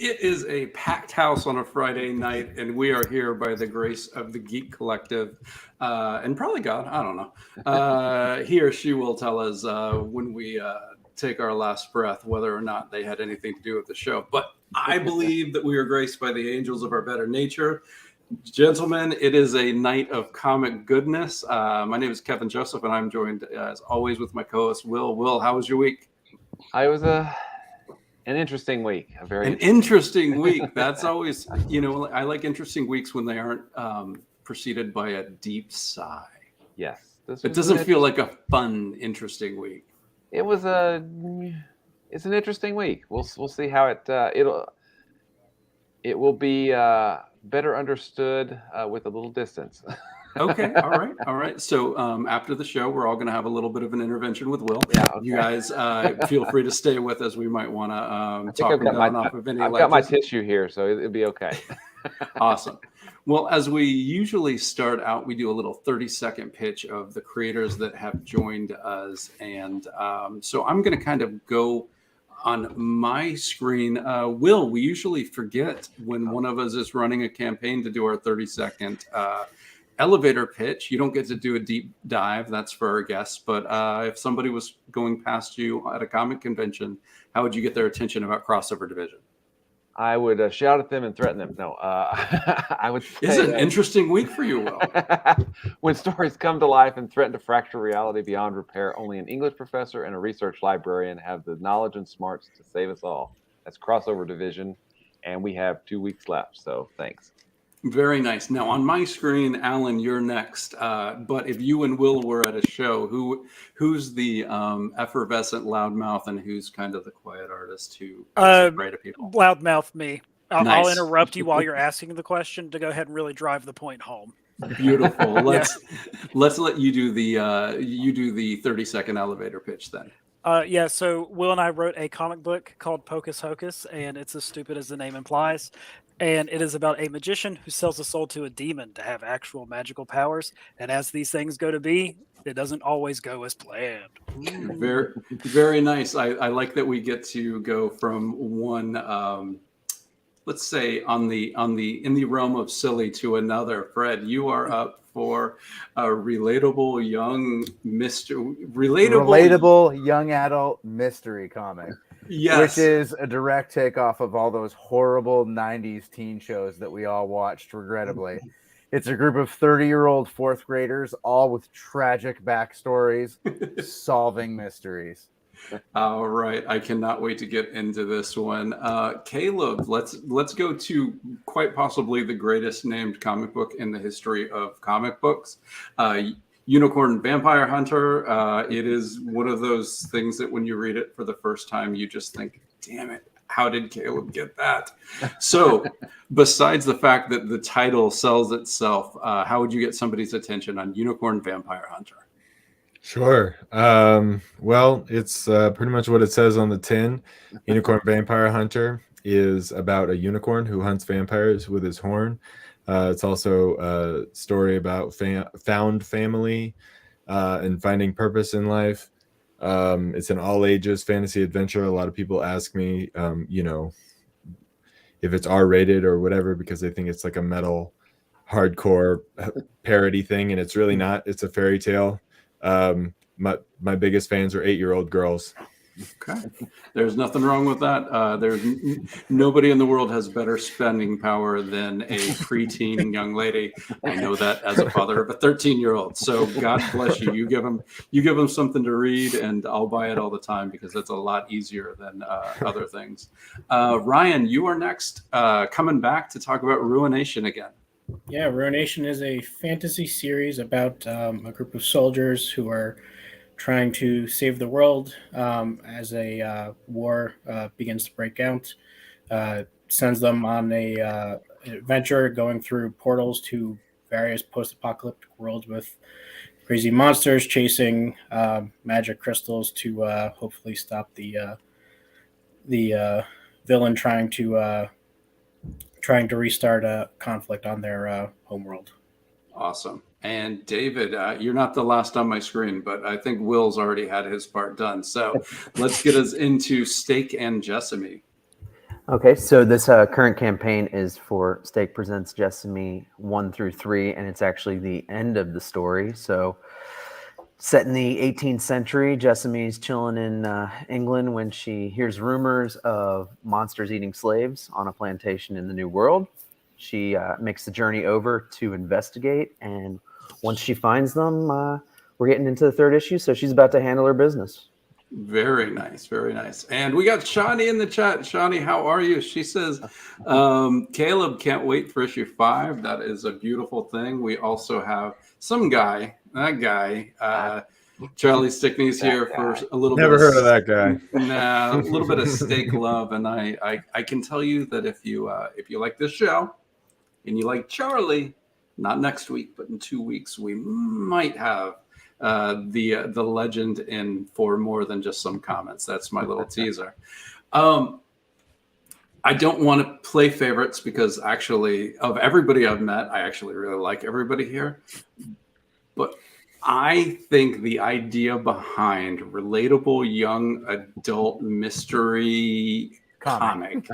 It is a packed house on a Friday night, and we are here by the grace of the Geek Collective, and probably God, I don't know. He or she will tell us when we take our last breath whether or not they had anything to do with the show. But I believe that we are graced by the angels of our better nature. Gentlemen, it is a night of comic goodness. My name is Kevin Joseph, and I'm joined, as always, with my co-host, Will. Will, how was your week? I was an interesting week. An interesting week. That's always, I like interesting weeks when they aren't preceded by a deep sigh. Yes. It doesn't feel like a fun, interesting week. It's an interesting week. We'll see how it will be better understood with a little distance. Okay. All right. So after the show, we're all going to have a little bit of an intervention with Will. Yeah. Okay. You guys feel free to stay with us. We might want to talk down off of any I've ledges. got my tissue here, so it'll be okay. Awesome. Well, as we usually start out, we do a little 30-second pitch of the creators that have joined us. And so I'm going to kind of go on my screen. Will, we usually forget when one of us is running a campaign to do our 30-second elevator pitch. You don't get to do a deep dive. That's for our guests. But if somebody was going past you at a comic convention, how would you get their attention about Crossover Division? I would shout at them and threaten them. No, I would say, it's an interesting week for you, Will. When stories come to life and threaten to fracture reality beyond repair, only an English professor and a research librarian have the knowledge and smarts to save us all. That's Crossover Division, and we have 2 weeks left, so thanks. Very nice. Now, on my screen, Alan, you're next. But if you and Will were at a show, who's the effervescent loudmouth and who's kind of the quiet artist who afraid of people? Loudmouth me. Nice. I'll interrupt you while you're asking the question to go ahead and really drive the point home. Beautiful. Let's let you do the 30-second elevator pitch then. So Will and I wrote a comic book called Pocus Hocus, and it's as stupid as the name implies. And it is about a magician who sells a soul to a demon to have actual magical powers. And as these things go to be, it doesn't always go as planned. Very, very nice. I like that we get to go from one, let's say, in the realm of silly to another. Fred, you are up for a relatable young young adult mystery comic. Yes. Which is a direct takeoff of all those horrible 90s teen shows that we all watched, regrettably. It's a group of 30-year-old fourth graders, all with tragic backstories, solving mysteries. All right. I cannot wait to get into this one. Caleb, let's go to quite possibly the greatest named comic book in the history of comic books. Unicorn Vampire Hunter. It is one of those things that when you read it for the first time, you just think, damn it, how did Caleb get that? So besides the fact that the title sells itself, how would you get somebody's attention on Unicorn Vampire Hunter? Sure. Well, it's pretty much what it says on the tin. Unicorn Vampire Hunter is about a unicorn who hunts vampires with his horn. It's also a story about found family and finding purpose in life. It's an all-ages fantasy adventure. A lot of people ask me, if it's R-rated or whatever, because they think it's like a metal, hardcore parody thing, and it's really not. It's a fairy tale. My biggest fans are 8-year-old girls. Okay. There's nothing wrong with that. There's nobody in the world has better spending power than a preteen young lady. I know that as a father of a 13-year-old. So God bless you. You give them something to read, and I'll buy it all the time because it's a lot easier than other things. Ryan, you are next, coming back to talk about Ruination again. Yeah, Ruination is a fantasy series about a group of soldiers who are trying to save the world as a war begins to break out. Sends them on an adventure going through portals to various post-apocalyptic worlds with crazy monsters chasing magic crystals to hopefully stop the villain trying to restart a conflict on their homeworld. Awesome. And David, you're not the last on my screen, but I think Will's already had his part done. So let's get us into Steak and Jessamy. Okay, so this current campaign is for Stake Presents Jessamy 1 through 3, and it's actually the end of the story. So, set in the 18th century, Jessamy's chilling in England when she hears rumors of monsters eating slaves on a plantation in the New World. She makes the journey over to investigate, and once she finds them, we're getting into the third issue, so she's about to handle her business. Very nice, very nice. And we got Shawnee in the chat. Shawnee, how are you? She says, Caleb can't wait for issue 5. That is a beautiful thing. We also have that guy, Charlie Stickney's here for a little Never bit heard of that guy. Nah, a little bit of steak love. And I can tell you that if you like this show and you like Charlie, not next week, but in 2 weeks, we might have the legend in for more than just some comments. That's my little teaser. I don't want to play favorites because actually of everybody I've met, I actually really like everybody here. But I think the idea behind relatable young adult mystery comic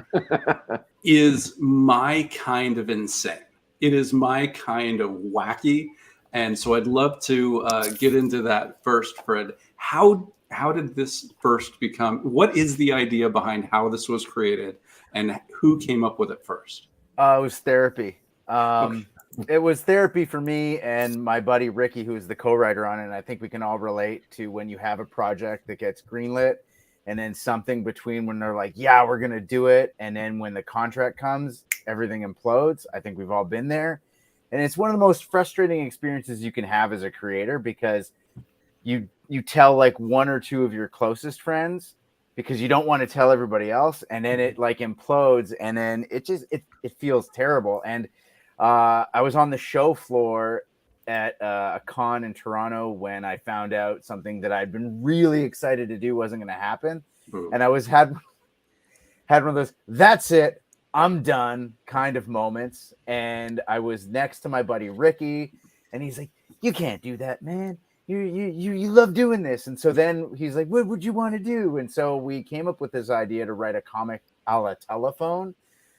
is my kind of insane. It is my kind of wacky. And so I'd love to get into that first, Fred. How did this first become? What is the idea behind how this was created, and who came up with it first? It was therapy. Okay. It was therapy for me and my buddy Ricky, who's the co-writer on it. And I think we can all relate to when you have a project that gets greenlit, and then something between when they're like, "Yeah, we're gonna do it," and then when the contract comes, everything implodes. I think we've all been there. And it's one of the most frustrating experiences you can have as a creator, because you tell like one or two of your closest friends because you don't want to tell everybody else, and then it like implodes, and then it feels terrible. And I was on the show floor at a con in Toronto when I found out something that I'd been really excited to do wasn't going to happen. Ooh. And I had one of those, that's it, I'm done kind of moments. And I was next to my buddy Ricky, and he's like, "You can't do that, man. You love doing this." And so then he's like, "What would you want to do?" And so we came up with this idea to write a comic a la Telephone.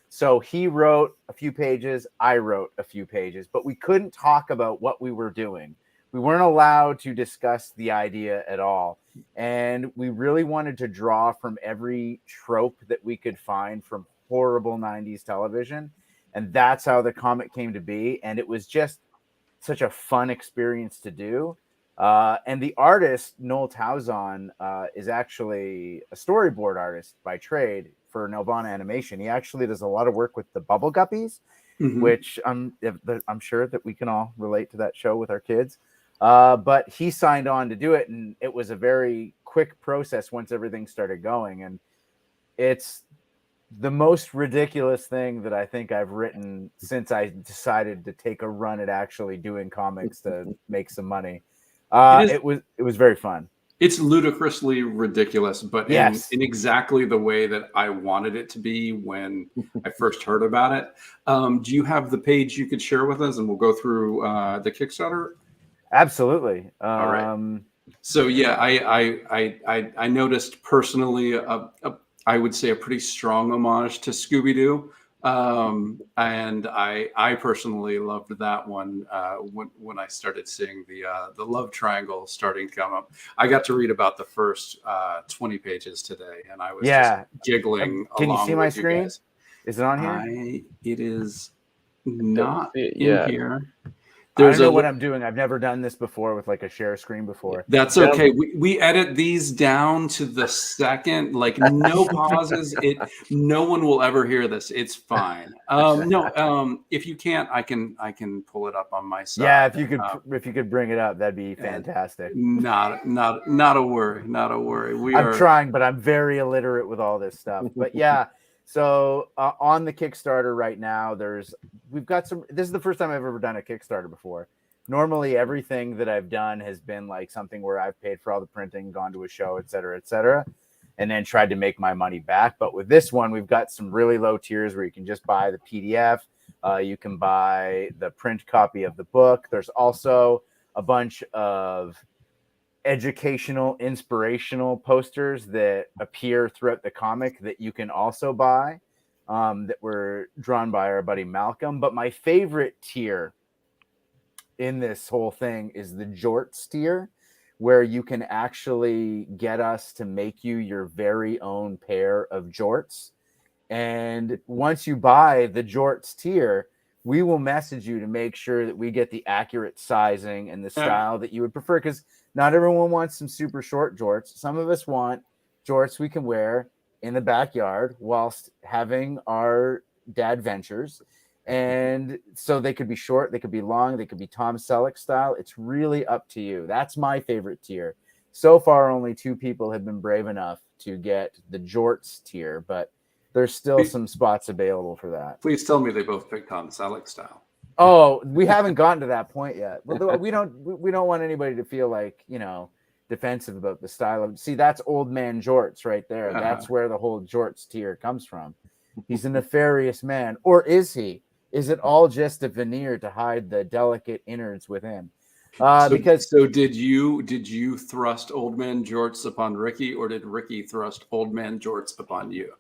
So he wrote a few pages, I wrote a few pages, but we couldn't talk about what we were doing. We weren't allowed to discuss the idea at all. And we really wanted to draw from every trope that we could find from horrible 90s television. And that's how the comic came to be. And it was just such a fun experience to do. And the artist, Noel Tauzon, is actually a storyboard artist by trade for Nelvana Animation. He actually does a lot of work with the Bubble Guppies, which I'm sure that we can all relate to that show with our kids. But he signed on to do it, and it was a very quick process once everything started going. And it's the most ridiculous thing that I think I've written since I decided to take a run at actually doing comics to make some money. It was very fun. It's ludicrously ridiculous, but yes, in exactly the way that I wanted it to be when I first heard about it. Do you have the page you could share with us, and we'll go through the Kickstarter? Absolutely. All right. So yeah, I noticed personally, I would say a pretty strong homage to Scooby-Doo. And I personally loved that one when I started seeing the love triangle starting to come up. I got to read about the first 20 pages today, and I was just giggling. Can you see my screen? Guys. Is it on here? It is not in here. I don't know what I'm doing. I've never done this before with like a share screen before. That's okay. We edit these down to the second, like no pauses. No one will ever hear this. It's fine. If you can't, I can pull it up on my side. Yeah, if you could bring it up, that'd be fantastic. Not a worry. Not a worry. I'm trying, but I'm very illiterate with all this stuff. But yeah. So on the Kickstarter right now, we've got some. This is the first time I've ever done a Kickstarter before. Normally, everything that I've done has been like something where I've paid for all the printing, gone to a show, et cetera, and then tried to make my money back. But with this one, we've got some really low tiers where you can just buy the PDF. You can buy the print copy of the book. There's also a bunch of educational, inspirational posters that appear throughout the comic that you can also buy. that were drawn by our buddy Malcolm. But my favorite tier in this whole thing is the jorts tier, where you can actually get us to make you your very own pair of jorts. And once you buy the jorts tier, we will message you to make sure that we get the accurate sizing and the style that you would prefer. Because not everyone wants some super short jorts. Some of us want jorts we can wear in the backyard whilst having our dad ventures. And so they could be short, they could be long, they could be Tom Selleck style. It's really up to you. That's my favorite tier. So far, only 2 people have been brave enough to get the jorts tier, but there's still some spots available for that. Please tell me they both picked Tom Selleck style. Oh, we haven't gotten to that point yet. We don't want anybody to feel like, defensive about the style of. See, that's old man jorts right there. That's where the whole jorts tier comes from. He's a nefarious man, or is he? Is it all just a veneer to hide the delicate innards within? So Because did you thrust old man jorts upon Ricky, or did Ricky thrust old man jorts upon you?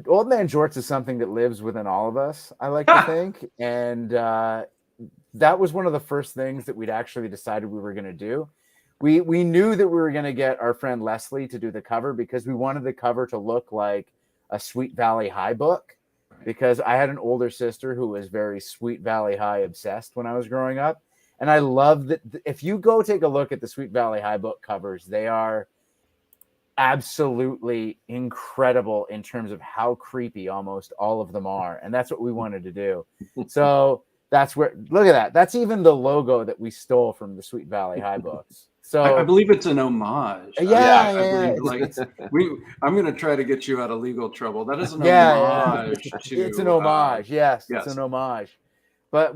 old man jorts is something that lives within all of us, I like to think, and that was one of the first things that we'd actually decided we were going to do. We knew that we were going to get our friend Leslie to do the cover because we wanted the cover to look like a Sweet Valley High book, because I had an older sister who was very Sweet Valley High obsessed when I was growing up. And I love that. If you go take a look at the Sweet Valley High book covers, they are absolutely incredible in terms of how creepy almost all of them are. And that's what we wanted to do. So that's where, look at that. That's even the logo that we stole from the Sweet Valley High books. So I believe it's an homage. Yeah. I'm going to try to get you out of legal trouble. That is an Yeah, homage to. It's an homage. Yes, yes. It's an homage. But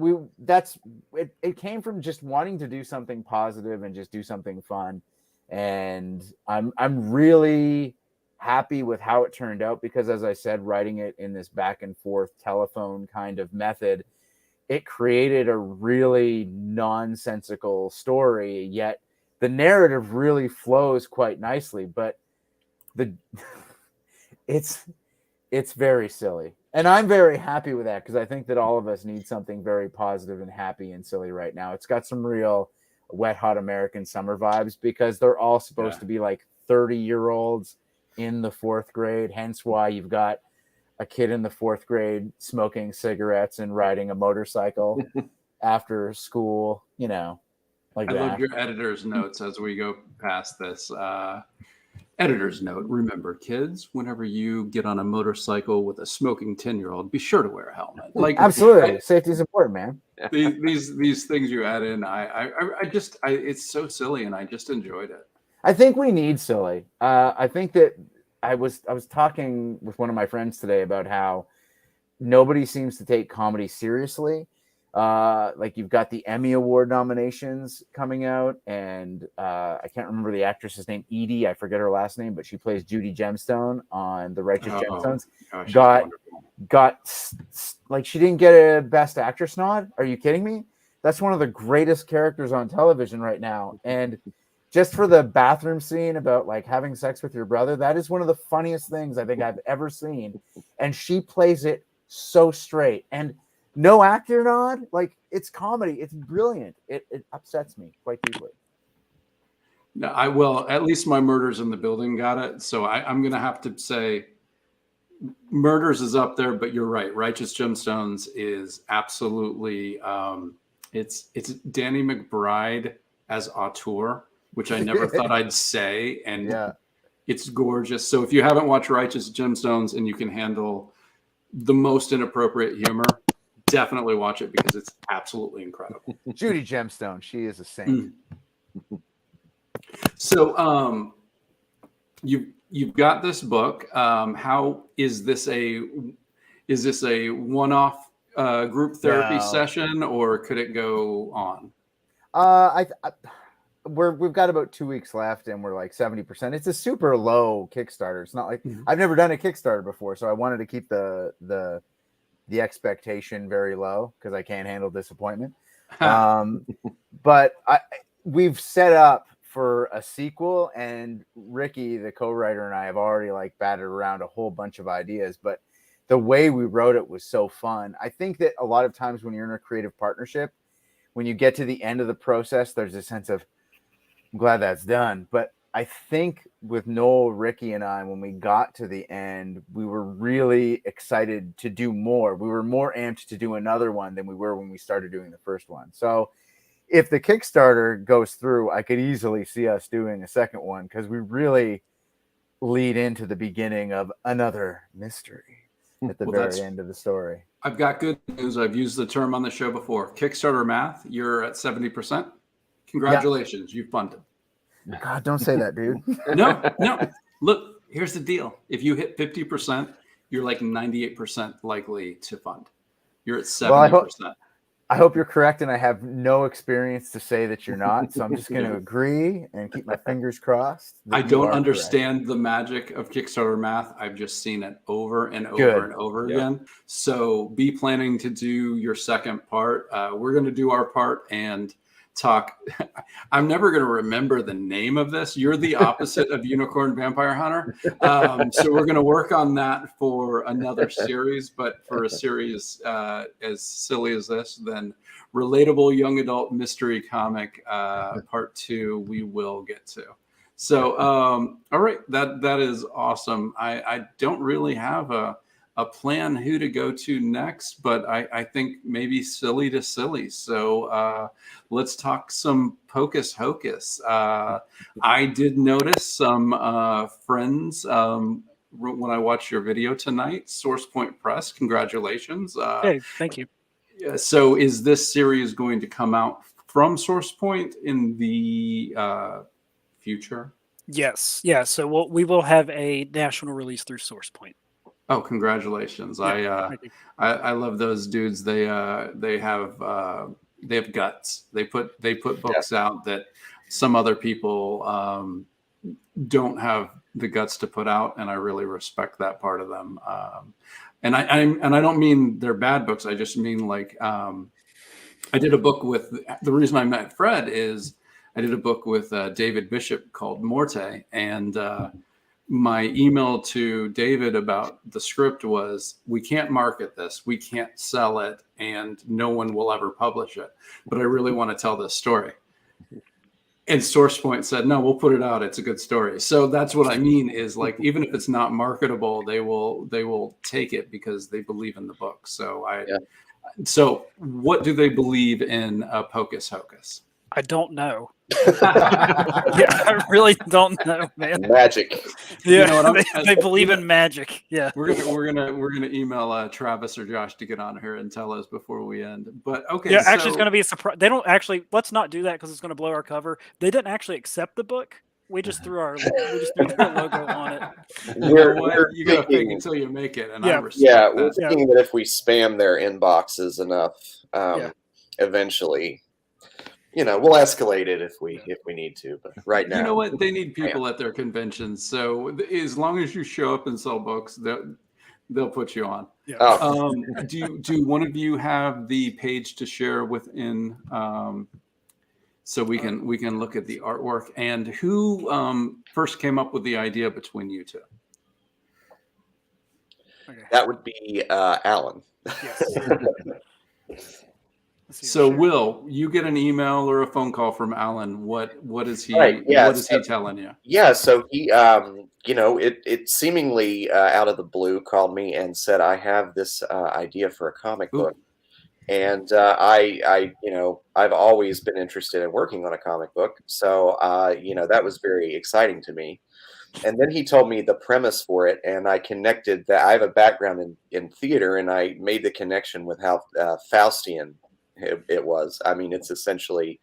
it came from just wanting to do something positive and just do something fun. And I'm really happy with how it turned out, because as I said, writing it in this back and forth telephone kind of method, it created a really nonsensical story, yet the narrative really flows quite nicely, but it's very silly. And I'm very happy with that, because I think that all of us need something very positive and happy and silly right now. It's got some real wet, hot American summer vibes, because they're all supposed to be like 30-year-olds in the 4th grade. Hence why you've got a kid in the 4th grade smoking cigarettes and riding a motorcycle after school, like I that. love your editor's notes as we go past this. Editor's note: remember, kids, whenever you get on a motorcycle with a smoking 10-year-old, be sure to wear a helmet. Like, absolutely, safety is important, man. These things you add in, it's so silly, and I just enjoyed it. I think we need silly. I think that I was talking with one of my friends today about how nobody seems to take comedy seriously. Like, you've got the Emmy Award nominations coming out, and I can't remember the actress's name, Edie. I forget her last name, but she plays Judy Gemstone on The Righteous Gemstones. Got like, she didn't get a Best Actress nod. Are you kidding me? That's one of the greatest characters on television right now. And just for the bathroom scene about like having sex with your brother, that is one of the funniest things I think I've ever seen. And she plays it so straight. And no actor nod, like, it's comedy. It's brilliant. It upsets me quite deeply. No, at least my Murders in the Building got it. So I'm going to have to say Murders is up there, but you're right. Righteous Gemstones is absolutely, it's Danny McBride as auteur, which I never thought I'd say. And it's gorgeous. So if you haven't watched Righteous Gemstones and you can handle the most inappropriate humor, definitely watch it, because it's absolutely incredible. Judy Gemstone, she is a saint. So you've got this book. How is this a one-off group therapy session, or could it go on? We've got about 2 weeks left, and we're like 70%. It's a super low Kickstarter. It's not like I've never done a Kickstarter before, so I wanted to keep the expectation very low, because I can't handle disappointment. But we've set up for a sequel, and Ricky, the co-writer, and I have already like batted around a whole bunch of ideas. But the way we wrote it was so fun. I think that a lot of times when you're in a creative partnership, when you get to the end of the process, there's a sense of, I'm glad that's done. But I think with Noel, Ricky, and I, when we got to the end, we were really excited to do more. We were more amped to do another one than we were when we started doing the first one. So if the Kickstarter goes through, I could easily see us doing a second one, because we really lead into the beginning of another mystery at the very end of the story. I've got good news. I've used the term on the show before. Kickstarter math, you're at 70%. Congratulations, you've funded. God, don't say that, dude. No. Look, here's the deal. If you hit 50%, you're like 98% likely to fund. You're at 70%. I hope you're correct, and I have no experience to say that you're not. So I'm just going to agree and keep my fingers crossed. I don't understand the magic of Kickstarter math. I've just seen it over and over and over again. So be planning to do your second part. We're going to do our part and talk. I'm never going to remember the name of this. You're the opposite of Unicorn Vampire Hunter. So we're going to work on that for another series, but for a series as silly as this, then relatable young adult mystery comic part 2, we will get to. So, all right, that is awesome. I don't really have a plan who to go to next, but I think maybe silly to silly. So let's talk some Pocus Hocus. I did notice some friends when I watched your video tonight. Source Point Press, congratulations. Hey, thank you. So is this series going to come out from Source Point in the future? Yes. Yeah. So we will have a national release through Source Point. Oh, congratulations! Yeah, I love those dudes. They have guts. They put books out that some other people don't have the guts to put out, and I really respect that part of them. And I don't mean they're bad books. I just mean like I did a book with, the reason I met Fred is I did a book with David Bishop called Morte, and my email to David about the script was, we can't market this, we can't sell it, and no one will ever publish it. But I really want to tell this story. And Source Point said, no, we'll put it out. It's a good story. So that's what I mean is, like, even if it's not marketable, they will take it because they believe in the book. So So what do they believe in Pocus Hocus? I don't know. Yeah, I really don't know, man. Magic. Yeah, You know what, they believe in magic. Yeah, we're gonna email Travis or Josh to get on here and tell us before we end. But okay, yeah, actually, it's going to be a surprise. They don't actually. Let's not do that because it's going to blow our cover. They didn't actually accept the book. We just threw their logo on it. You gotta fake until you make it, and I respect that. We're thinking that if we spam their inboxes enough, eventually, we'll escalate it if we need to. But right now, you know what? They need people at their conventions. So as long as you show up and sell books, they'll put you on. Yeah. Oh. Do one of you have the page to share within? So we can look at the artwork, and who first came up with the idea between you two? Okay. That would be Alan. Yes. So Will, you get an email or a phone call from Alan. What is he? Right, yeah, what is he telling you? Yeah, so he, it seemingly out of the blue called me and said, I have this idea for a comic book. And I've always been interested in working on a comic book. So, that was very exciting to me. And then he told me the premise for it, and I connected that. I have a background in theater, and I made the with how Faustian it was. I mean, it's essentially,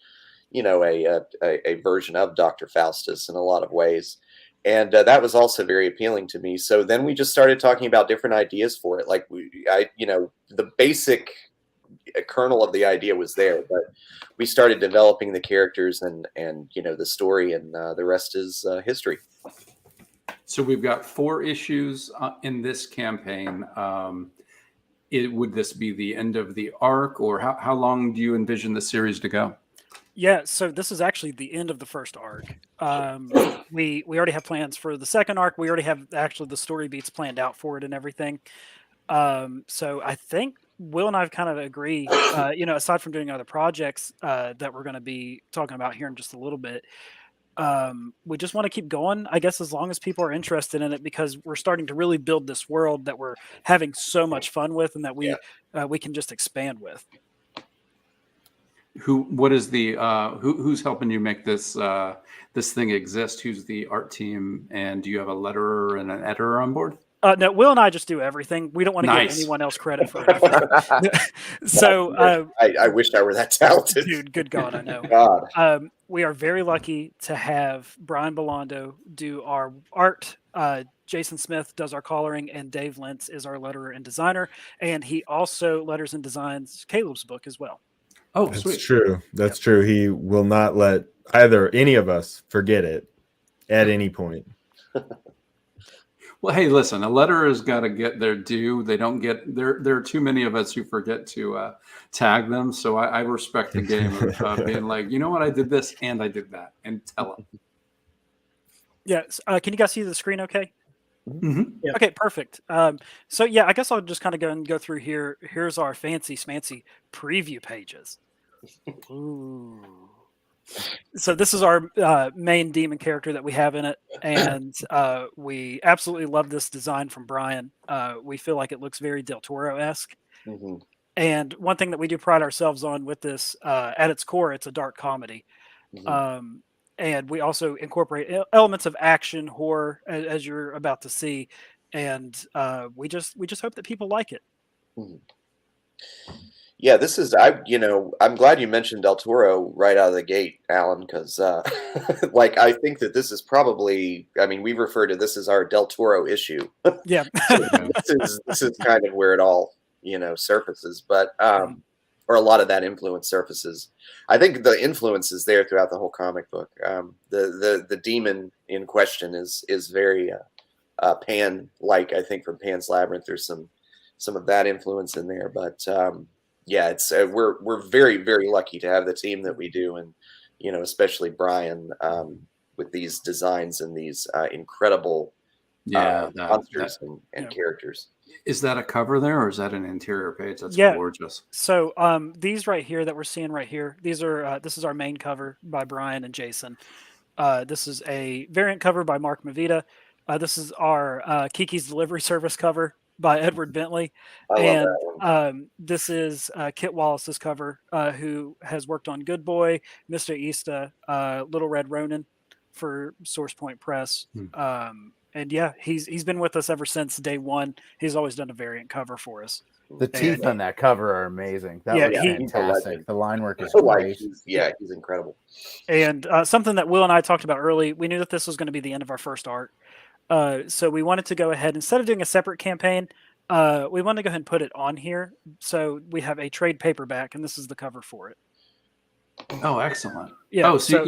a version of Dr. Faustus in a lot of ways. And that was also very appealing to me. So then we just started talking about different ideas for it. Like the basic kernel of the idea was there, but we started developing the characters and the story, and the rest is history. So we've got 4 issues in this campaign. Would this be the end of the arc, or how long do you envision the series to go? Yeah, so this is actually the end of the first arc. We already have plans for the second arc. We already have actually the story beats planned out for it and everything. So I think Will and I kind of agree. Aside from doing other projects that we're going to be talking about here in just a little bit, we just want to keep going, I guess, as long as people are interested in it, because we're starting to really build this world that we're having so much fun with, and that we can just expand with. Who's helping you make this this thing exist? Who's the art team, and do you have a letterer and an editor on board? No, Will and I just do everything. We don't want to give anyone else credit for anything. So I wish I were that talented. Dude, good God, I know. God. We are very lucky to have Brian Bellondo do our art. Jason Smith does our coloring, and Dave Lentz is our letterer and designer. And he also letters and designs Caleb's book as well. Oh, That's sweet. true. That's true. He will not let any of us forget it at any point. Well, hey, listen, a letterer has got to get their due. They don't get there. There are too many of us who forget to tag them. So I respect the game of being like, you know what, I did this and I did that, and tell them. Yes. Can you guys see the screen okay? Mm-hmm. Yeah. Okay, perfect. So yeah, I guess I'll just kind of go through here. Here's our fancy smancy preview pages. Ooh. So this is our main demon character that we have in it, and we absolutely love this design from Brian. We feel like it looks very Del Toro-esque. Mm-hmm. And one thing that we do pride ourselves on with this, at its core, it's a dark comedy. Mm-hmm. And we also incorporate elements of action, horror, as you're about to see, and we just hope that people like it. Mm-hmm. Yeah, this is I'm glad you mentioned Del Toro right out of the gate, Alan, because like I think that this is probably, I mean, we refer to this as our Del Toro issue. Yeah. this is kind of where it all surfaces, but or a lot of that influence surfaces. I think the influence is there throughout the whole comic book. The demon in question is very Pan-like. I think from Pan's Labyrinth, there's some of that influence in there, but yeah, it's we're very, very lucky to have the team that we do, and especially Brian with these designs and these incredible monsters and characters. Is that a cover there, or is that an interior page? That's gorgeous. So these right here that we're seeing right here, these are this is our main cover by Brian and Jason. This is a variant cover by Mark Mavita. This is our Kiki's Delivery Service cover by Edward Bentley. And this is Kit Wallace's cover, who has worked on Good Boy, Mr. Easta, Little Red Ronin for Source Point Press. And yeah, he's been with us ever since day one. He's always done a variant cover for us. The teeth on that cover are amazing. That was fantastic. The line work is great. He's incredible. And something that Will and I talked about early, we knew that this was going to be the end of our first art. So we wanted to go ahead, instead of doing a separate campaign, we wanted to go ahead and put it on here. So we have a trade paperback, and this is the cover for it. Oh, excellent. Yeah. Oh, so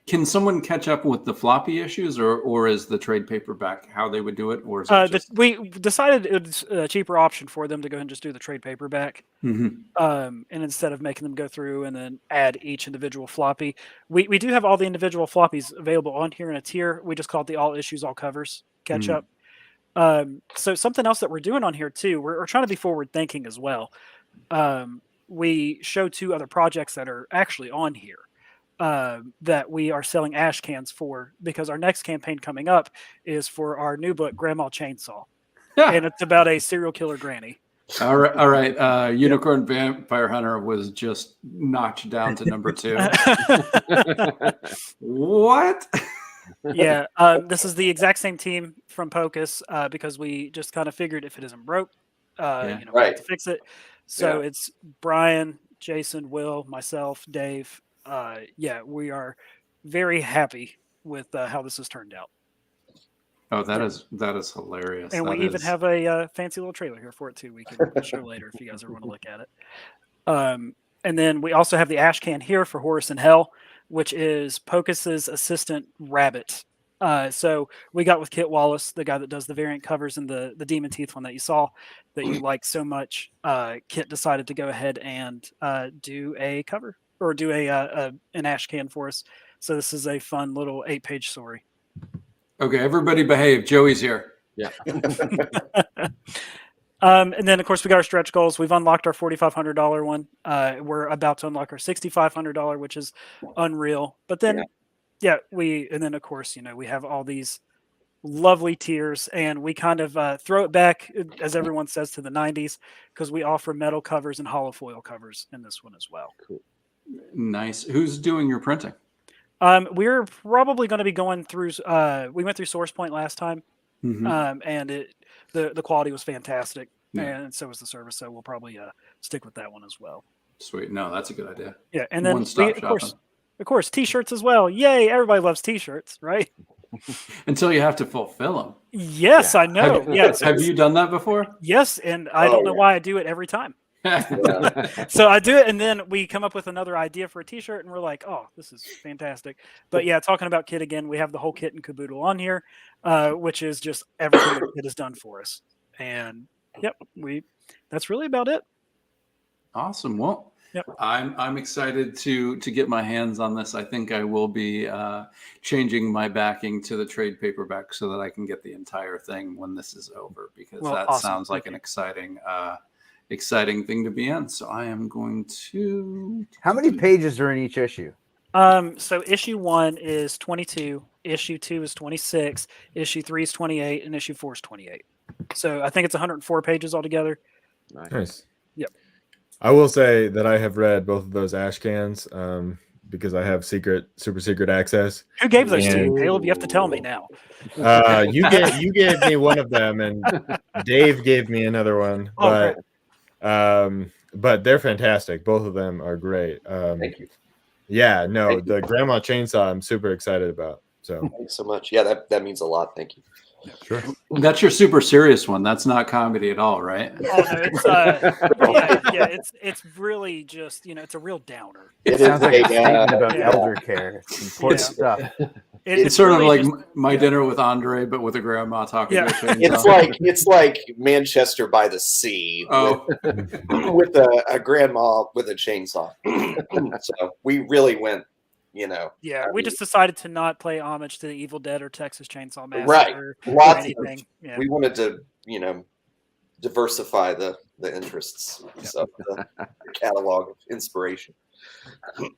can someone catch up with the floppy issues, or is the trade paperback how they would do it, or is it we decided it was a cheaper option for them to go ahead and just do the trade paperback. Mm-hmm. And instead of making them go through and then add each individual floppy, we do have all the individual floppies available on here in a tier. We just call it the all issues, all covers catch up. So something else that we're doing on here too, we're trying to be forward thinking as well. We show 2 other projects that are actually on here that we are selling ash cans for, because our next campaign coming up is for our new book, Grandma Chainsaw. And it's about a serial killer granny. All right. Unicorn Vampire Hunter was just notched down to number 2. What? Yeah, this is the exact same team from Pocus, because we just kind of figured if it isn't broke, we have to fix it. So it's Brian, Jason, Will, myself, Dave. We are very happy with how this has turned out. Oh, that is hilarious. And we even have a fancy little trailer here for it too. We can show later if you guys ever want to look at it. And then we also have the ash can here for Horus in Hell, which is Pocus's assistant Rabbit. So we got with Kit Wallace, the guy that does the variant covers and the Demon Teeth one that you saw that you liked so much. Kit decided to go ahead and do a cover, or do an ash can for us. So this is a fun little 8-page story. Okay, everybody behave. Joey's here. Yeah. And then, of course, we got our stretch goals. We've unlocked our $4,500 one. We're about to unlock our $6,500, which is unreal. But then, and then, of course, we have all these lovely tiers, and we kind of throw it back, as everyone says, to the 90s, because we offer metal covers and hollow foil covers in this one as well. Cool. Nice. Who's doing your printing? We're probably going to be going through. We went through SourcePoint last time, and the quality was fantastic, and so was the service. So we'll probably stick with that one as well. Sweet. No, that's a good idea. Yeah, and then One-stop of course, T-shirts as well. Yay! Everybody loves T-shirts, right? Until you have to fulfill them. Yes, I know. Have you done that before? Yes, and I don't know why I do it every time. So I do it, and then we come up with another idea for a T-shirt, and we're like, "Oh, this is fantastic!" But yeah, talking about kit again, we have the whole kit and caboodle on here, which is just everything that kit has done for us. And that's really about it. Awesome. Well, I'm excited to get my hands on this. I think I will be changing my backing to the trade paperback so that I can get the entire thing when this is over, because that sounds like an exciting thing to be in. So I am going to. How many pages are in each issue? So issue 1 is 22, issue 2 is 26, issue 3 is 28, and issue 4 is 28. So I think it's 104 pages altogether. Nice. Yep. I will say that I have read both of those ash cans because I have super secret access. Who gave those to you, Caleb? You have to tell me now. You gave me one of them, and Dave gave me another one. But they're fantastic. Both of them are great. Thank you. Yeah, no, the Grandma Chainsaw I'm super excited about. So thanks so much. Yeah, that means a lot. Thank you. Sure. That's your super serious one. That's not comedy at all, right? Oh no, it's really just it's a real downer. It sounds like a statement about elder care. It's important stuff. It's sort of like My Dinner with Andre, but with a grandma talking. It's like Manchester by the Sea with a grandma with a chainsaw. So we really went. Yeah, we just decided to not play homage to the Evil Dead or Texas Chainsaw Massacre. Right. Lots of anything. We wanted to, diversify the interests of the catalog of inspiration.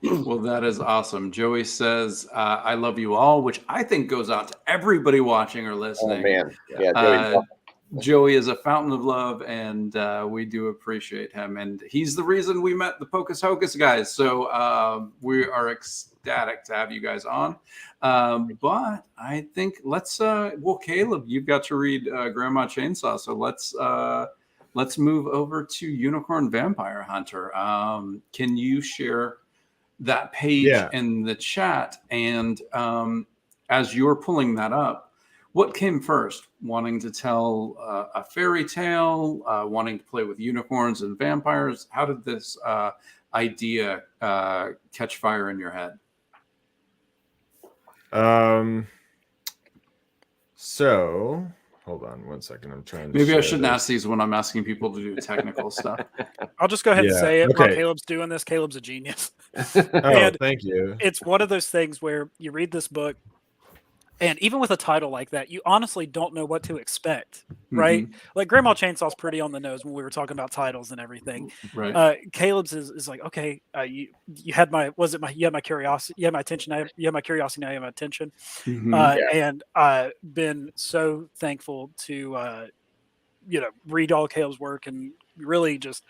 Well, that is awesome. Joey says, I love you all, which I think goes out to everybody watching or listening. Oh, man. Yeah, Joey is a fountain of love, and we do appreciate him. And he's the reason we met the Pocus Hocus guys. So we are ecstatic to have you guys on. But I think Caleb, you've got to read Grandma Chainsaw. So let's move over to Unicorn Vampire Hunter. Can you share that page in the chat? And as you're pulling that up, what came first? Wanting to tell a fairy tale, wanting to play with unicorns and vampires? How did this idea catch fire in your head? So hold on one second. I'm trying to. Maybe I shouldn't ask these when I'm asking people to do technical stuff. I'll just go ahead and say it. While Caleb's doing this, Caleb's a genius. Thank you. It's one of those things where you read this book, and even with a title like that, you honestly don't know what to expect, right? Mm-hmm. Like Grandma Chainsaw's pretty on the nose when we were talking about titles and everything. Right. Caleb's is like, okay, you had you had my curiosity, you had my attention, you had my curiosity, now you have my attention. Mm-hmm. And I've been so thankful to, read all Caleb's work and really just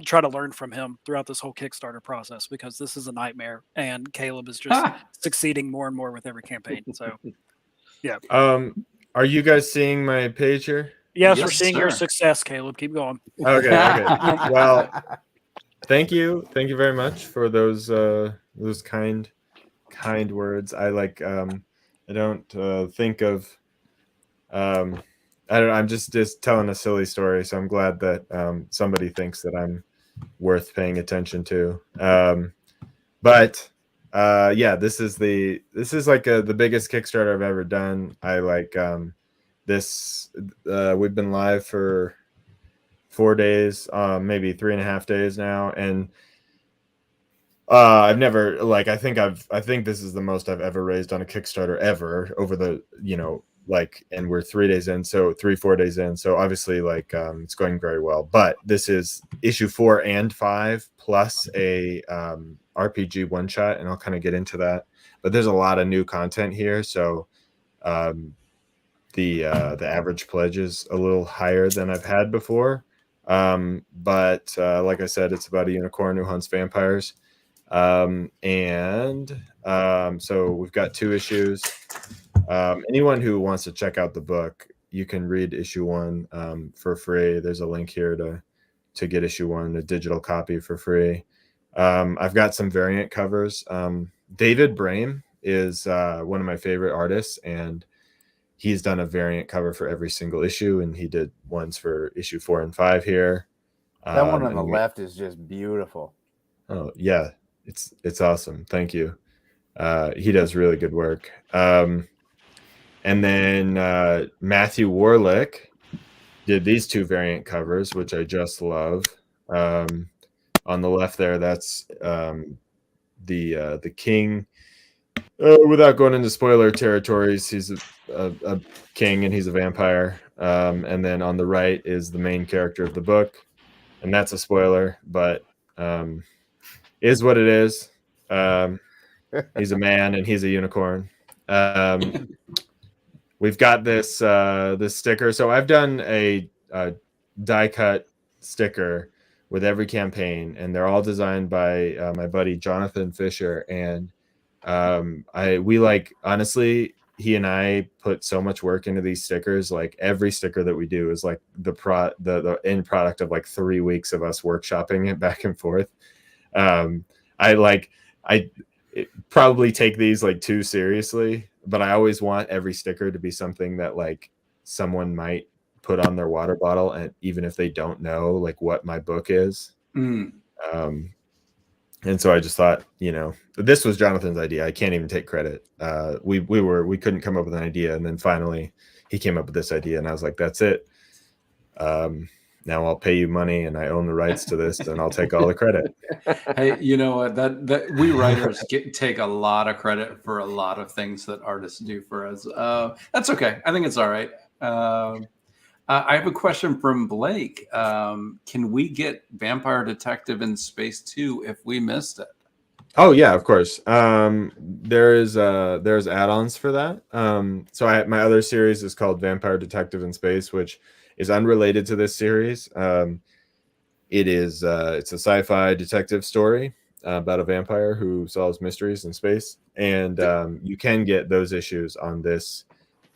try to learn from him throughout this whole Kickstarter process, because this is a nightmare and Caleb is just succeeding more and more with every campaign. So yeah. Are you guys seeing my page here? Yes, we're seeing your success, Caleb. Keep going. Okay. Well, thank you very much for those kind words. I don't think of I'm just telling a silly story, so I'm glad that somebody thinks that I'm worth paying attention to. But this is like the biggest Kickstarter I've ever done. I like this. We've been live for 4 days, maybe 3.5 days now, and I've never I think this is the most I've ever raised on a Kickstarter ever over the and we're 3 days in, so 4 days in. So obviously, it's going very well. But this is issue 4 and 5 plus a RPG one shot, and I'll kind of get into that. But there's a lot of new content here, so the average pledge is a little higher than I've had before. But like I said, it's about a unicorn who hunts vampires. So we've got 2 issues. Anyone who wants to check out the book, you can read issue 1 for free. There's a link here to get issue 1, a digital copy for free. I've got some variant covers. David Brame is one of my favorite artists, and he's done a variant cover for every single issue, and he did ones for issue 4 and 5 here. That one on the left is just beautiful. Oh yeah, it's awesome. Thank you. He does really good work. And then Matthew Warlick did these 2 variant covers, which I just love. On the left there, that's the king. Without going into spoiler territories, he's a king and he's a vampire. And then on the right is the main character of the book, and that's a spoiler, but is what it is. He's a man and he's a unicorn. We've got this sticker. So I've done a die cut sticker with every campaign, and they're all designed by my buddy Jonathan Fisher. And honestly, he and I put so much work into these stickers. Like every sticker that we do is like the end product of like 3 weeks of us workshopping it back and forth. I probably take these like too seriously, but I always want every sticker to be something that like someone might put on their water bottle, and even if they don't know like what my book is. And so I just thought, this was Jonathan's idea. I can't even take credit. We couldn't come up with an idea, and then finally he came up with this idea, and I was like, that's it. Now I'll pay you money, and I own the rights to this, and I'll take all the credit. Hey, you know what? That we writers take a lot of credit for a lot of things that artists do for us. That's okay. I think it's all right. I have a question from Blake. Can we get Vampire Detective in Space 2 if we missed it? Oh yeah, of course. There's add-ons for that. So my other series is called Vampire Detective in Space, which is unrelated to this series. It's a sci-fi detective story about a vampire who solves mysteries in space, and you can get those issues on this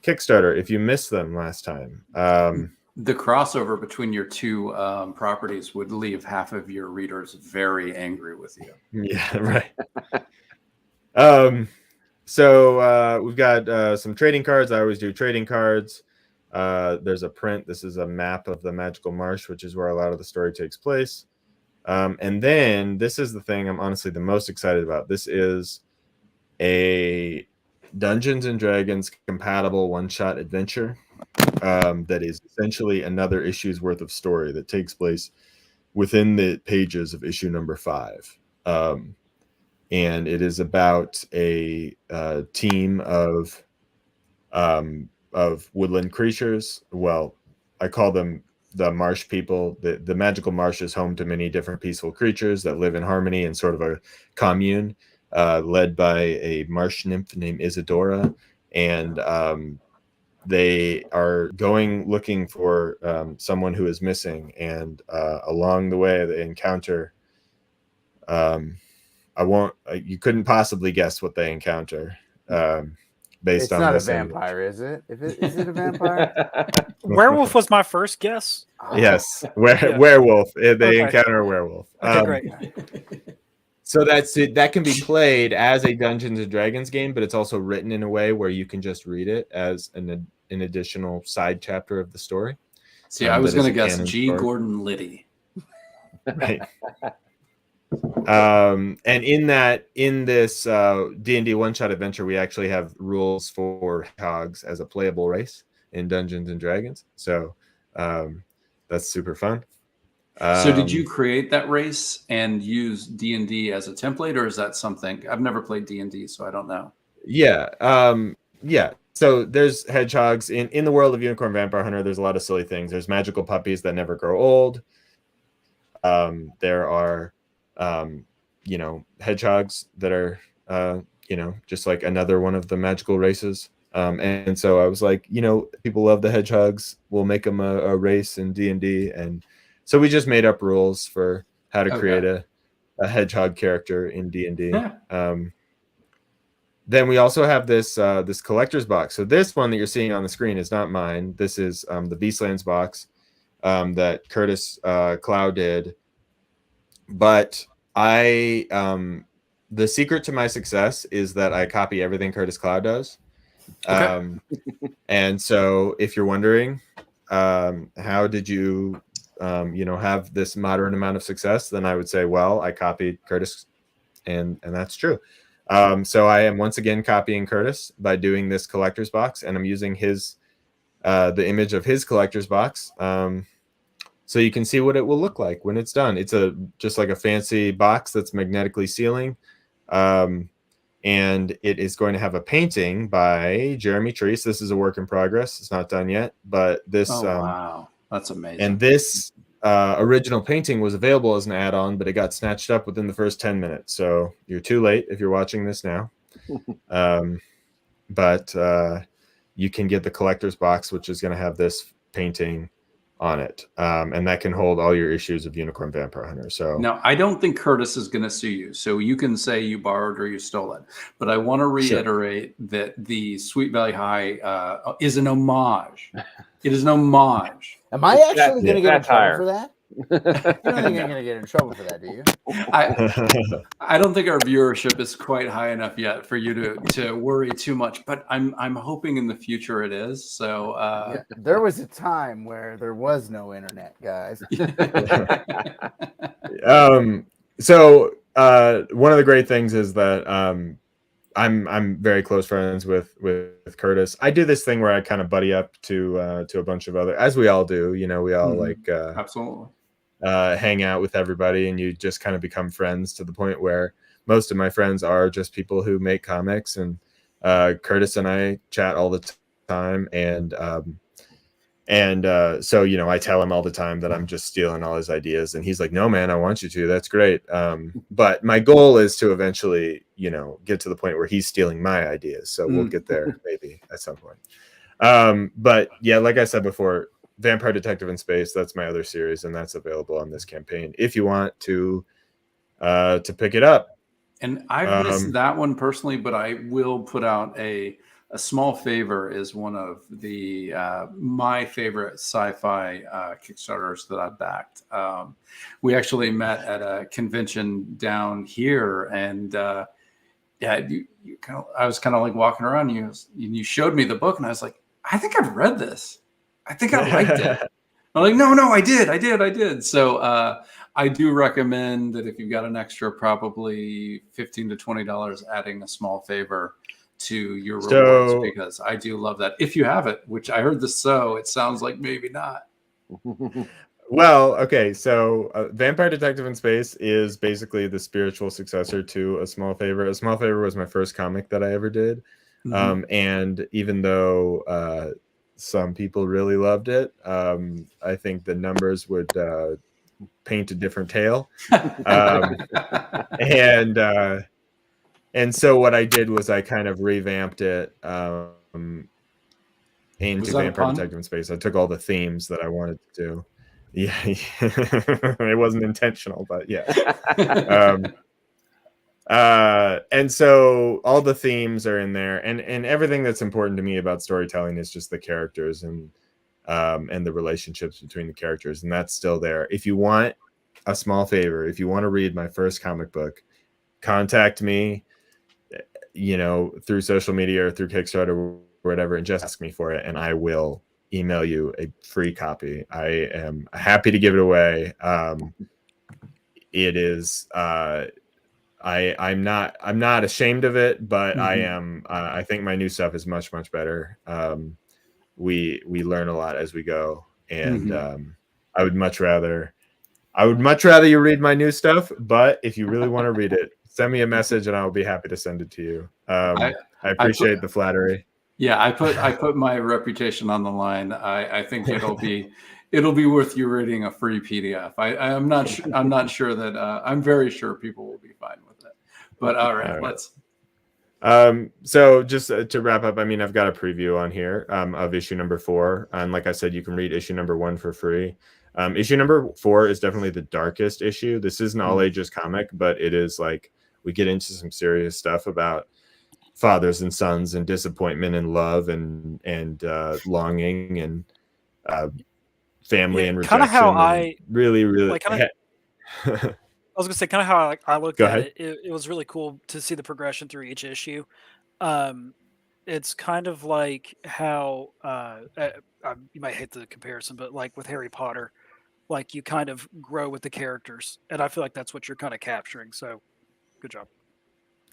Kickstarter if you missed them last time. The crossover between your 2 properties would leave half of your readers very angry with you. Yeah, right. So we've got some trading cards. I always do trading cards. There's a print. This is a map of the Magical Marsh, which is where a lot of the story takes place. And then this is the thing I'm honestly the most excited about. This is a Dungeons and Dragons compatible one-shot adventure that is essentially another issue's worth of story that takes place within the pages of issue number 5. And it is about a team of woodland creatures. Well, I call them the marsh people. The magical marsh is home to many different peaceful creatures that live in harmony in sort of a commune, led by a marsh nymph named Isadora. And they are going looking for someone who is missing. And along the way, they encounter you couldn't possibly guess what they encounter. Based on not a this vampire, is it? Is it a vampire? Werewolf was my first guess. Yes, werewolf. They encounter a werewolf. Okay, great. So that's it. That can be played as a Dungeons and Dragons game, but it's also written in a way where you can just read it as an additional side chapter of the story. See, I was going to guess G. Gordon Liddy. Right. And in this D&D one-shot adventure, we actually have rules for hogs as a playable race in Dungeons and Dragons. So that's super fun. So did you create that race and use D&D as a template, or is that something I've never played D&D, so I don't know? Yeah. so there's hedgehogs in the world of Unicorn Vampire Hunter. There's a lot of silly things. There's magical puppies that never grow old. There are, hedgehogs that are, just like another one of the magical races. And so I was like, people love the hedgehogs. We'll make them a race in D&D. And so we just made up rules for how to create a hedgehog character in D&D. Yeah. Then we also have this this collector's box. So this one that you're seeing on the screen is not mine. This is the Beastlands box that Curtis Clow did. But the secret to my success is that I copy everything Curtis Clow does. And so if you're wondering, how did you, have this moderate amount of success, then I would say, well, I copied Curtis, and that's true. So I am once again copying Curtis by doing this collector's box, and I'm using his, the image of his collector's box. So you can see what it will look like when it's done. It's just like a fancy box that's magnetically sealing. And it is going to have a painting by Jeremy Treese. This is a work in progress. It's not done yet, but this. Oh, wow. That's amazing. And this original painting was available as an add-on, but it got snatched up within the first 10 minutes. So you're too late if you're watching this now. But you can get the collector's box, which is going to have this painting on it, and that can hold all your issues of Unicorn Vampire Hunter. So now, I don't think Curtis is going to sue you, so you can say you borrowed or you stole it. But I want to reiterate that the Sweet Valley High is an homage. It is an homage. Am I actually going to get in trouble for that? You don't think I'm going to get in trouble for that, do you? I don't think our viewership is quite high enough yet for you to worry too much, but I'm hoping in the future it is. So there was a time where there was no internet, guys. So one of the great things is that I'm very close friends with Curtis. I do this thing where I kind of buddy up to a bunch of other, as we all do. We all absolutely hang out with everybody, and you just kind of become friends to the point where most of my friends are just people who make comics, and Curtis and I chat all the time, and so I tell him all the time that I'm just stealing all his ideas, and he's like, no man, I want you to, that's great. But my goal is to eventually get to the point where he's stealing my ideas, so we'll get there maybe at some point. But yeah, like I said before, Vampire Detective in Space, that's my other series, and that's available on this campaign if you want to pick it up. And I've missed that one personally, but I will put out a Small Favor is one of the my favorite sci-fi Kickstarters that I backed. We actually met at a convention down here, and I was kind of like walking around. You showed me the book, and I was like, I think I've read this. I think I liked it. I'm like, no, I did. So I do recommend that if you've got an extra, probably $15 to $20, adding a Small Favor to your rewards, because I do love that. If you have it, which I heard it sounds like maybe not. Well, okay, so Vampire Detective in Space is basically the spiritual successor to A Small Favor. A Small Favor was my first comic that I ever did. And even though some people really loved it, I think the numbers would paint a different tale. And so what I did was I kind of revamped it into Vampire Detective in Space. I took all the themes that I wanted to do. Yeah, it wasn't intentional, but yeah. And so all the themes are in there, and everything that's important to me about storytelling is just the characters and the relationships between the characters, and that's still there. If you want a small favor, if you want to read my first comic book, contact me, through social media or through Kickstarter or whatever, and just ask me for it, and I will email you a free copy. I am happy to give it away. It is I'm not ashamed of it, but I am I think my new stuff is much better. We learn a lot as we go, and I would much rather you read my new stuff, but if you really want to read it, send me a message and I'll be happy to send it to you. I appreciate the flattery. Yeah, I put my reputation on the line. I think it'll be worth you reading a free PDF. I'm not sure that I'm very sure people will be fine with it. But all right. Let's. So just to wrap up, I mean, I've got a preview on here of issue number 4, and like I said, you can read issue number 1 for free. Issue number 4 is definitely the darkest issue. This is an all ages comic, but it is like we get into some serious stuff about fathers and sons and disappointment and love and longing and family and rejection. Kind of how I really like. I was gonna say kind of how I looked at it. It was really cool to see the progression through each issue. It's kind of like how you might hate the comparison, but like with Harry Potter, like you kind of grow with the characters, and I feel like that's what you're kind of capturing. So, good job.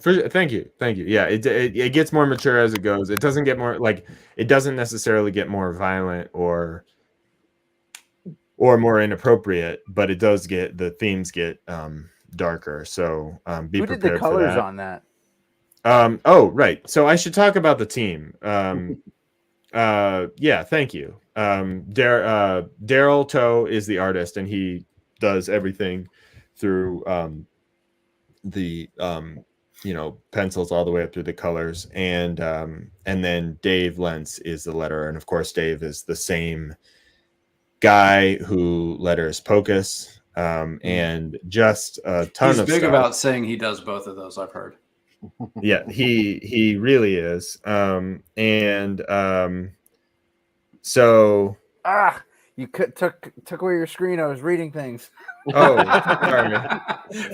Thank you. Yeah, it gets more mature as it goes. It doesn't get more like it doesn't necessarily get more violent or more inappropriate, but it does get the themes get darker. So be Who prepared did the colors for that. on that? Oh, right. So I should talk about the team. Yeah, thank you. Daryl Toe is the artist, and he does everything through the pencils all the way up through the colors, and then Dave Lentz is the letterer, and of course Dave is the same guy who letters Pocus, and just a ton He's of big stuff. about saying he does both of those, I've heard. Yeah, he really is. So you took away your screen. I was reading things. Oh, sorry.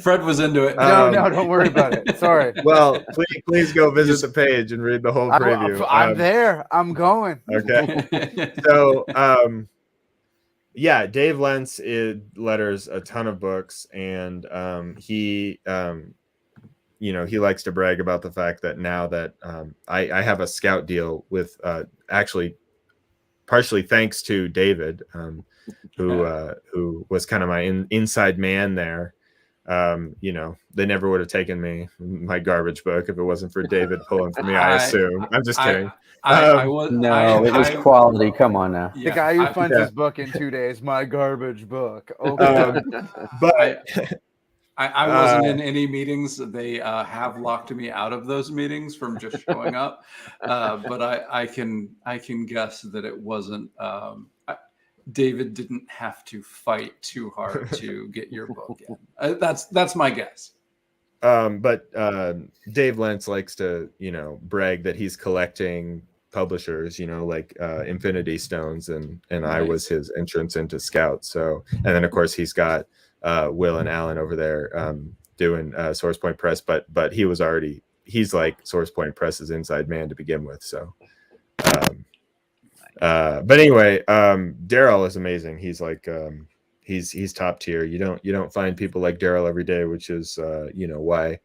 Fred was into it. No, don't worry about it. Sorry. Well, please go visit the page and read the whole preview. I'm there. I'm going. Okay. So, yeah, Dave Lentz letters a ton of books, and he likes to brag about the fact that now that I have a scout deal with actually partially thanks to David, who was kind of my inside man there. They never would have taken my garbage book if it wasn't for David pulling for me. I assume. I'm just kidding. It was quality. Come on now. The guy who finds his book in 2 days, my garbage book. Okay. But I wasn't in any meetings. They have locked me out of those meetings from just showing up. But I can guess that it wasn't. David didn't have to fight too hard to get your book in. That's my guess. But Dave Lentz likes to brag that he's collecting publishers, like Infinity Stones, and nice. I was his entrance into Scout. So, and then of course he's got Will and Alan over there doing Source Point Press, but he's like Source Point Press's inside man to begin with. So, but anyway, Daryl is amazing. He's like he's top tier. You don't find people like Daryl every day, which is why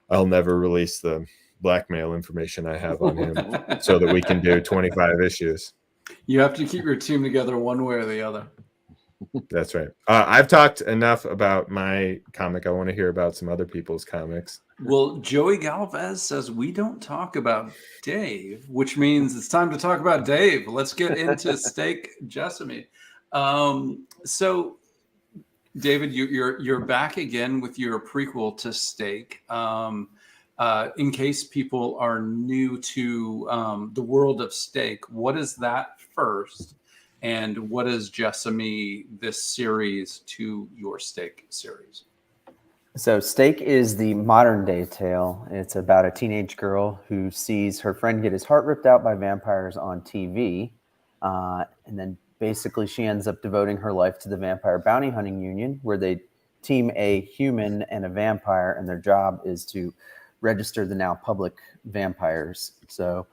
I'll never release the blackmail information I have on him so that we can do 25 issues. You have to keep your team together one way or the other. That's right. I've talked enough about my comic. I want to hear about some other people's comics. Well, Joey Galvez says we don't talk about Dave, which means it's time to talk about Dave. Let's get into Steak Jessamy. So, David, you're back again with your prequel to Steak. In case people are new to the world of Steak, what is that first? And what is Jessamy this series to your Steak series? So Steak is the modern day tale. It's about a teenage girl who sees her friend get his heart ripped out by vampires on TV. And then basically she ends up devoting her life to the Vampire Bounty Hunting Union, where they team a human and a vampire, and their job is to register the now public vampires. So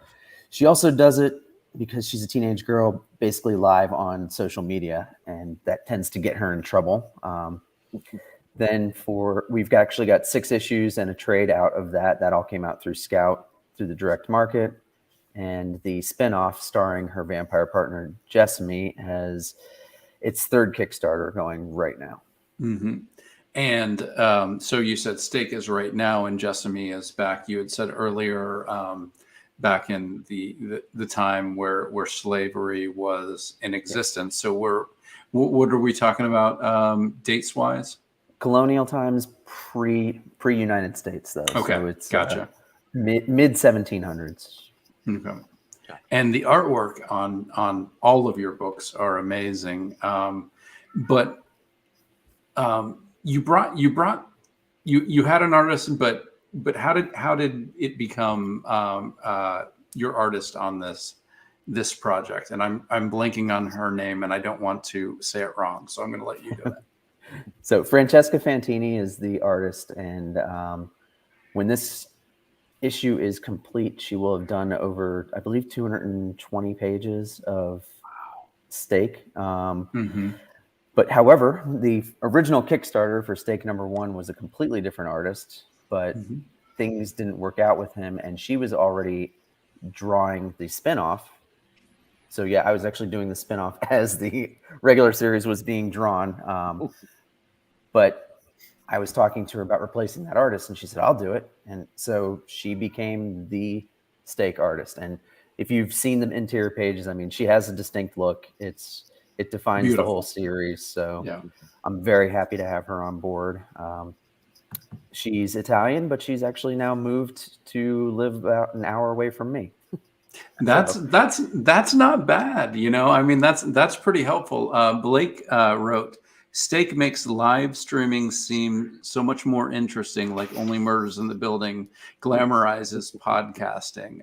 she also does it because she's a teenage girl, basically live on social media, and that tends to get her in trouble. We've actually got 6 issues and a trade out of that. That all came out through Scout, through the direct market. And the spinoff starring her vampire partner, Jessamy, has its 3rd Kickstarter going right now. Mm-hmm. And so you said Steak is right now and Jessamy is back. You had said earlier back in the time where slavery was in existence. So what are we talking about dates wise? Colonial times, pre United States though. Okay, So it's gotcha. mid 1700s. Okay. And the artwork on all of your books are amazing. But you had an artist, but how did it become your artist on this project? And I'm blanking on her name, and I don't want to say it wrong, so I'm going to let you go. So Francesca Fantini is the artist, and when this issue is complete, she will have done over, I believe, 220 pages of Stake. But however, the original Kickstarter for Stake #1 was a completely different artist, but things didn't work out with him, and she was already drawing the spinoff. So yeah, I was actually doing the spinoff as the regular series was being drawn. But I was talking to her about replacing that artist, and she said, I'll do it. And so she became the Stake artist. And if you've seen the interior pages, I mean, she has a distinct look. It defines Beautiful. the whole series. So Yeah. I'm very happy to have her on board. She's Italian, but she's actually now moved to live about an hour away from me. That's not bad. I mean, that's pretty helpful. Blake wrote, Stake makes live streaming seem so much more interesting, like Only Murders in the Building glamorizes podcasting.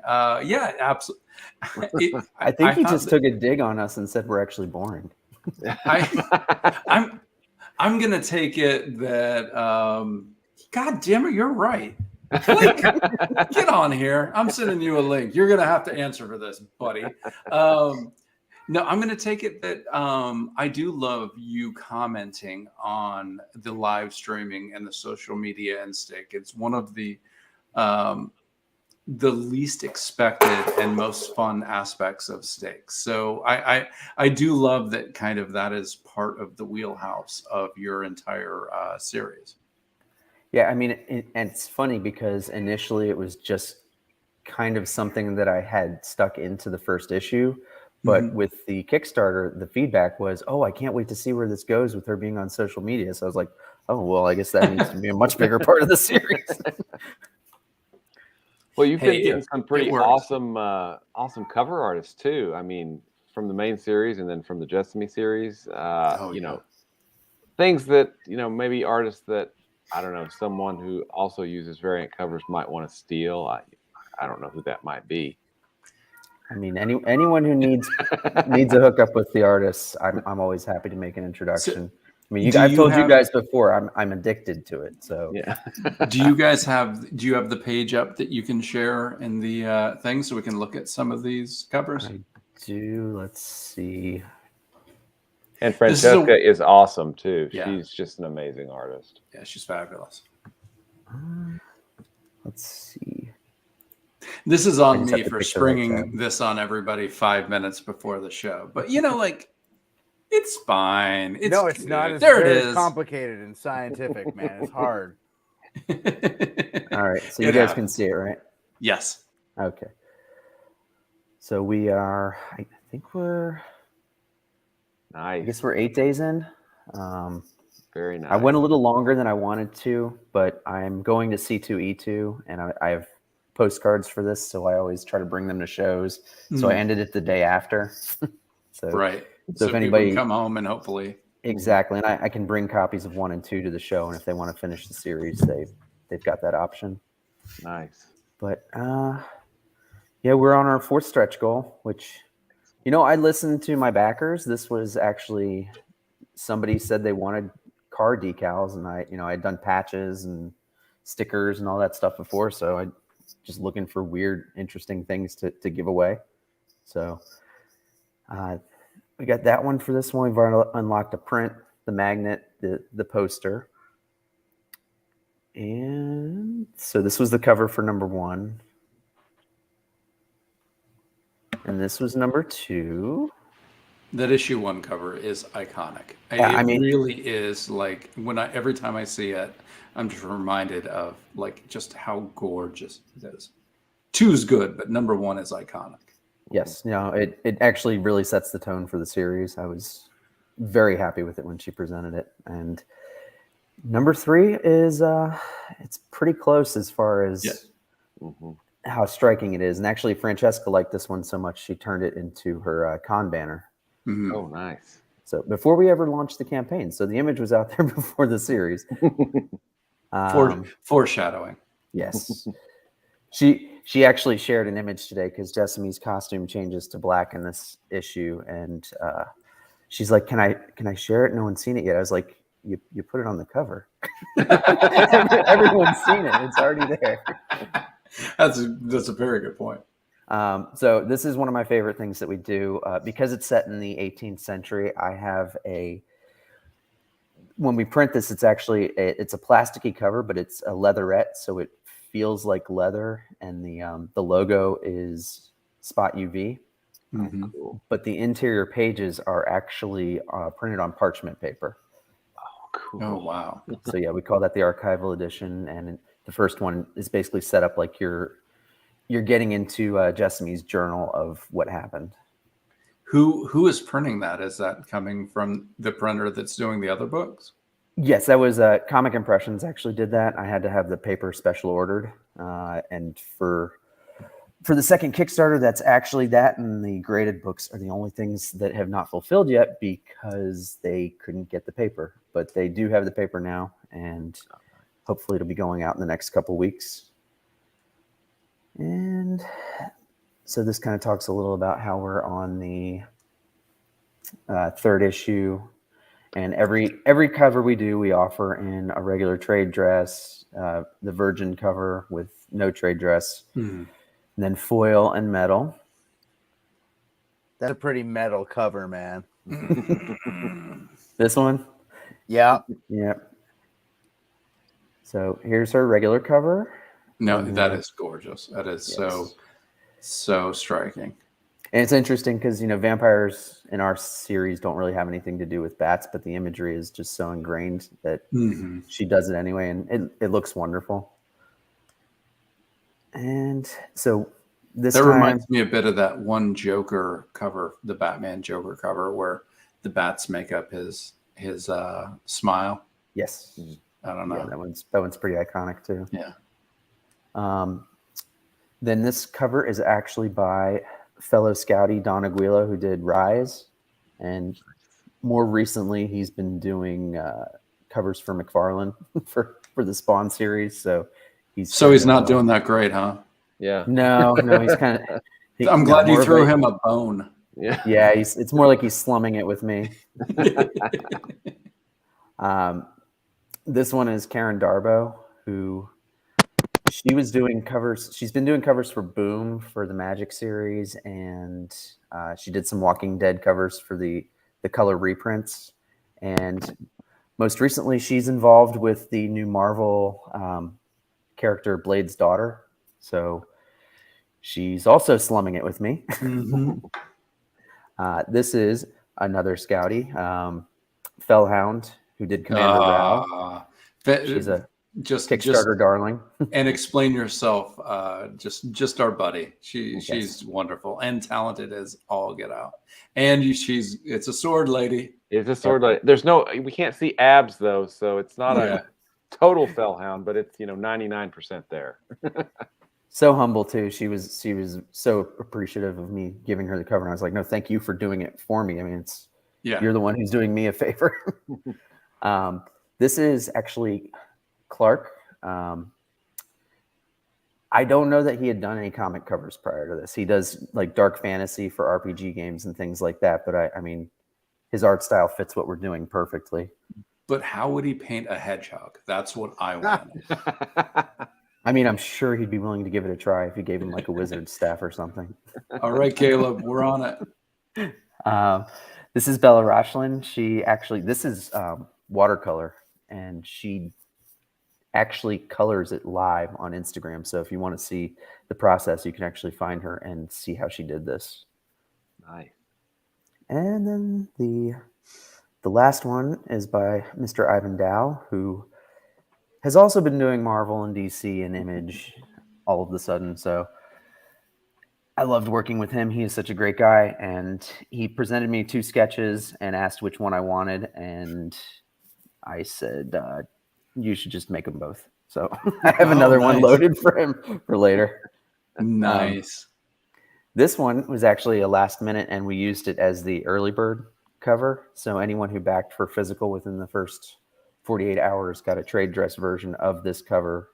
Yeah, absolutely. I think he just took a dig on us and said we're actually boring. I'm gonna take it that God damn it, you're right. Blake, get on here. I'm sending you a link. You're gonna have to answer for this, buddy. No, I'm going to take it that I do love you commenting on the live streaming and the social media and Stake. It's one of the least expected and most fun aspects of Stake. So I do love that that is part of the wheelhouse of your entire series. Yeah, I mean, and it's funny because initially it was just kind of something that I had stuck into the first issue. But with the Kickstarter, the feedback was, oh, I can't wait to see where this goes with her being on social media. So I was like, oh, well, I guess that needs to be a much bigger part of the series. Well, you've been getting some pretty awesome cover artists too. I mean, from the main series and then from the Jessamy series, things that, maybe artists that, I don't know, someone who also uses variant covers might want to steal. I don't know who that might be. I mean, anyone who needs a hookup with the artists, I'm always happy to make an introduction. I mean, I've told you guys before, I'm addicted to it. So yeah. Do you have the page up that you can share in the thing so we can look at some of these covers? I do. Let's see. And Francesca is awesome too. Yeah. She's just an amazing artist. Yeah, she's fabulous. Let's see. This is on me for springing this on everybody 5 minutes before the show. But, it's fine. It's not. It's there very it is. Complicated and scientific, man. It's hard. All right. So you guys can see it, right? Yes. Okay. So we are, I think we're, nice. I guess we're 8 days in. Very nice. I went a little longer than I wanted to, but I'm going to C2E2 and I have postcards for this, so I always try to bring them to shows. So I ended it the day after. So right. So if anybody can come home and hopefully exactly, and I can bring copies of 1 and 2 to the show, and if they want to finish the series, they've got that option. Nice. But yeah, we're on our 4th stretch goal, which I listened to my backers. This was actually somebody said they wanted car decals, and I'd done patches and stickers and all that stuff before, so I just looking for weird, interesting things to give away. So we got that one for this one. We've already unlocked a print, the magnet, the poster. And so this was the cover for number 1. And this was number 2. That issue 1 cover is iconic. Yeah, it really is. Like every time I see it, I'm just reminded of just how gorgeous it is. 2 is good, but number 1 is iconic. Yes, it actually really sets the tone for the series. I was very happy with it when she presented it. And number 3 is it's pretty close as far as how striking it is. And actually, Francesca liked this one so much she turned it into her con banner. Mhm. Oh, nice. So before we ever launched the campaign, so the image was out there before the series. Foreshadowing. Yes. She actually shared an image today because Jessamy's costume changes to black in this issue, and she's like, "Can I share it? No one's seen it yet." I was like, "You put it on the cover. Everyone's seen it. It's already there." That's a very good point. So this is one of my favorite things that we do because it's set in the 18th century. I have when we print this, it's actually it's a plasticky cover, but it's a leatherette, so it feels like leather, and the logo is Spot UV. Mhm. Cool. But the interior pages are actually printed on parchment paper. Cool. Oh, wow. So yeah, we call that the archival edition, and the first one is basically set up like you're getting into Jessamy's journal of what happened. Who is printing that? Is that coming from the printer that's doing the other books? Yes, that was Comic Impressions actually did that. I had to have the paper special ordered, and for the second Kickstarter, that's actually that, and the graded books are the only things that have not fulfilled yet because they couldn't get the paper. But they do have the paper now, and hopefully it'll be going out in the next couple weeks. And so this kind of talks a little about how we're on the 3rd issue. And every cover we do, we offer in a regular trade dress, the virgin cover with no trade dress, and then foil and metal. That's a pretty metal cover, man. This one? Yeah. Yep. So here's her regular cover. No, that is gorgeous. That is Yes. so striking. And it's interesting because, vampires in our series don't really have anything to do with bats, but the imagery is just so ingrained that she does it anyway, and it looks wonderful. And so this That time, reminds me a bit of that one Joker cover, the Batman Joker cover, where the bats make up his smile. yes, I don't know. yeah, that one's pretty iconic too. Yeah. Then this cover is actually by fellow Scouty Don Aguila, who did Rise, and more recently he's been doing covers for McFarlane for the Spawn series. So he's not doing that great, huh? Yeah. No, he's kind of. I'm glad you threw him a bone. Yeah. Yeah, it's more like he's slumming it with me. This one is Karen Darbo, who she was doing covers. She's been doing covers for Boom for the Magic series, and she did some Walking Dead covers for the color reprints. And most recently, she's involved with the new Marvel character Blade's daughter. So she's also slumming it with me. This is another Scouty, Fellhound, who did Commander Rao. She's a Kickstarter darling. And explain yourself. Just our buddy. She's wonderful and talented as all get out. And it's a sword lady. It's a sword lady. We can't see abs though, so it's not a total Fellhound, but it's 99% there. So humble too. She was so appreciative of me giving her the cover, and I was like, no, thank you for doing it for me. I mean, you're the one who's doing me a favor. This is actually Clark. I don't know that he had done any comic covers prior to this. He does like dark fantasy for RPG games and things like that, but I mean, his art style fits what we're doing perfectly. But how would he paint a hedgehog? That's what I want to know. I mean, I'm sure he'd be willing to give it a try if you gave him like a wizard's staff or something. All right, Caleb, we're on it. This is Bella Rochlin. This is watercolor, and she actually colors it live on Instagram. So if you want to see the process, you can actually find her and see how she did this. Nice. And then the last one is by Mr. Ivan Dow, who has also been doing Marvel and DC and Image all of a sudden. So I loved working with him. He is such a great guy. And he presented me 2 sketches and asked which one I wanted. And I said, you should just make them both. So I have another one nice. loaded for him for later. Nice. This one was actually a last minute, and we used it as the early bird cover. So anyone who backed for physical within the first 48 hours got a trade dress version of this cover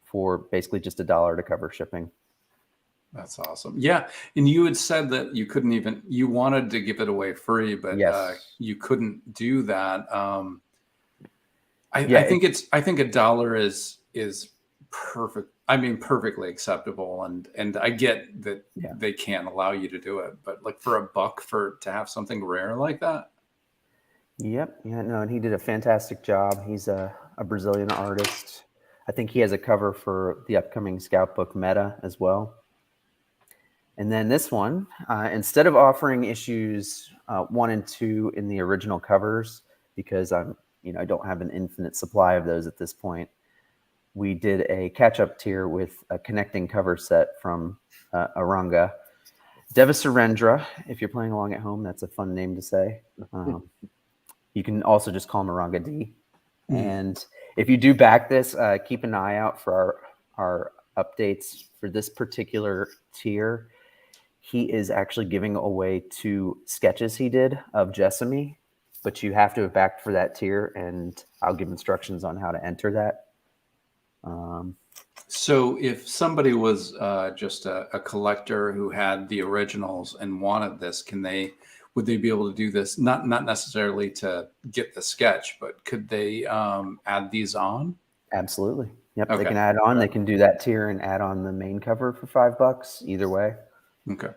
for basically just $1 to cover shipping. That's awesome. Yeah. And you had said that you couldn't even, you wanted to give it away free, but Yes. you couldn't do that. I Yeah, think $1 is perfect. I mean, perfectly acceptable. And I get that Yeah. they can't allow you to do it, but like for $1 to have something rare like that. Yep. Yeah, no, and he did a fantastic job. He's a Brazilian artist. I think he has a cover for the upcoming Scout book Meta as well. And then this one, instead of offering issues 1 and 2 in the original covers, because I don't have an infinite supply of those at this point, we did a catch-up tier with a connecting cover set from Aranga. Deva Surendra, if you're playing along at home, that's a fun name to say. You can also just call him Aranga D. And if you do back this, keep an eye out for our updates for this particular tier. He is actually giving away 2 sketches he did of Jessamy, but you have to have backed for that tier, and I'll give instructions on how to enter that. So if somebody was just a collector who had the originals and wanted this, would they be able to do this? Not necessarily to get the sketch, but could they add these on? Absolutely. Yep. Okay. They can add on. They can do that tier and add on the main cover for $5 either way. Okay.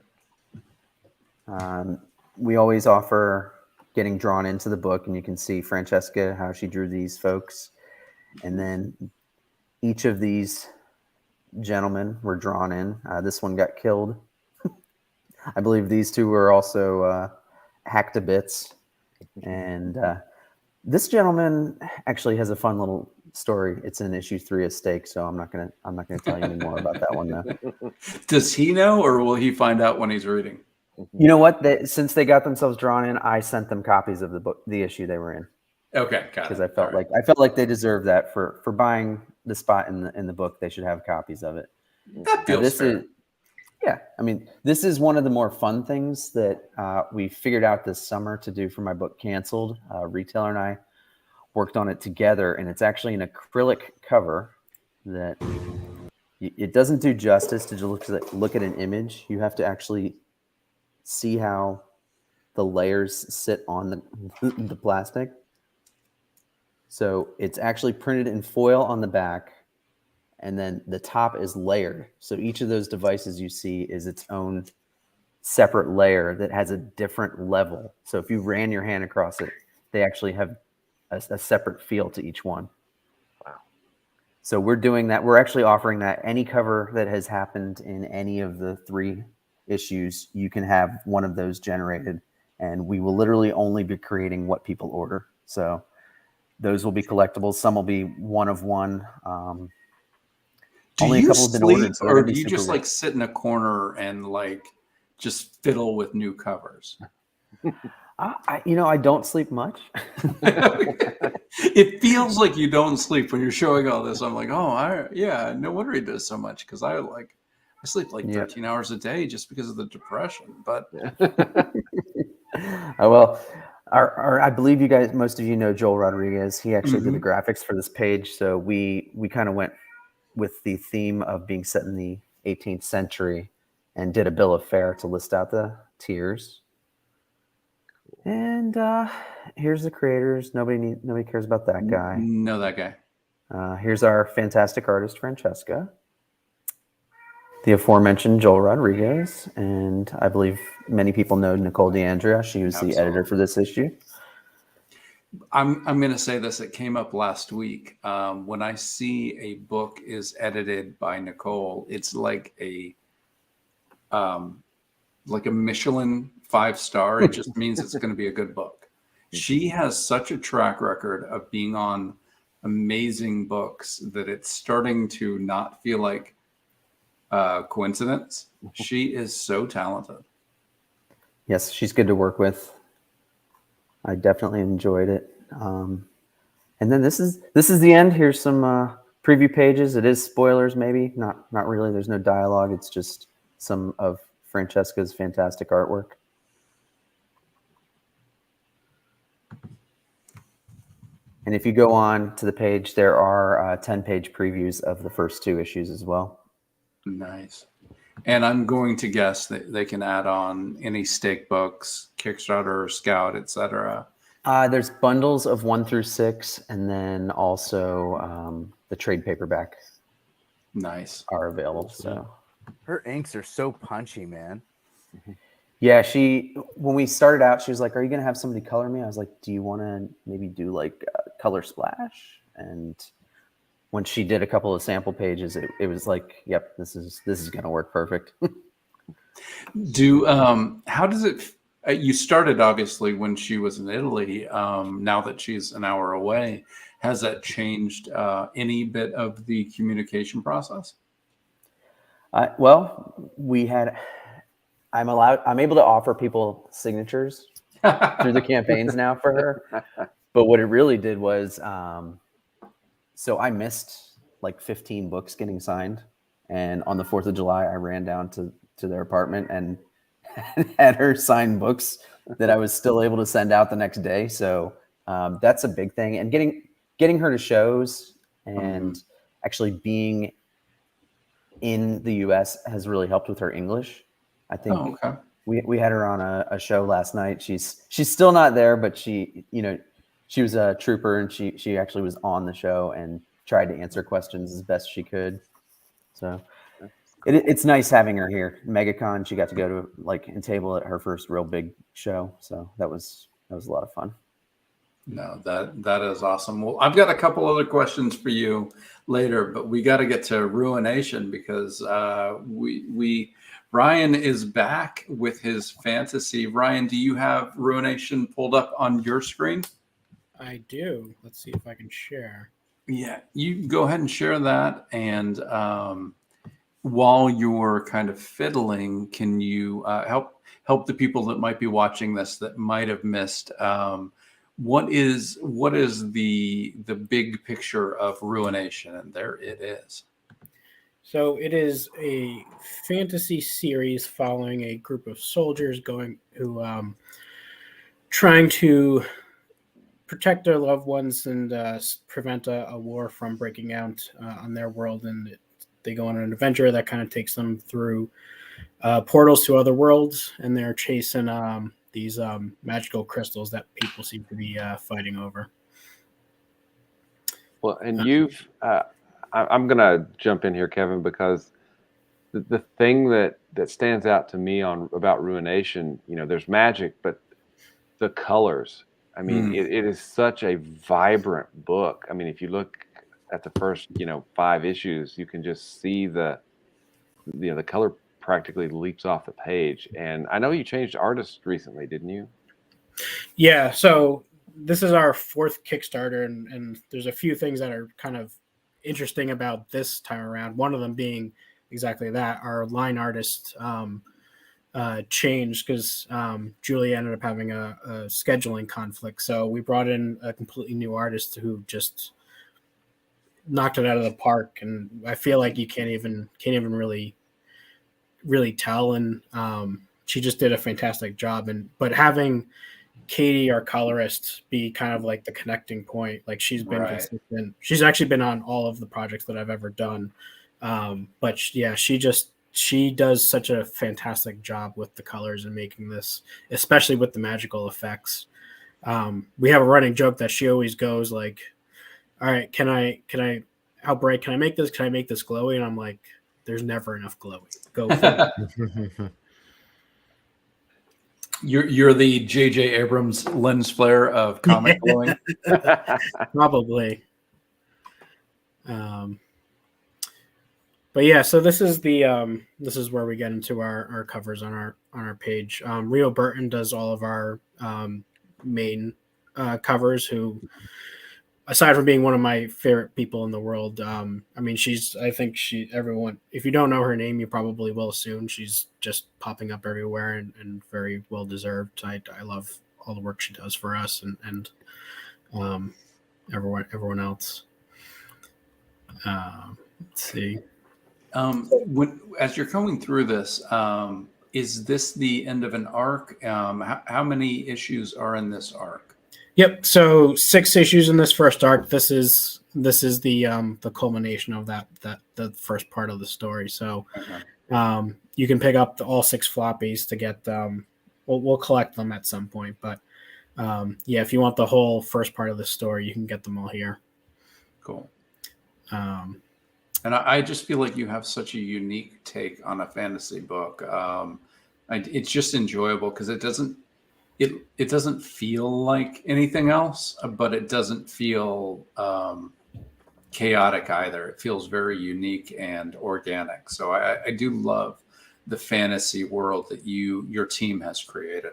We always offer getting drawn into the book, and you can see Francesca, how she drew these folks. And then each of these gentlemen were drawn in. This one got killed. I believe these 2 were also hacked to bits. And this gentleman actually has a fun little story. It's in issue 3 of Stake, so I'm not gonna tell you any more about that one though. Does he know, or will he find out when he's reading? You know what? Since they got themselves drawn in, I sent them copies of the book, the issue they were in. Okay, got it. Because I felt like they deserved that for buying the spot in the book. They should have copies of it. That feels fair. I mean, this is one of the more fun things that we figured out this summer to do for my book Canceled. Retailer and I worked on it together, and it's actually an acrylic cover that it doesn't do justice to just look at an image. You have to actually see how the layers sit on the plastic. So it's actually printed in foil on the back, and then the top is layered. So each of those devices you see is its own separate layer that has a different level. So if you ran your hand across it, they actually have a separate feel to each one. Wow. So we're doing that. We're actually offering that. Any cover that has happened in any of the 3 issues, you can have one of those generated, and we will literally only be creating what people order. So those will be collectibles. Some will be one of one. Do only a you couple have been sleep, ordered, so or that'd do be you super just rare. like sit in a corner and like just fiddle with new covers? I don't sleep much. It feels like you don't sleep when you're showing all this. I'm like, yeah, no wonder he does so much, because I sleep like 13 hours a day just because of the depression. But Well, I believe you guys, most of you know Joel Rodriguez. He actually did the graphics for this page. So we kind of went with the theme of being set in the 18th century and did a bill of fare to list out the tiers. And here's the creators. Nobody cares about that guy. No, that guy. Here's our fantastic artist, Francesca. The aforementioned Joel Rodriguez. And I believe many people know Nicole DeAndrea. She was the editor for this issue. I'm going to say this. It came up last week. When I see a book is edited by Nicole, it's like a Michelin 5-star. It just means it's going to be a good book. She has such a track record of being on amazing books that it's starting to not feel like coincidence. She is so talented. Yes, she's good to work with. I definitely enjoyed it. And then this is the end. Here's some preview pages. It is spoilers, maybe not really. There's no dialogue. It's just some of Francesca's fantastic artwork. And if you go on to the page, there are 10-page previews of the first 2 issues as well. Nice. And I'm going to guess that they can add on any stake books, Kickstarter, Scout, etc. There's bundles of 1 through 6, and then also the trade paperback Nice. are available. So Her inks are so punchy, man. yeah, when we started out, she was like, "Are you gonna have somebody color me?" I was like, "Do you want to maybe do like color splash?" And when she did a couple of sample pages, it was like, "Yep, this is gonna work perfect." How does it? You started obviously when she was in Italy. Now that she's an hour away, has that changed any bit of the communication process? Well, I'm able to offer people signatures through the campaigns now for her. But what it really did was, so I missed like 15 books getting signed. And on the 4th of July, I ran down to their apartment and had her sign books that I was still able to send out the next day. So that's a big thing. And getting her to shows and actually being in the US has really helped with her English. I think okay. we had her on a show last night. She's still not there, but she was a trooper, and she actually was on the show and tried to answer questions as best she could. So it's nice having her here. MegaCon, she got to go to and table at her first real big show. So that was a lot of fun. No, that is awesome. Well, I've got a couple other questions for you later, but we got to get to Ruination because Ryan is back with his fantasy. Ryan, do you have Ruination pulled up on your screen? I do. Let's see if I can share. Yeah, you go ahead and share that. And while you're kind of fiddling, can you help the people that might be watching this that might have missed? What is the big picture of Ruination? And there it is. So it is a fantasy series following a group of soldiers who trying to protect their loved ones and prevent a war from breaking out on their world. And they go on an adventure that kind of takes them through portals to other worlds, and they're chasing these magical crystals that people seem to be fighting over. Well, and I'm going to jump in here, Kevin, because the thing that stands out to me about Ruination, there's magic, but the colors. I mean, it is such a vibrant book. I mean, if you look at the first, 5 issues, you can just see the color practically leaps off the page. And I know you changed artists recently, didn't you? Yeah. So this is our 4th Kickstarter, and there's a few things that are kind of interesting about this time around. One of them being exactly that. Our line artist changed because Julie ended up having a scheduling conflict. So we brought in a completely new artist who just knocked it out of the park. And I feel like you can't even really tell. And she just did a fantastic job. But having Katie, our colorist, be kind of like the connecting point. Like she's been consistent. She's actually been on all of the projects that I've ever done. But yeah, she does such a fantastic job with the colors and making this, especially with the magical effects. We have a running joke that she always goes like, "All right, how bright can I make this? Can I make this glowy?" And I'm like, "There's never enough glowy. Go for it." You're the J.J. Abrams lens flare of comic glowing. Probably. But yeah, so this is where we get into our covers on our page. Rio Burton does all of our main covers, who aside from being one of my favorite people in the world, I mean, everyone, if you don't know her name, you probably will soon. She's just popping up everywhere and very well deserved. I love all the work she does for us and everyone else. Let's see. As you're going through this, is this the end of an arc? How many issues are in this arc? Yep. So 6 issues in this first arc. This is the culmination of the first part of the story. So you can pick up all 6 floppies to get them. We'll collect them at some point, but yeah, if you want the whole first part of the story, you can get them all here. Cool. And I just feel like you have such a unique take on a fantasy book. It's just enjoyable because it doesn't feel like anything else, but it doesn't feel chaotic either. It feels very unique and organic. So I do love the fantasy world that your team has created.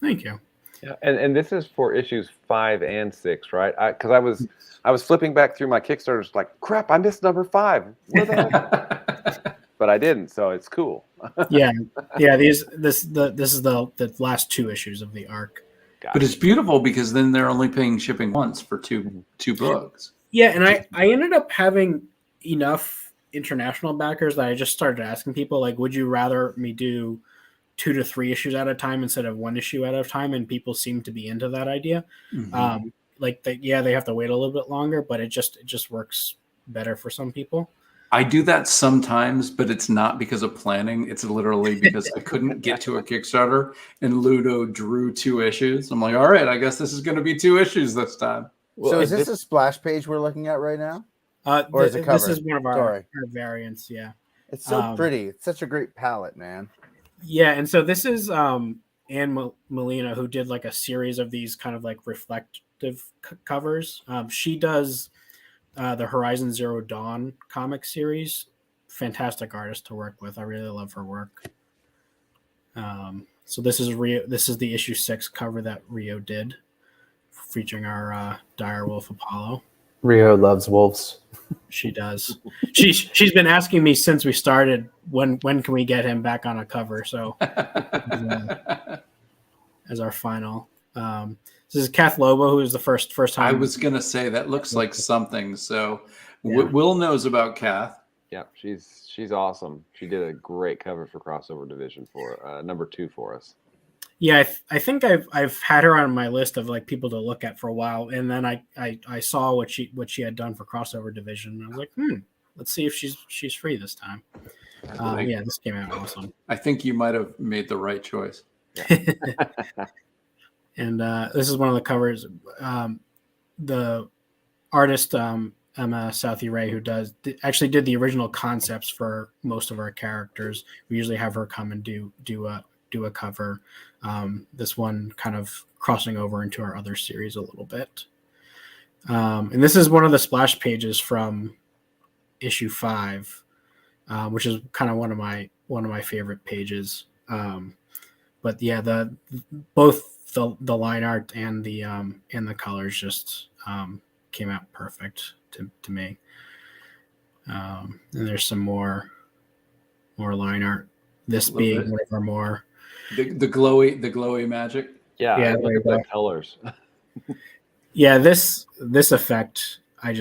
Thank you. Yeah, and this is for issues 5 and 6, right? Because I was flipping back through my Kickstarters, like, crap, I missed number 5. Where the heck? But I didn't, so it's cool. yeah. This is the last 2 issues of the arc. Gotcha. But it's beautiful because then they're only paying shipping once for two books. Yeah, and I ended up having enough international backers that I just started asking people, like, would you rather me do 2 to 3 issues at a time instead of 1 issue at a time? And people seem to be into that idea. Mm-hmm. They have to wait a little bit longer, but it just works better for some people. I do that sometimes, but it's not because of planning. It's literally because I couldn't get to a Kickstarter and Ludo drew 2 issues. I'm like, all right, I guess this is going to be 2 issues this time. So is this a splash page we're looking at right now? Or is it cover? This is one of our variants, yeah. It's so pretty. It's such a great palette, man. Yeah, and so this is Anne Molina, who did like a series of these kind of like reflective covers. She does the Horizon Zero Dawn comic series. Fantastic artist to work with. I really love her work. So this is the issue 6 cover that Rio did, featuring our dire wolf Apollo. Rio loves wolves. She does. She's been asking me since we started when can we get him back on a cover. So as our final. This is Kath Lobo, who is the first time. I was gonna say that looks like something. So Will knows about Kath. Yeah, she's awesome. She did a great cover for Crossover Division for number 2 for us. Yeah, I think I've had her on my list of like people to look at for a while, and then I saw what she had done for Crossover Division, and I was like, let's see if she's free this time. Yeah, this came out awesome. I think you might have made the right choice. Yeah. And this is one of the covers. The artist Emma Southey Ray, who actually did the original concepts for most of our characters. We usually have her come and do a cover. This one kind of crossing over into our other series a little bit. And this is one of the splash pages from issue 5, which is kind of one of my favorite pages. But yeah, both the line art and the colors just came out perfect to me. And there's some more line art. This being one of our more the glowy magic. Yeah, look at the colors. Yeah, this effect, I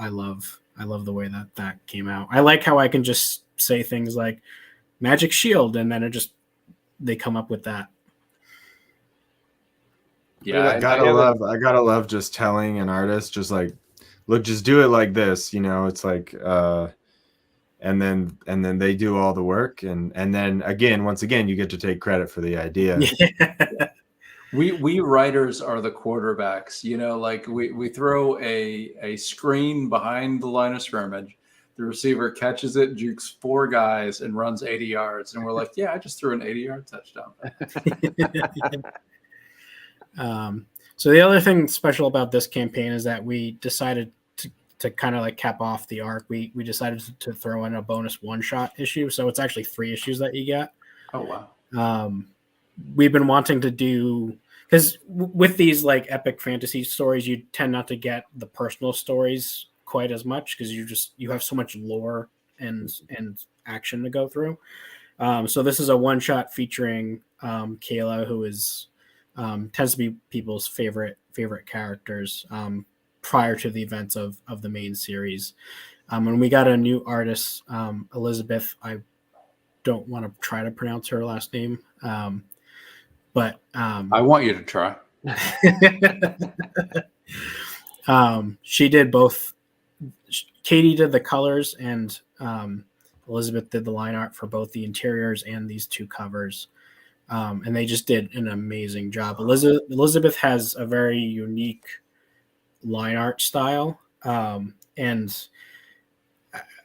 love the way that came out. I like how I can just say things like magic shield, and then they come up with that. Yeah, I gotta love just telling an artist, just like, look, just do it like this, it's like and then they do all the work, and then once again you get to take credit for the idea. Yeah. We writers are the quarterbacks, like we throw a screen behind the line of scrimmage, the receiver catches it, jukes 4 guys, and runs 80 yards, and we're like, yeah, I just threw an 80-yard touchdown. So the other thing special about this campaign is that we decided to kind of like cap off the arc. We decided to throw in a bonus 1-shot issue, so it's actually 3 issues that you get. Oh wow! We've been wanting to do. because with these like epic fantasy stories, you tend not to get the personal stories quite as much because you have so much lore and action to go through. So this is a one shot featuring Kayla, who is tends to be people's favorite characters prior to the events of the main series. And we got a new artist, Elizabeth. I don't want to try to pronounce her last name, but I want you to try. She did both. Katie did the colors, and Elizabeth did the line art for both the interiors and these two covers. And they just did an amazing job. Elizabeth has a very unique line art style. And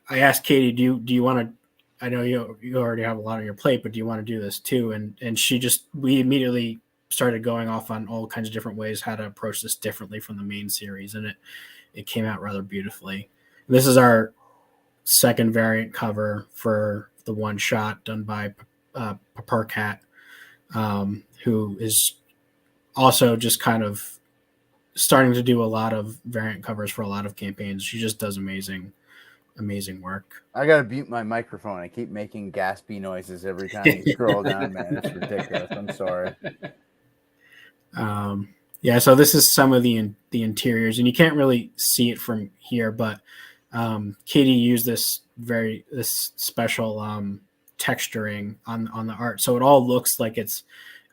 I asked Katie, do you want to, I know you already have a lot on your plate, but do you want to do this too? And we immediately started going off on all kinds of different ways how to approach this differently from the main series. And it came out rather beautifully. This is our second variant cover for the one shot done by Paparcat, who is also just kind of starting to do a lot of variant covers for a lot of campaigns. She just does amazing work. I gotta mute my microphone. I keep making gaspy noises every time you scroll down, man. It's ridiculous. I'm sorry. Yeah, so this is some of the interiors, and you can't really see it from here, but Katie used this special texturing on the art, so it all looks like it's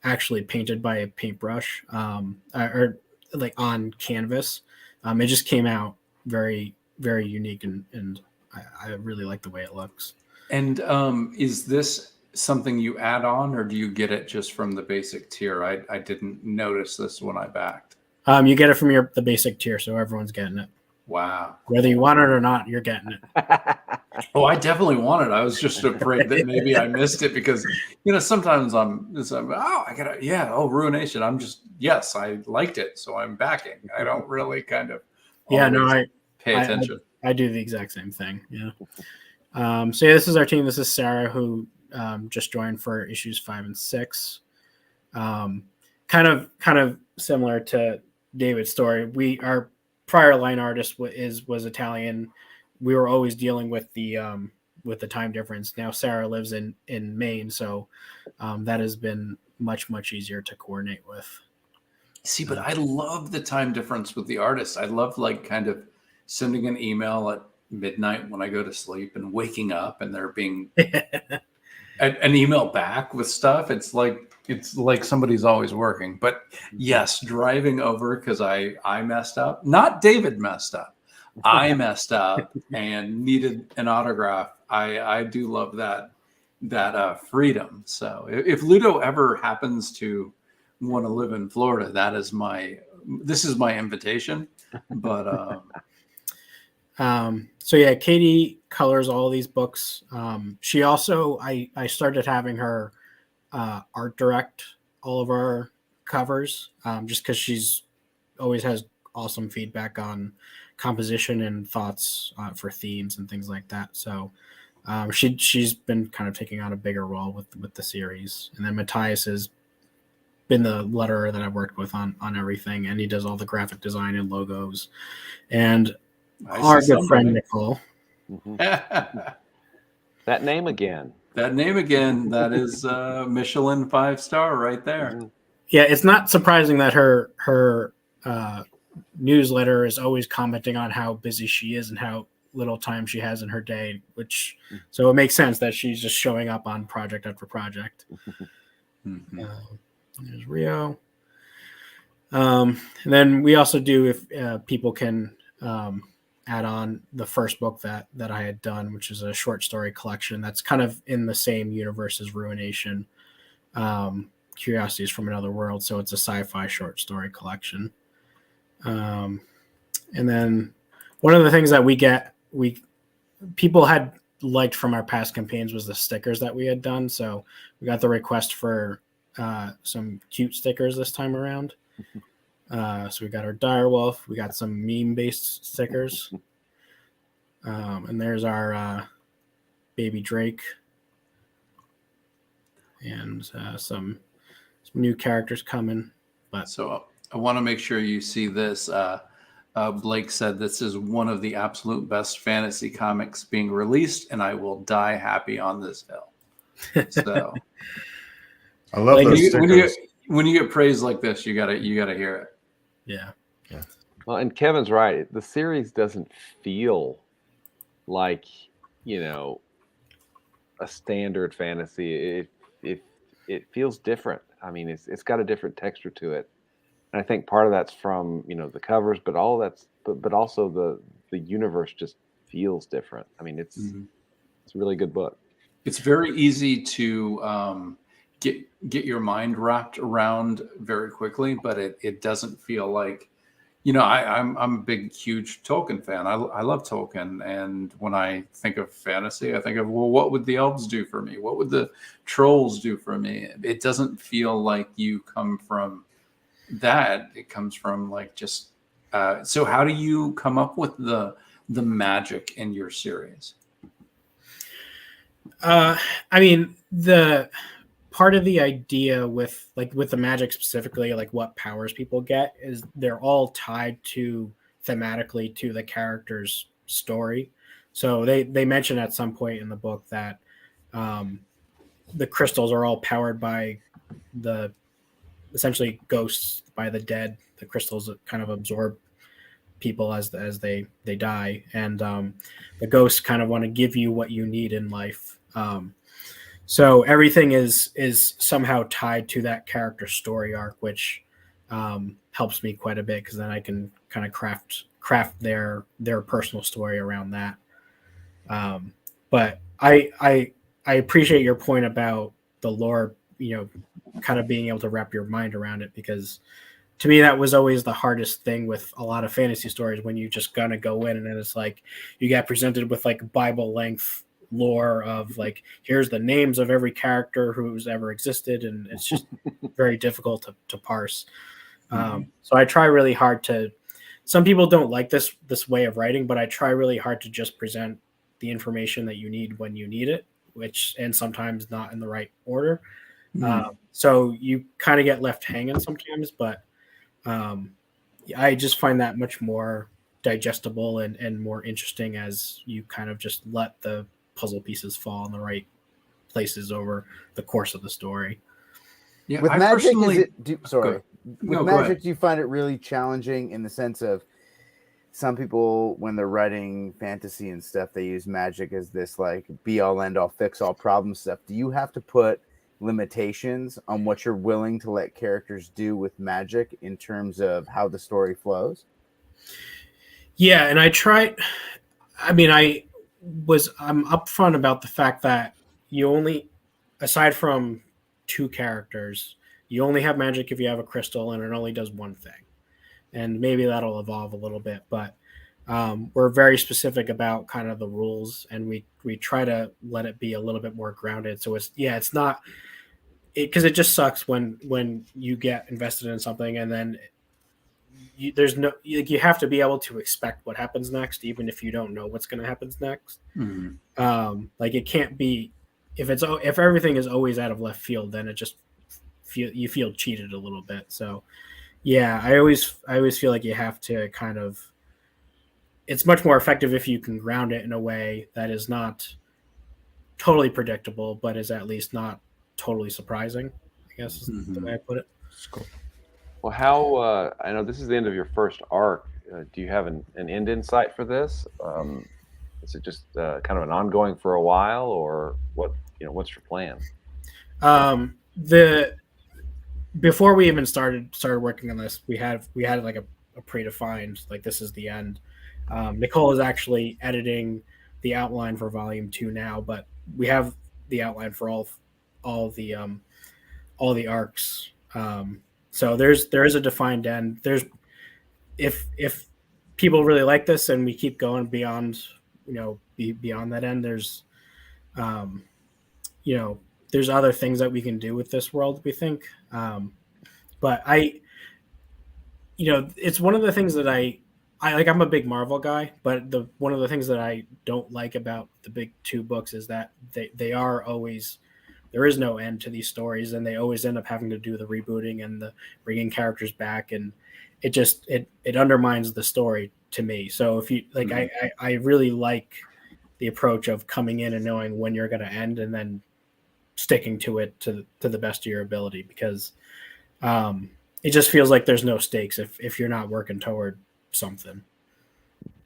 actually painted by a paintbrush or like on canvas. It just came out very, very unique, and I really like the way it looks. And is this something you add on, or do you get it just from the basic tier? I didn't notice this when I backed. You get it from the basic tier, so everyone's getting it. Wow. Whether you want it or not, you're getting it. Oh, I definitely want it. I was just afraid that maybe I missed it because, sometimes Ruination. I'm just, yes, I liked it, so I'm backing. I don't really kind of pay attention. I do the exact same thing. Yeah. So this is our team. This is Sarah, who just joined for issues 5 and 6. Kind of similar to David's story. Our prior line artist was Italian. We were always dealing with the time difference. Now Sarah lives in Maine, so that has been much easier to coordinate with. See, but I love the time difference with the artists. I love kind of sending an email at midnight when I go to sleep and waking up and there being an email back with stuff. It's like somebody's always working. But yes, driving over because I messed up. Not David messed up. I messed up and needed an autograph. I do love that freedom. So if Ludo ever happens to want to live in Florida, this is my invitation. But so yeah, Katie colors all these books. She also, I started having her art direct all of our covers, just because she's always has awesome feedback on composition and thoughts for themes and things like that. So she's been kind of taking on a bigger role with the series. And then Matthias has been the letterer that I've worked with on everything, and he does all the graphic design and logos. And our good friend Nicole. Mm-hmm. That name again. That is Michelin 5-star right there. Mm-hmm. Yeah, it's not surprising that her newsletter is always commenting on how busy she is and how little time she has in her day, so it makes sense that she's just showing up on project after project. Mm-hmm. There's Rio. And then we also do, if people can add on the first book that I had done, which is a short story collection that's kind of in the same universe as Ruination, Curiosities from Another World. So it's a sci-fi short story collection. And then one of the things that people had liked from our past campaigns was the stickers that we had done. So we got the request for some cute stickers this time around. So we got our direwolf, we got some meme-based stickers, and there's our baby Drake, and some new characters coming. But So I want to make sure you see this. Blake said this is one of the absolute best fantasy comics being released, and I will die happy on this hill. So I love Like, those when you stickers. when you get praise like this, you gotta hear it. yeah. Well, and Kevin's right. The series doesn't feel like, you know, a standard fantasy. It feels different. I mean, it's got a different texture to it. And I think part of that's from, you know, the covers, but but also the universe just feels different. I mean, it's a really good book. It's very easy to get your mind wrapped around very quickly, but it doesn't feel like, you know, I'm a big, huge Tolkien fan. I love Tolkien, and when I think of fantasy, I think of, well, what would the elves do for me? What would the trolls do for me? It doesn't feel like you come from that. It comes from like just. So how do you come up with the magic in your series? I mean, the part of the idea with the magic specifically, like what powers people get, is they're all tied to thematically to the character's story. So they mention at some point in the book that the crystals are all powered by the essentially ghosts, by the dead. The crystals kind of absorb people as they die, and the ghosts kind of want to give you what you need in life. So everything is somehow tied to that character story arc, which helps me quite a bit, because then I can kind of craft their personal story around that. But I appreciate your point about the lore, you know, kind of being able to wrap your mind around it, because to me that was always the hardest thing with a lot of fantasy stories, when you just gonna go in and then it's like you get presented with like Bible length lore of like, here's the names of every character who's ever existed, and it's just very difficult to parse. So I try really hard to, some people don't like this way of writing, but I try really hard to just present the information that you need when you need it, and sometimes not in the right order. So you kind of get left hanging sometimes, but I just find that much more digestible and more interesting as you kind of just let the puzzle pieces fall in the right places over the course of the story. Yeah, With I magic, personally, sorry. No, With go magic, ahead. do you find it really challenging in the sense of some people, when they're writing fantasy and stuff, they use magic as this like be all end all fix all problem stuff. Do you have to put limitations on what you're willing to let characters do with magic in terms of how the story flows? Yeah, and I'm upfront about the fact that you only, aside from two characters, you only have magic if you have a crystal, and it only does one thing. And maybe that'll evolve a little bit, but we're very specific about kind of the rules, and we try to let it be a little bit more grounded. So it's not, because it just sucks when you get invested in something and then there's no, you have to be able to expect what happens next, even if you don't know what's going to happen next. Like it can't be, if everything is always out of left field, then it just you feel cheated a little bit. So yeah, I always feel like you have to kind of, it's much more effective if you can ground it in a way that is not totally predictable, but is at least not totally surprising, I guess is the way I put it. Well, how I know this is the end of your first arc. Do you have an end in sight for this? Is it just kind of an ongoing for a while, or what? You know, what's your plan? Before we even started working on this, we had like a predefined, like, this is the end. Nicole is actually editing the outline for volume 2 now, but we have the outline for all the arcs. So there is a defined end. There's, if people really like this and we keep going beyond, beyond that end, there's there's other things that we can do with this world, we think. But it's one of the things that I like. I'm a big Marvel guy, but one of the things that I don't like about the big 2 books is that they are always there is no end to these stories, and they always end up having to do the rebooting and the bringing characters back, and it undermines the story to me. So if you like, I really like the approach of coming in and knowing when you're going to end, and then sticking to it to the best of your ability, because it just feels like there's no stakes if you're not working toward something.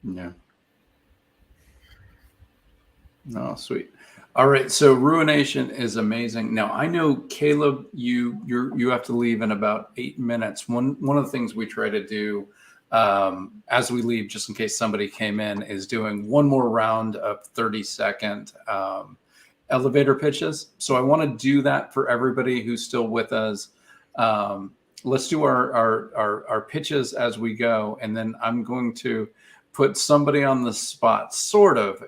Yeah. No, sweet. All right, so Ruination is amazing. Now I know Caleb, you have to leave in about 8 minutes. One of the things we try to do as we leave, just in case somebody came in, is doing one more round of 30-second elevator pitches. So I want to do that for everybody who's still with us. Let's do our pitches as we go, and then I'm going to put somebody on the spot, sort of.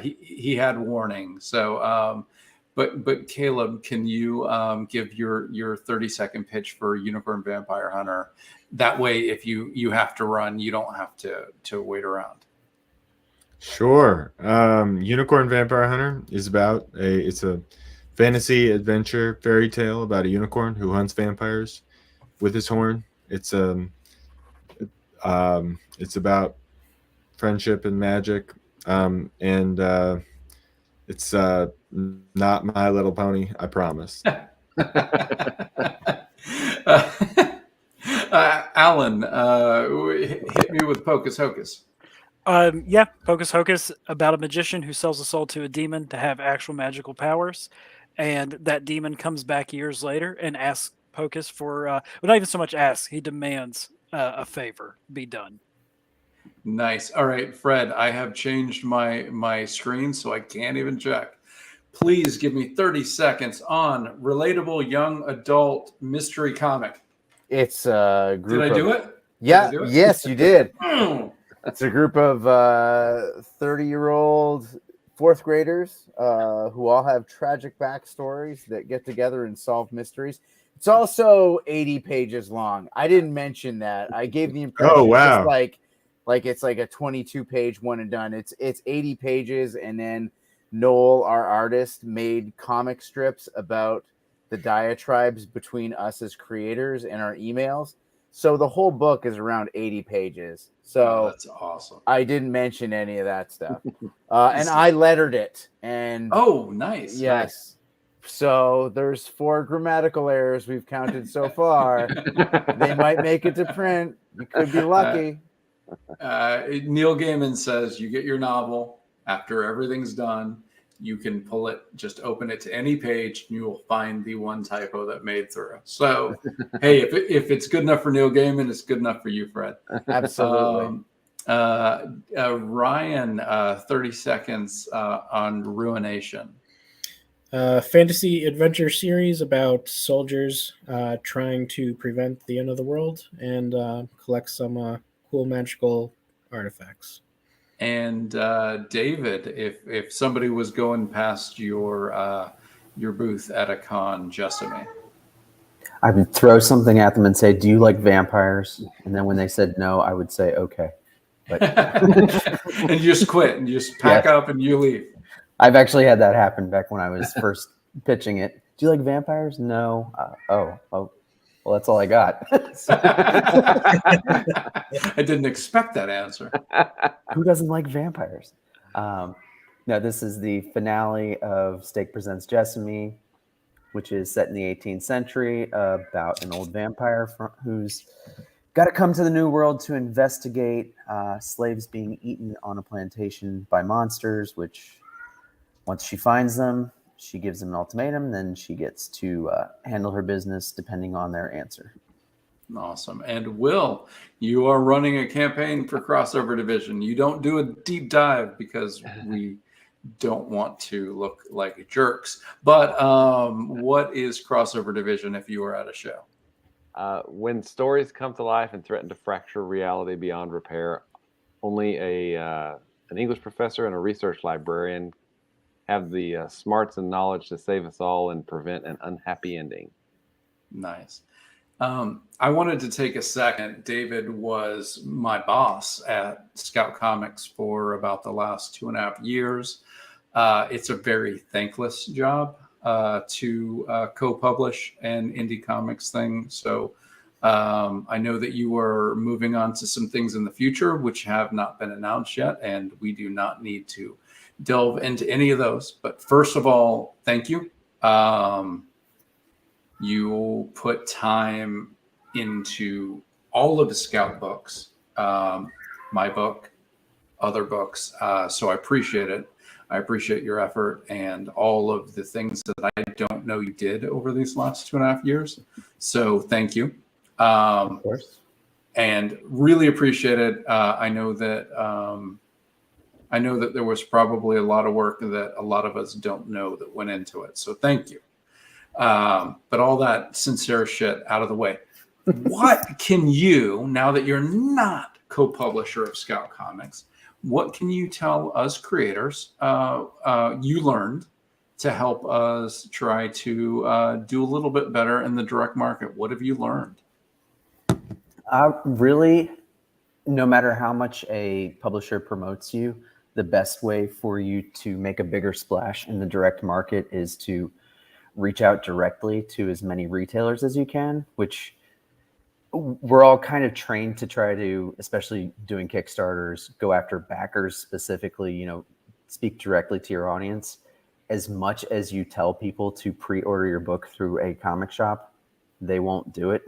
He had warning. So, but Caleb, can you give your 30-second pitch for Unicorn Vampire Hunter? That way, if you have to run, you don't have to wait around. Sure. Unicorn Vampire Hunter is it's a fantasy adventure fairy tale about a unicorn who hunts vampires with his horn. It's about friendship and magic, and it's not My Little Pony, I promise. Alan, hit me with Pocus Hocus. Yeah, Pocus Hocus, about a magician who sells a soul to a demon to have actual magical powers, and that demon comes back years later and asks Pocus for, well, not even so much asks, he demands a favor be done. Nice. All right, Fred, I have changed my screen, so I can't even check. Please give me 30 seconds on relatable young adult mystery comic. It's a group. Did I do it? Yeah. Did I do it? Yes, you did. It's a group of 30-year-old fourth graders who all have tragic backstories that get together and solve mysteries. It's also 80 pages long. I didn't mention that. I gave the impression. Oh, wow. Just like it's like a 22-page one and done. It's 80 pages, and then Noel, our artist, made comic strips about the diatribes between us as creators and our emails. So the whole book is around 80 pages. So that's awesome. I didn't mention any of that stuff. And I lettered it. And oh, nice. Yes. Nice. So there's 4 grammatical errors we've counted so far. They might make it to print. You could be lucky. Neil Gaiman says you get your novel after everything's done. You can pull it, just open it to any page, and you will find the one typo that made through. So, hey, if it's good enough for Neil Gaiman, it's good enough for you, Fred. Absolutely. Ryan, 30 seconds on Ruination. Fantasy adventure series about soldiers trying to prevent the end of the world and collect some cool magical artifacts. And David, if somebody was going past your booth at a con, Jessamy. I would throw something at them and say, "Do you like vampires?" And then when they said no, I would say, "Okay." But and you just quit and you just pack up and you leave. I've actually had that happen back when I was first pitching it. Do you like vampires? No. Oh. Well, that's all I got. I didn't expect that answer. Who doesn't like vampires? No, this is the finale of Stake Presents Jessamy, which is set in the 18th century about an old vampire who's got to come to the New World to investigate slaves being eaten on a plantation by monsters, which once she finds them, she gives them an ultimatum, then she gets to handle her business depending on their answer. Awesome. And Will, you are running a campaign for Crossover Division. You don't do a deep dive because we don't want to look like jerks. But what is Crossover Division if you are at a show? When stories come to life and threaten to fracture reality beyond repair, only an English professor and a research librarian have the smarts and knowledge to save us all and prevent an unhappy ending. Nice. I wanted to take a second. David was my boss at Scout Comics for about the last 2.5 years. It's a very thankless job. to co-publish an indie comics thing. So I know that you are moving on to some things in the future which have not been announced yet, and we do not need to delve into any of those. But first of all, thank you. You put time into all of the Scout books, my book, other books. So I appreciate it. I appreciate your effort and all of the things that I don't know you did over these last 2.5 years. So thank you. Of course. And really appreciate it. I know that there was probably a lot of work that a lot of us don't know that went into it. So thank you. But all that sincere shit out of the way. What can you, now that you're not co-publisher of Scout Comics, what can you tell us creators you learned to help us try to do a little bit better in the direct market? What have you learned? Really, no matter how much a publisher promotes you, the best way for you to make a bigger splash in the direct market is to reach out directly to as many retailers as you can, which we're all kind of trained to try to, especially doing Kickstarters, go after backers specifically, speak directly to your audience. As much as you tell people to pre-order your book through a comic shop, they won't do it.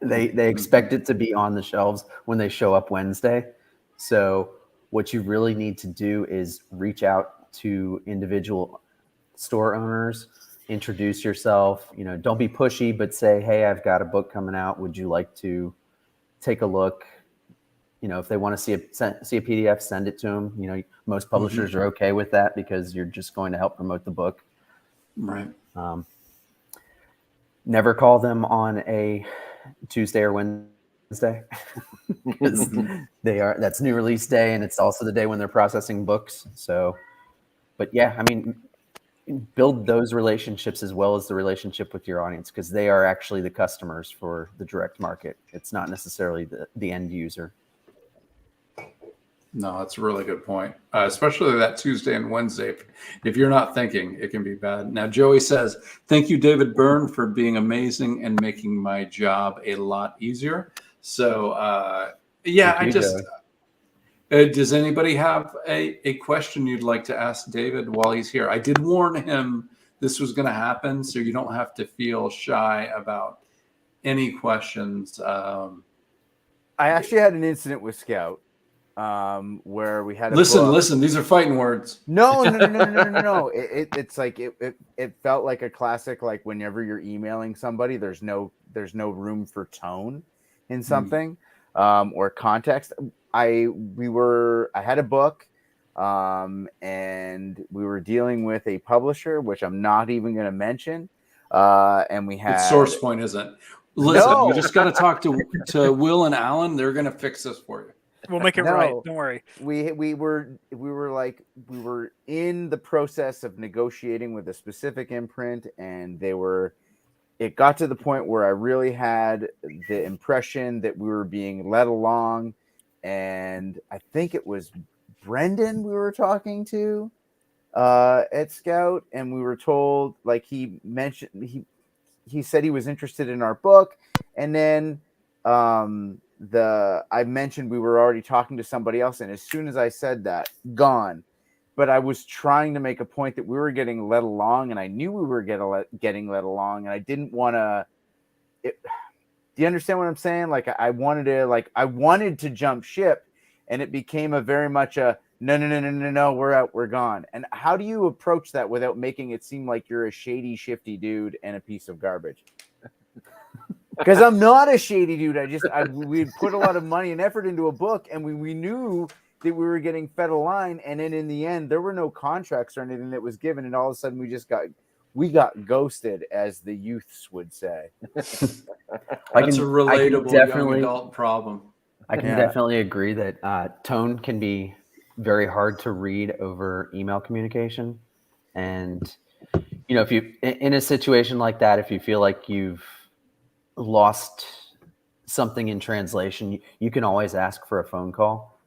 They expect it to be on the shelves when they show up Wednesday. So what you really need to do is reach out to individual store owners, introduce yourself, don't be pushy, but say, hey, I've got a book coming out. Would you like to take a look? If they want to see a PDF, send it to them. Most publishers are okay with that because you're just going to help promote the book. Right. Never call them on a Tuesday or Wednesday because that's new release day, and it's also the day when they're processing books. So, but yeah, build those relationships as well as the relationship with your audience, because they are actually the customers for the direct market. It's not necessarily the end user. No, that's a really good point, especially that Tuesday and Wednesday. If you're not thinking, it can be bad. Now, Joey says, thank you, David Byrne, for being amazing and making my job a lot easier. So, does anybody have a question you'd like to ask David while he's here? I did warn him this was going to happen, so you don't have to feel shy about any questions. I actually had an incident with Scout where we had a listen, these are fighting words. No. It's like it felt like a classic, like whenever you're emailing somebody, there's no room for tone in something or context. I had a book and we were dealing with a publisher, which I'm not even going to mention. And we had Source Point, isn't. Listen, you just got to talk to Will and Alan. They're going to fix this for you. We'll make it right. Don't worry. We were in the process of negotiating with a specific imprint, and it got to the point where I really had the impression that we were being led along. And I think it was Brendan we were talking to at Scout, and we were told, like, he mentioned, he said he was interested in our book, and then I mentioned we were already talking to somebody else, and as soon as I said that, gone. But I was trying to make a point that we were getting led along, and I knew we were getting led along, and I didn't want to. Do you understand what I'm saying? Like, I wanted to jump ship, and it became a very much a no, we're out, we're gone. And how do you approach that without making it seem like you're a shady, shifty dude and a piece of garbage? Because I'm not a shady dude. We'd put a lot of money and effort into a book, and we knew that we were getting fed a line, and then in the end, there were no contracts or anything that was given, and all of a sudden we got ghosted, as the youths would say. That's a relatable young adult problem. I can definitely agree that tone can be very hard to read over email communication. And, if you, in a situation like that, if you feel like you've lost something in translation, you can always ask for a phone call.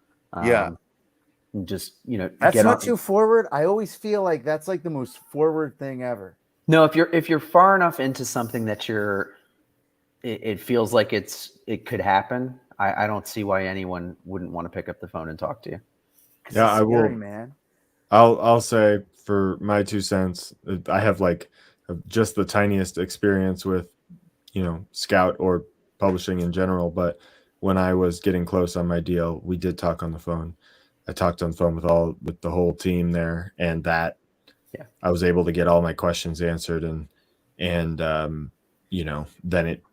Just, that's not too forward. I always feel like that's like the most forward thing ever. No, if you're far enough into something that it feels like it could happen. I don't see why anyone wouldn't want to pick up the phone and talk to you. Yeah, I will. Scary, man. I'll say for my 2 cents, I have like just the tiniest experience with, Scout or publishing in general. But when I was getting close on my deal, we did talk on the phone. I talked on the phone with the whole team there, and that I was able to get all my questions answered, and then it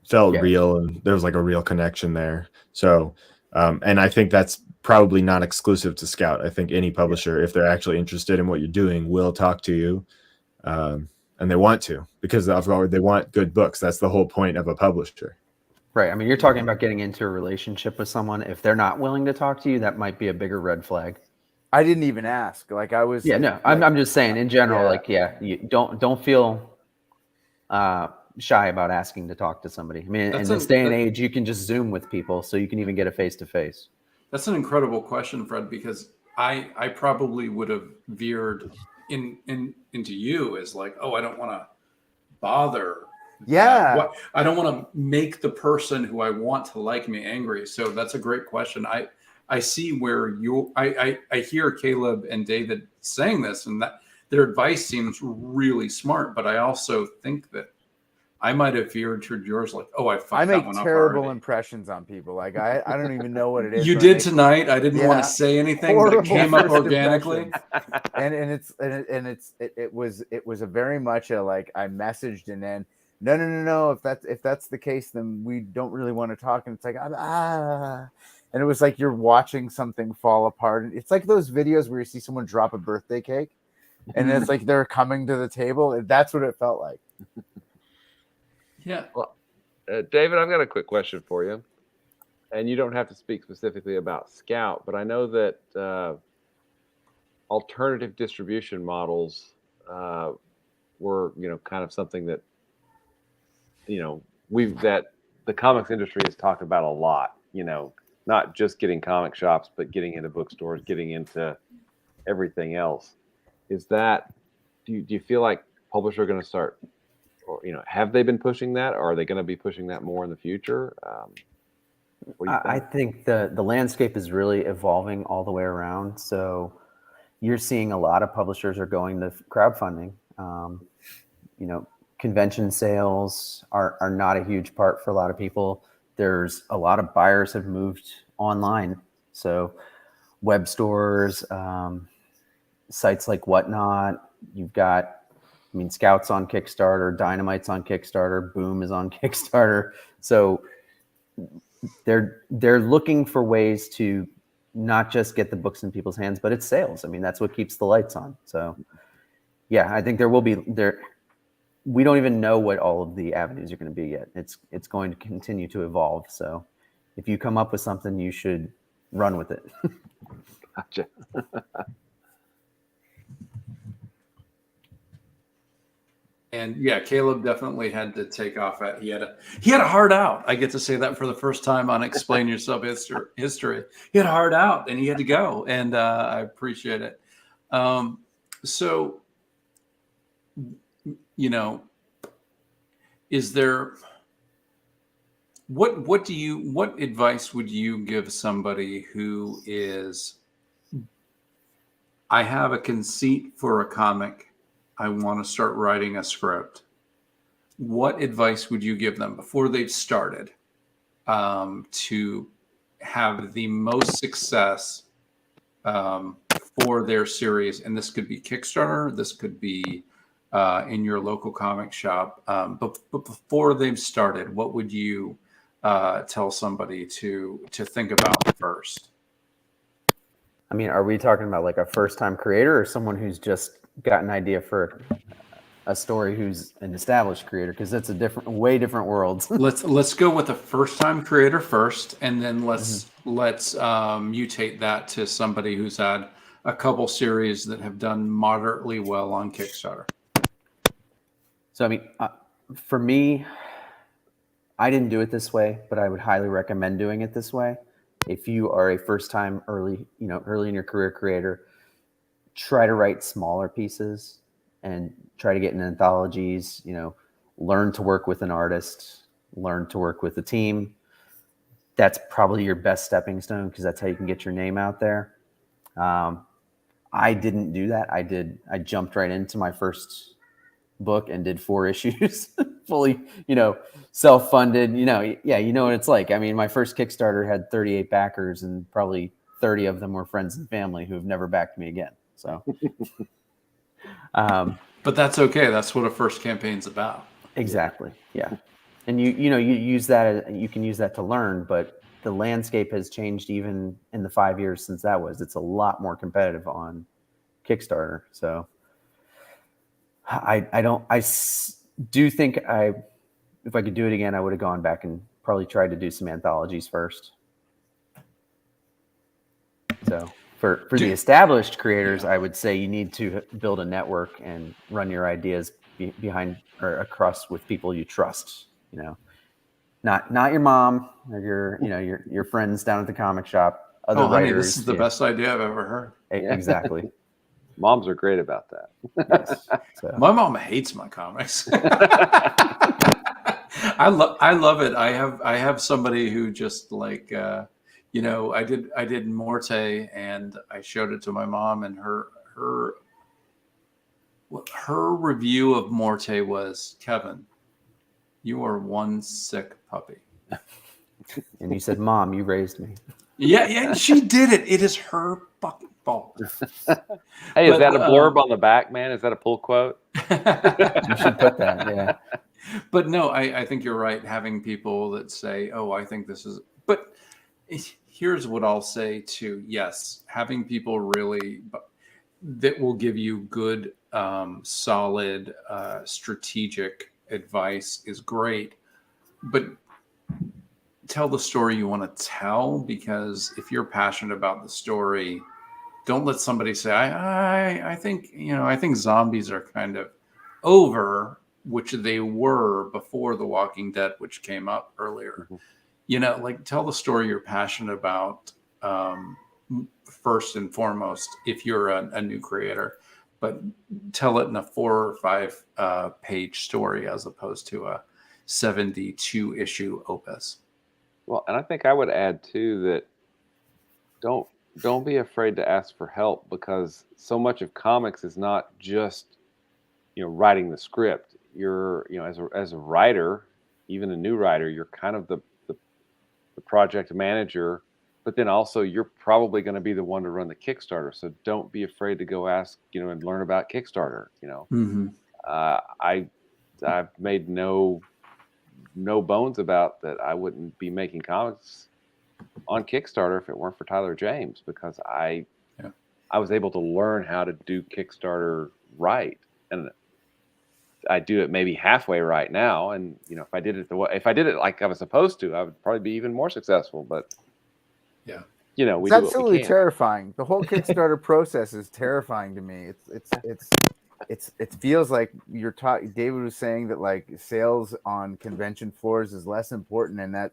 felt real, and there was like a real connection there. So, and I think that's probably not exclusive to Scout. I think any publisher, if they're actually interested in what you're doing, will talk to you, and they want to, because they want good books. That's the whole point of a publisher. Right. I mean, you're talking about getting into a relationship with someone. If they're not willing to talk to you, that might be a bigger red flag. I didn't even ask. Like I was. Yeah, no, I'm just saying in general, you don't feel shy about asking to talk to somebody. I mean, in this day and age, you can just Zoom with people, so you can even get a face-to-face. That's an incredible question, Fred, because I probably would have veered into you as like, oh, I don't want to bother. Yeah. I don't want to make the person who I want to like me angry. So that's a great question. I see where I hear Caleb and David saying this, and that their advice seems really smart, but I also think that I might have veered toward yours, like, oh, I make terrible impressions on people. Like I don't even know what it is. You did tonight. I didn't want to say anything, but it came up first organically. and it was a very much a like I messaged and then no. If that's the case, then we don't really want to talk. And it's like and it was like you're watching something fall apart. It's like those videos where you see someone drop a birthday cake, and it's like they're coming to the table. That's what it felt like. Yeah. Well, David, I've got a quick question for you, and you don't have to speak specifically about Scout, but I know that alternative distribution models were, kind of something that, that the comics industry has talked about a lot. Not just getting comic shops, but getting into bookstores, getting into everything else. Is that? Do you feel like publishers are going to start? Or, have they been pushing that, or are they going to be pushing that more in the future? I think the landscape is really evolving all the way around. So you're seeing a lot of publishers are going to crowdfunding. Convention sales are not a huge part for a lot of people. There's a lot of buyers have moved online. So web stores, sites like Whatnot, you've got, Scout's on Kickstarter, Dynamite's on Kickstarter, Boom is on Kickstarter. So they're looking for ways to not just get the books in people's hands, but it's sales. That's what keeps the lights on. So yeah, I think there will be we don't even know what all of the avenues are going to be yet. It's going to continue to evolve. So if you come up with something, you should run with it. Gotcha. And yeah, Caleb definitely had to take off. He had a hard out. I get to say that for the first time on Explain Yourself History. He had a hard out, and he had to go, and I appreciate it. So, is there what advice would you give somebody who is? I have a conceit for a comic. I want to start writing a script. What advice would you give them before they've started to have the most success for their series? And this could be Kickstarter. This could be in your local comic shop. But before they've started, what would you tell somebody to think about first? Are we talking about like a first-time creator or someone who's just got an idea for a story who's an established creator? Because that's way different worlds. let's go with a first-time creator first, and then let's mutate that to somebody who's had a couple series that have done moderately well on Kickstarter. So for me, I didn't do it this way, but I would highly recommend doing it this way. If you are a first-time early in your career creator, try to write smaller pieces. and try to get in anthologies, learn to work with an artist, learn to work with a team. That's probably your best stepping stone because that's how you can get your name out there. I didn't do that. I jumped right into my first book and did 4 issues fully, self-funded, yeah, you know what it's like. I mean, my first Kickstarter had 38 backers and probably 30 of them were friends and family who have never backed me again. So, but that's okay. That's what a first campaign's about. Exactly. Yeah. And you use that, you can use that to learn, but the landscape has changed even in the 5 years since that was. It's a lot more competitive on Kickstarter. So I do think if I could do it again, I would have gone back and probably tried to do some anthologies first. So for the established creators, I would say you need to build a network and run your ideas behind or across with people you trust, not your mom or your friends down at the comic shop. Other writers. Honey, this is the best idea I've ever heard. Exactly. Moms are great about that. Yes. So. My mom hates my comics. I love it. I have somebody who just like, I did Morte and I showed it to my mom, and her review of Morte was, Kevin, you are one sick puppy. And you said, Mom, you raised me. Yeah, she did it. It is her fucking fault. Hey, is that a blurb on the back, man? Is that a pull quote? You should put that, yeah. But no, I think you're right. Having people that say, oh, I think this is, but here's what I'll say too. Yes, having people really that will give you good, solid, strategic advice is great. But tell the story you want to tell, because if you're passionate about the story, don't let somebody say, I think zombies are kind of over, which they were before The Walking Dead, which came up earlier. Mm-hmm. Tell the story you're passionate about first and foremost if you're a new creator, but tell it in a 4 or 5 page story as opposed to a 72 issue opus. Well, and I think I would add too that don't be afraid to ask for help, because so much of comics is not just writing the script. You're as a writer, even a new writer, you're kind of the project manager, but then also you're probably going to be the one to run the Kickstarter. So don't be afraid to go ask and learn about Kickstarter. Mm-hmm. I've made no bones about that. I wouldn't be making comics on Kickstarter if it weren't for Tyler James, because I was able to learn how to do Kickstarter right, and I do it maybe halfway right now. And if I did it like I was supposed to, I would probably be even more successful. But it's absolutely terrifying. The whole Kickstarter process is terrifying to me. It feels like you're talking. David was saying that like sales on convention floors is less important, and that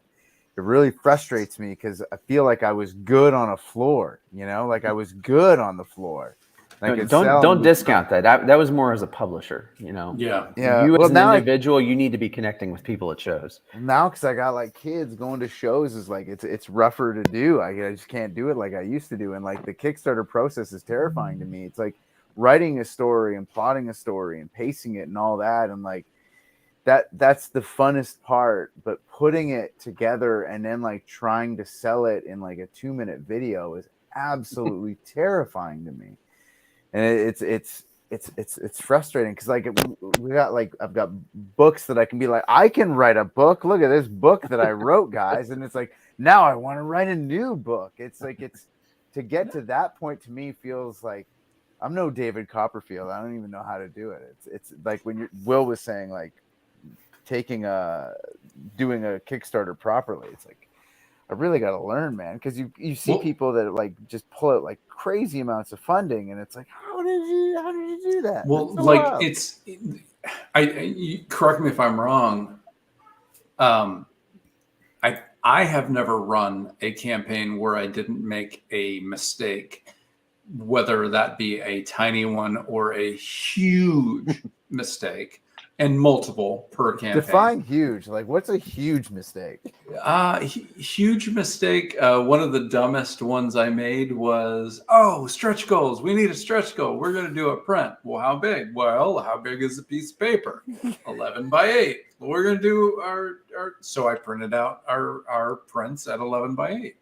it really frustrates me because I feel like I was good on a floor. Like I was good on the floor. Like don't discount that. That was more as a publisher. Yeah. You as an individual, you need to be connecting with people at shows. Now, because I got like kids, going to shows is like it's rougher to do. I just can't do it like I used to do, and like the Kickstarter process is terrifying to me. It's like writing a story and plotting a story and pacing it and all that, and like that's the funnest part. But putting it together and then like trying to sell it in like a 2-minute video is absolutely terrifying to me. And it's frustrating because like I've got books that I can be like, I can write a book. Look at this book that I wrote, guys. And it's like, now I want to write a new book. It's like to get to that point, to me feels like I'm no David Copperfield. I don't even know how to do it. It's like when Will was saying like doing a Kickstarter properly. It's like I really got to learn, man, because you see people that like just pull out like crazy amounts of funding, and it's like, how did you do that? Well, like you correct me if I'm wrong. I have never run a campaign where I didn't make a mistake whether that be a tiny one or a huge mistake, and multiple per campaign. Define huge. Like, what's a huge mistake? Huge mistake. One of the dumbest ones I made was, stretch goals. We need a stretch goal. We're going to do a print. Well, how big? Well, how big is a piece of paper? 11 by 8. Well, we're going to do our. So I printed out our prints at 11 by 8.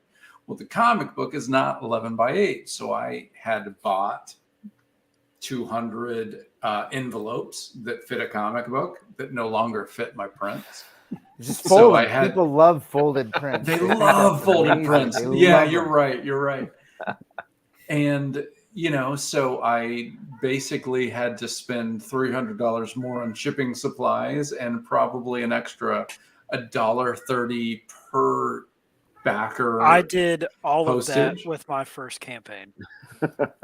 Well, the comic book is not 11 by 8. So I had bought 200 envelopes that fit a comic book that no longer fit my prints. Just So folded. People love folded prints. They love folded prints. They Yeah, love you're them. right. You're right. And, so I basically had to spend $300 more on shipping supplies and probably an extra $1.30 per backer. I did all postage. of that with my first campaign.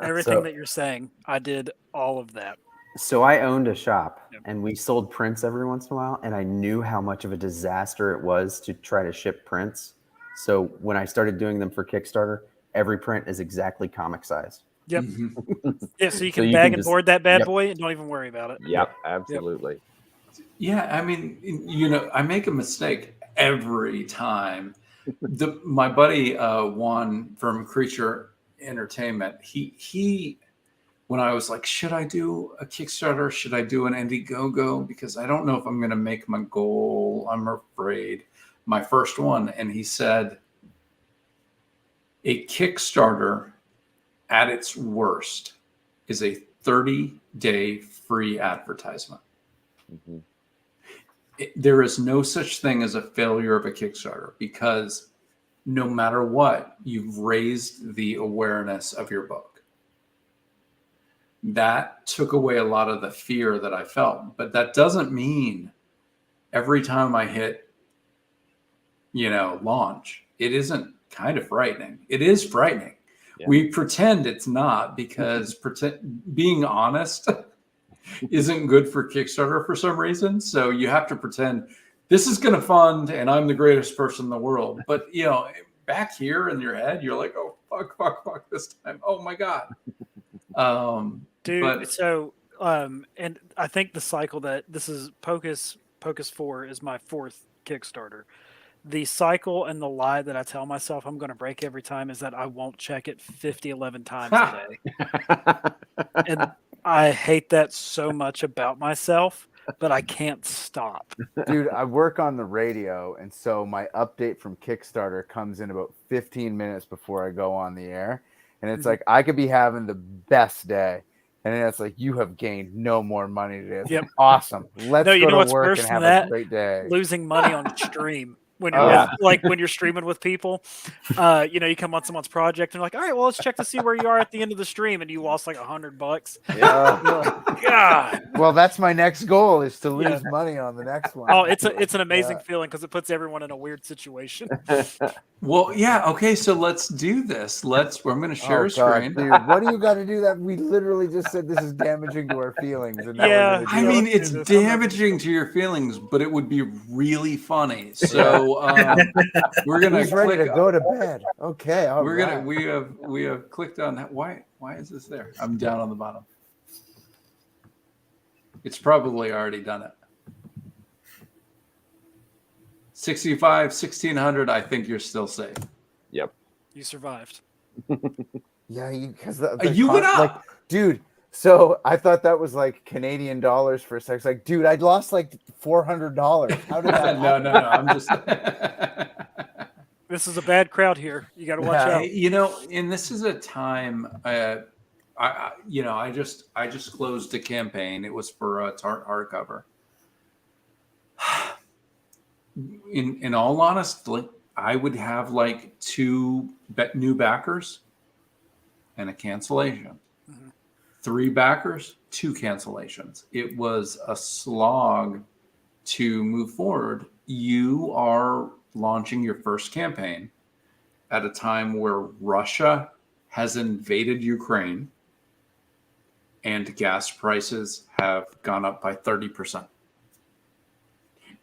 Everything that you're saying, I did all of that. So I owned a shop, Yep. and we sold prints every once in a while, and I knew how much of a disaster it was to try to ship prints. So when I started doing them for Kickstarter, every print is exactly comic size. Yep. Mhm. Yeah, so you So can you bag can and just- board that bad Yep. boy and don't even worry about it. Yep, absolutely. Yeah, I mean, I make a mistake every time. My buddy Juan from Creature Entertainment, he when I was like, should I do a Kickstarter? Should I do an Indiegogo? Because I don't know if I'm going to make my goal. I'm afraid. My first one. And he said, a Kickstarter at its worst is a 30-day free advertisement. Mm-hmm. There is no such thing as a failure of a Kickstarter because no matter what, you've raised the awareness of your book. That took away a lot of the fear that I felt, but that doesn't mean every time I hit, launch, it isn't kind of frightening. It is frightening. Yeah. We pretend it's not because being honest isn't good for Kickstarter for some reason. So you have to pretend this is going to fund and I'm the greatest person in the world. But, back here in your head, you're like, oh, fuck this time. Oh, my God. Dude, and I think the cycle that this is Pocus 4 is my 4th Kickstarter. The cycle and the lie that I tell myself I'm going to break every time is that I won't check it 11 times a day. And I hate that so much about myself, but I can't stop. Dude, I work on the radio, and so my update from Kickstarter comes in about 15 minutes before I go on the air. And it's like, I could be having the best day. And then it's like, you have gained no more money today. It's Yep. like, awesome. Let's No, you go know to what's work worse and than have that? a great day. Losing money on stream. When you're Oh. when you're streaming with people, you come on someone's project and you're like, all right, well, let's check to see where you are at the end of the stream, and you lost like $100. God. Well, that's my next goal is to lose Yeah. money on the next one. Oh, it's an amazing Yeah. feeling because it puts everyone in a weird situation. Well, yeah. Okay. So let's do this. I'm going to share Oh, a God, screen. dude, what do you got to do that? We literally just said this is damaging to our feelings. And now Yeah, we're gonna I do mean, it. it's this. I'm not gonna damaging to your feelings, but it would be really funny. So we're gonna Who's ready click. to go to bed? Okay, all We're right. gonna we have clicked on that. Why is this there? I'm down on the bottom. It's probably already done it. 65, 1600. I think you're still safe. Yep. You survived. Yeah, because You went up! like, dude. So I thought that was like Canadian dollars for a second. It's like, dude, I'd lost like $400. How did that? No. I'm just. This is a bad crowd here. You got to watch Yeah. out. And this is a time. I just closed a campaign. It was for a Tart hardcover. In all honesty, I would have like 2 new backers and a cancellation. 3 backers, 2 cancellations. It was a slog to move forward. You are launching your first campaign at a time where Russia has invaded Ukraine and gas prices have gone up by 30%.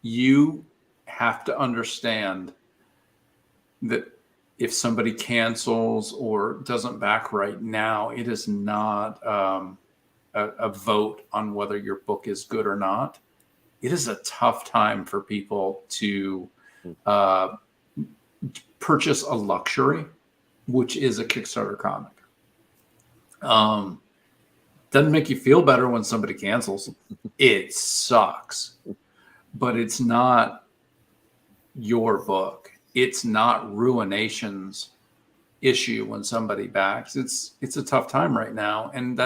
You have to understand that if somebody cancels or doesn't back right now, it is not a vote on whether your book is good or not. It is a tough time for people to purchase a luxury, which is a Kickstarter comic. Doesn't make you feel better when somebody cancels. It sucks, but it's not your book. It's not Ruination's issue when somebody backs. It's a tough time right now, and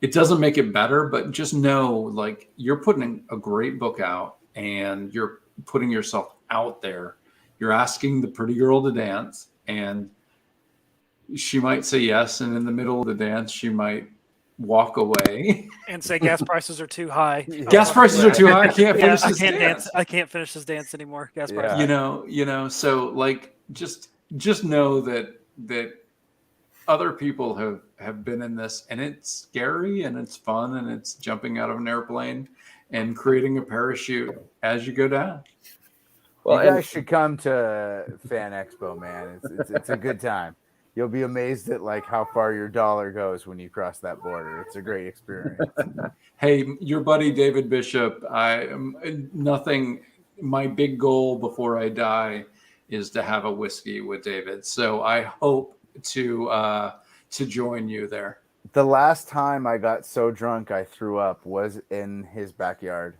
it doesn't make it better, but just know, like, you're putting a great book out and you're putting yourself out there. You're asking the pretty girl to dance, and she might say yes, and in the middle of the dance she might walk away and say gas prices are too high. Gas prices are too high. I can't finish I this can't dance. I can't finish this dance anymore. Gas Yeah. prices. You know, so like just know that other people have been in this, and it's scary and it's fun, and it's jumping out of an airplane and creating a parachute as you go down. Well, you and- guys should come to Fan Expo, man. It's a good time. You'll be amazed at like how far your dollar goes when you cross that border. It's a great experience. Hey, your buddy David Bishop, my big goal before I die is to have a whiskey with David. So I hope to join you there. The last time I got so drunk I threw up was in his backyard.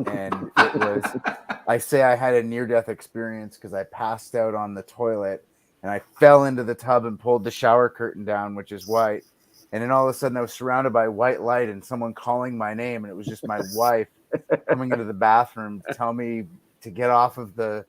And it was, I say I had a near-death experience because I passed out on the toilet and I fell into the tub and pulled the shower curtain down, which is white. And then all of a sudden I was surrounded by white light and someone calling my name. And it was just my wife coming into the bathroom to tell me to get off of the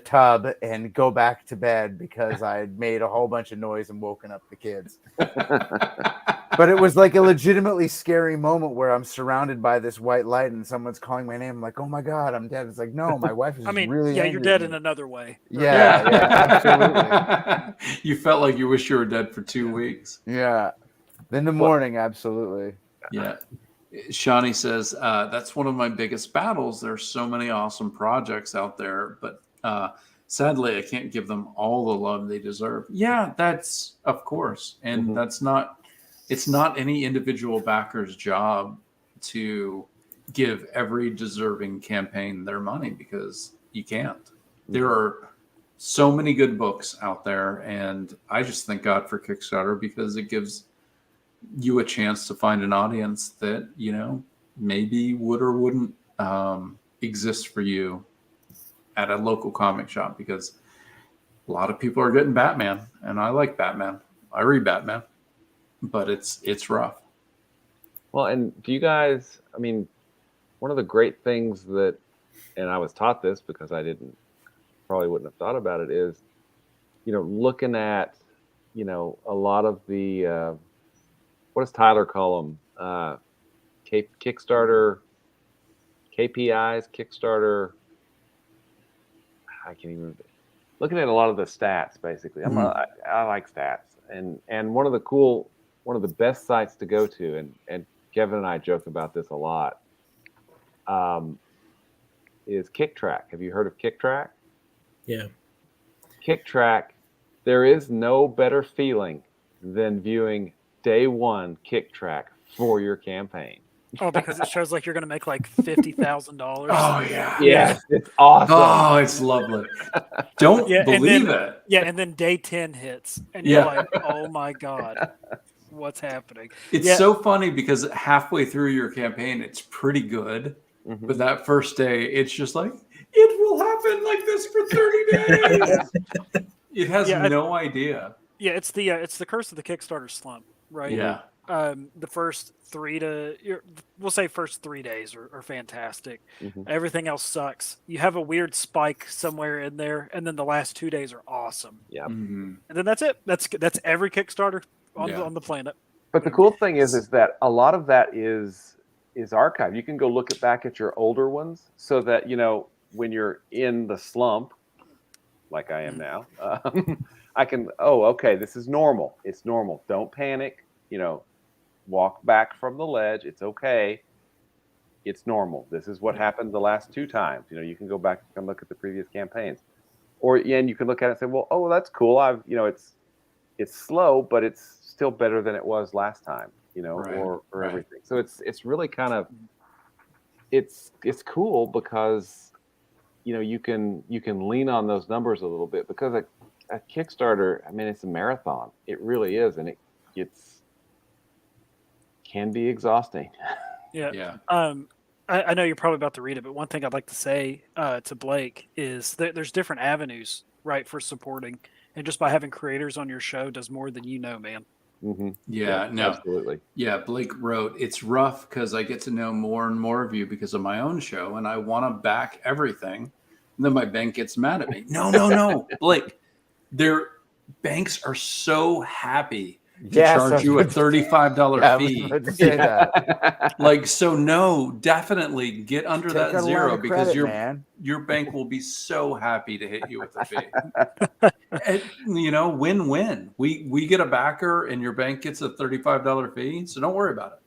tub and go back to bed because I had made a whole bunch of noise and woken up the kids. But it was like a legitimately scary moment where I'm surrounded by this white light and someone's calling my name. I'm like, oh my God, I'm dead. It's like, no, my wife is really yeah, angry you're dead at in me. another way. Yeah, absolutely. You felt like you wish you were dead for 2 weeks. Yeah. In the morning, absolutely. Yeah. Shawnee says, that's one of my biggest battles. There's so many awesome projects out there, but sadly, I can't give them all the love they deserve. Yeah, that's of course. And it's not any individual backer's job to give every deserving campaign their money because you can't. There are so many good books out there. And I just thank God for Kickstarter because it gives you a chance to find an audience that, you know, maybe would or wouldn't exist for you at a local comic shop, because a lot of people are getting Batman, and I like Batman. I read Batman, but it's rough. Well, and do you guys, I mean, one of the great things that, and I was taught this because I probably wouldn't have thought about it, is, you know, looking at, you know, a lot of the, what does Tyler call them? Kickstarter KPIs, Kickstarter. I can't even. Looking at a lot of the stats, basically. I like stats, and one of the best sites to go to, and Kevin and I joke about this a lot, is KickTrack. Have you heard of KickTrack? Yeah. KickTrack. There is no better feeling than viewing day one KickTrack for your campaign. Oh, because it shows like you're going to make like $50,000. Oh yeah. Yes, it's awesome. Oh, it's lovely. Don't believe it. Yeah, and then day 10 hits, and Yeah. you're like, oh my God, what's happening? It's so funny because halfway through your campaign, it's pretty good. Mhm. But that first day, it's just like, it will happen like this for 30 days. It has no idea. Yeah, it's the curse of the Kickstarter slump, right? Yeah. The first we'll say first 3 days are fantastic. Mhm. Everything else sucks. You have a weird spike somewhere in there, and then the last 2 days are awesome. Yeah. Mm-hmm. And then that's it. That's every Kickstarter on the planet. But the cool thing is that a lot of that is archived. You can go look back at your older ones, so that, you know, when you're in the slump, like I am now, I can, okay, this is normal. It's normal. Don't panic. You know, walk back from the ledge. It's okay. It's normal. This is what happened the last 2 times. You know, you can go back and look at the previous campaigns. and you can look at it and say, well, oh, that's cool. It's slow, but it's still better than it was last time, Right, or right. everything. So it's really kind of, it's cool because, you can lean on those numbers a little bit, because a Kickstarter, I mean, it's a marathon. It really is. And can be exhausting. Yeah. Yeah. I know you're probably about to read it, but one thing I'd like to say to Blake is that there's different avenues, right, for supporting, and just by having creators on your show does more than you know, man. Mm-hmm. Yeah, no, absolutely. Yeah, Blake wrote, it's rough because I get to know more and more of you because of my own show, and I want to back everything. And then my bank gets mad at me. No, Blake, their banks are so happy to charge you a $35 fee. I was about to say that. Like, so no, definitely get under Take a that line zero, of because credit, man. your bank will be so happy to hit you with a fee. And, win-win. We get a backer and your bank gets a $35 fee, so don't worry about it.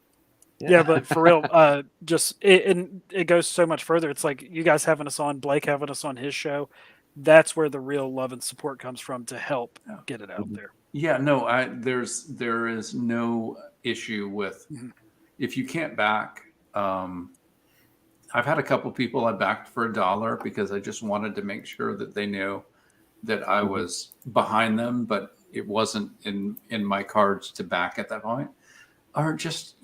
Yeah, but for real, it goes so much further. It's like you guys having us on, Blake having us on his show. That's where the real love and support comes from to help get it out there. Yeah, no, there is no issue with if you can't back. I've had a couple people I backed for $1 because I just wanted to make sure that they knew that I was behind them, but it wasn't in my cards to back at that point. Or just,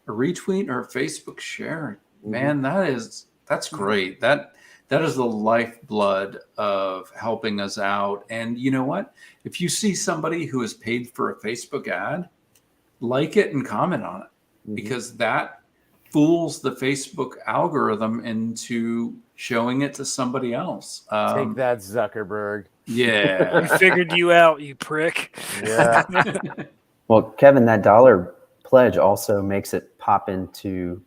a retweet or a Facebook share. Man, that's great. That is the lifeblood of helping us out. And you know what? If you see somebody who has paid for a Facebook ad, like it and comment on it, because that fools the Facebook algorithm into showing it to somebody else. Take that, Zuckerberg. Yeah. We figured you out, you prick. Yeah. Well, Kevin, that dollar pledge also makes it pop into,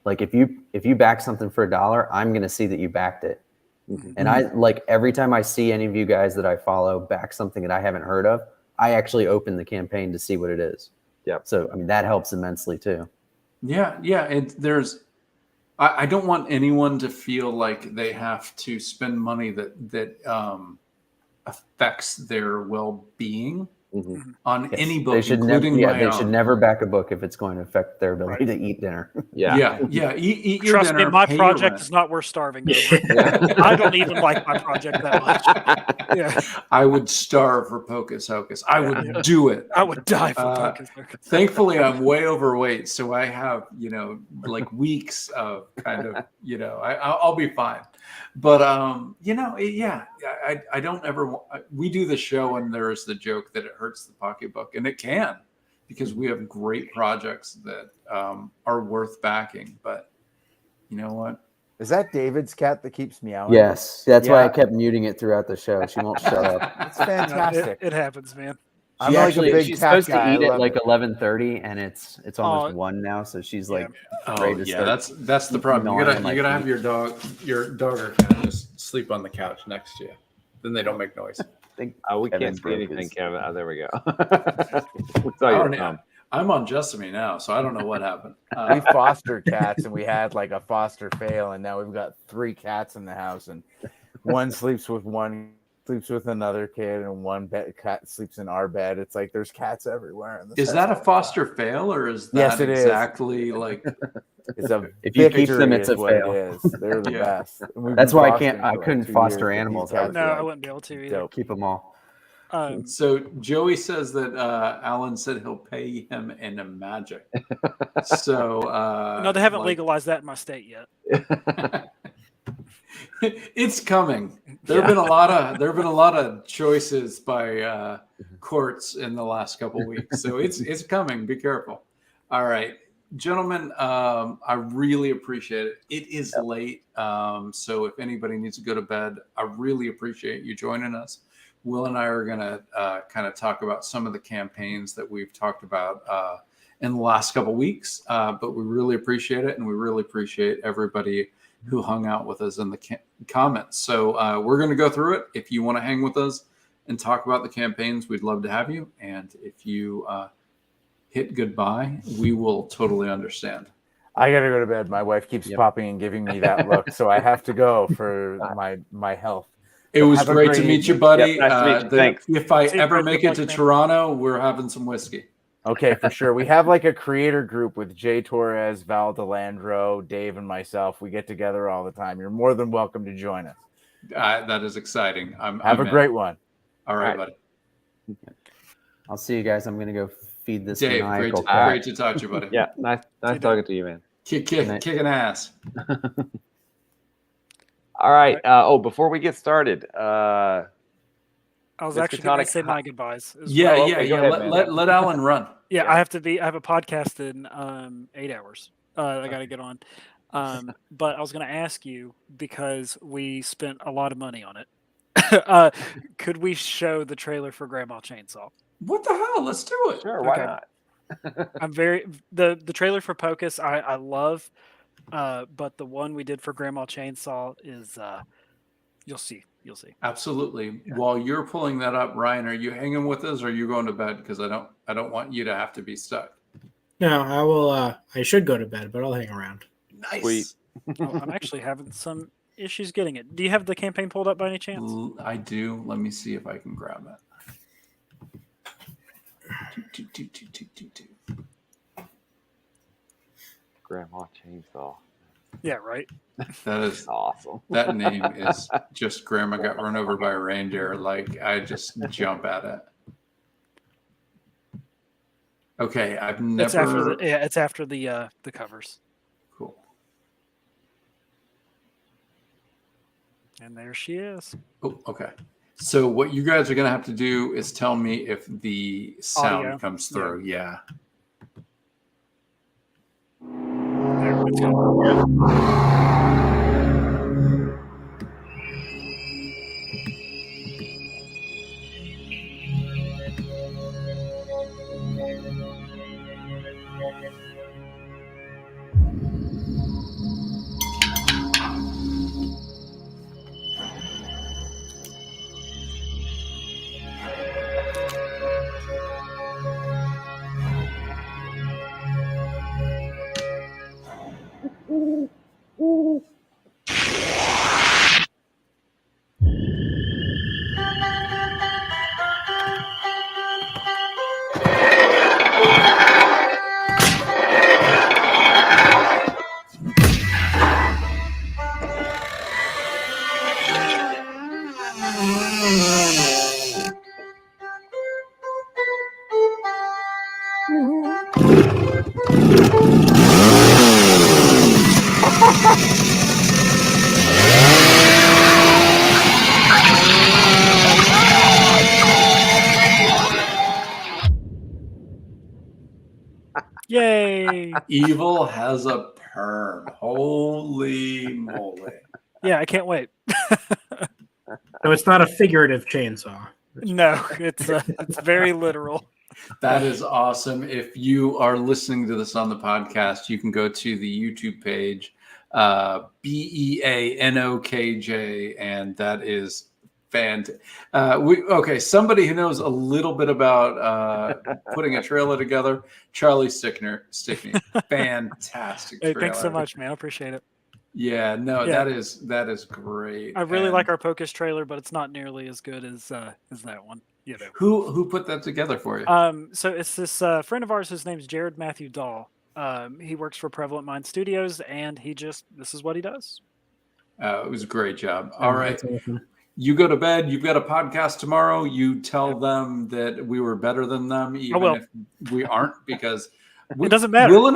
like, if you back something for $1, I'm going to see that you backed it. And I, like, every time I see any of you guys that I follow back something that I haven't heard of, I actually open the campaign to see what it is. Yep. So, I mean, that helps immensely too. Yeah. I don't want anyone to feel like they have to spend money that affects their well-being on any book, They should including my they own. should never back a book if it's going to affect their ability to eat dinner. Yeah. Eat your Trust dinner, me, my pay your project rent. is not worth starving over. I don't even like my project that much. Yeah, I would starve for Pocus Hocus. I would do it. I would die for Pocus Hocus. Thankfully, I'm way overweight, so I have, like weeks of kind of, I'll be fine. But, I don't ever, we do the show and there's the joke that it hurts the pocketbook, and it can, because we have great projects that are worth backing. But you know what? Is that David's cat that keeps meowing? Yes, that's why I Yeah. kept muting it throughout the show. She won't shut up. It's fantastic. It happens, man. I'm She like a actually, big she's cat supposed guy. to eat I at love like it. 11:30, and it's almost Oh, 1 now. So she's like, Oh ready to yeah, start that's the problem. You gnawing gotta on you my gotta have feet. your dog or cat just sleep on the couch next to you. Then they don't make noise. I think We Kevin can't see broke anything, his- Kevin. Oh, there we go. We saw I your don't know. thumb. I'm on Jessamy now, so I don't know what happened. We fostered cats, and we had like a foster fail, and now we've got 3 cats in the house, and one sleeps with another kid, and one cat sleeps in our bed. It's like there's cats everywhere. In this Is house that a all the foster time. fail, or is that Yes, it is. exactly like? It's a If you keep victory them, it's is a what fail. it is. They're the Yeah. best. And we've That's been why I fostering for, couldn't 2 foster years, but these animals. cats No, are, I like, wouldn't be able to either. Keep them all. So Joey says that Alan said he'll pay him in a magic. So No, they haven't like- legalized that in my state yet. It's coming. There have been a lot of choices by courts in the last couple weeks, so it's coming. Be careful. All right, gentlemen, I really appreciate it. It is late, so if anybody needs to go to bed, I really appreciate you joining us. Will and I are going to kind of talk about some of the campaigns that we've talked about in the last couple weeks, but we really appreciate it, and we really appreciate everybody who hung out with us in the comments. So we're going to go through it. If you want to hang with us and talk about the campaigns, we'd love to have you. And if you hit goodbye, we will totally understand. I gotta go to bed. My wife keeps popping and giving me that look, so I have to go for my health. It was Have a great to great meet you, evening. buddy. Yep, nice to meet you. Thanks. If I See you, ever Fred. make Good it to luck, man. Toronto, we're having some whiskey. Okay, for sure. We have like a creator group with Jay Torres, Val DeLandro, Dave, and myself. We get together all the time. You're more than welcome to join us. That is exciting. Have I'm a in. great one. All right, All buddy. I'll see you guys. I'm gonna go feed this Dave, maniacal great cat. to talk to you, buddy. Yeah, nice you, talking to you, man. Kicking ass. All right. Before we get started, I was actually going to Miskatonic say my goodbyes. as Yeah, well. okay, go ahead, man. Let Alan run. Yeah, Yeah. I have a podcast in 8 hours. I got to get on. But I was going to ask you, because we spent a lot of money on it. Could we show the trailer for Grandma Chainsaw? What the hell? Let's do it. Sure, why Okay. not? I'm very the trailer for Pocus I love, but the one we did for Grandma Chainsaw is you'll see. Absolutely. While you're pulling that up, Ryan, are you hanging with us or are you going to bed? Because I don't want you to have to be stuck. No, I will. I should go to bed, but I'll hang around. Nice. Sweet. Oh, I'm actually having some issues getting it. Do you have the campaign pulled up by any chance? I do. Let me see if I can grab it. Grandma Chainsaw. Yeah, right. That is Awesome. that name is just Grandma got run over by a reindeer. Like I just jump at it. Okay, I've never. It's after the covers. Cool. And there she is. Oh, okay. So what you guys are gonna have to do is tell me if the sound Audio. comes through. Yeah. There, it's good. Yay! Evil has a perm. Holy moly. Yeah, I can't wait. So it's not a figurative chainsaw. No, it's very literal. That is awesome. If you are listening to this on the podcast, you can go to the YouTube page, BEANOKJ, and that is fantastic. Somebody who knows a little bit about putting a trailer together, Charlie Stickney. Fantastic Hey, trailer. thanks so much, man. I appreciate it. Yeah, no, Yeah. that is great. I really And like our Pocus trailer, but it's not nearly as good as that one. You know. who put that together for you? So it's this friend of ours. His name's Jared Matthew Dahl. He works for Prevalent Mind Studios, and this is what he does. It was a great job. All right. That's awesome. You go to bed. You've got a podcast tomorrow. You tell them that we were better than them, even will. if we aren't, because It doesn't matter. Will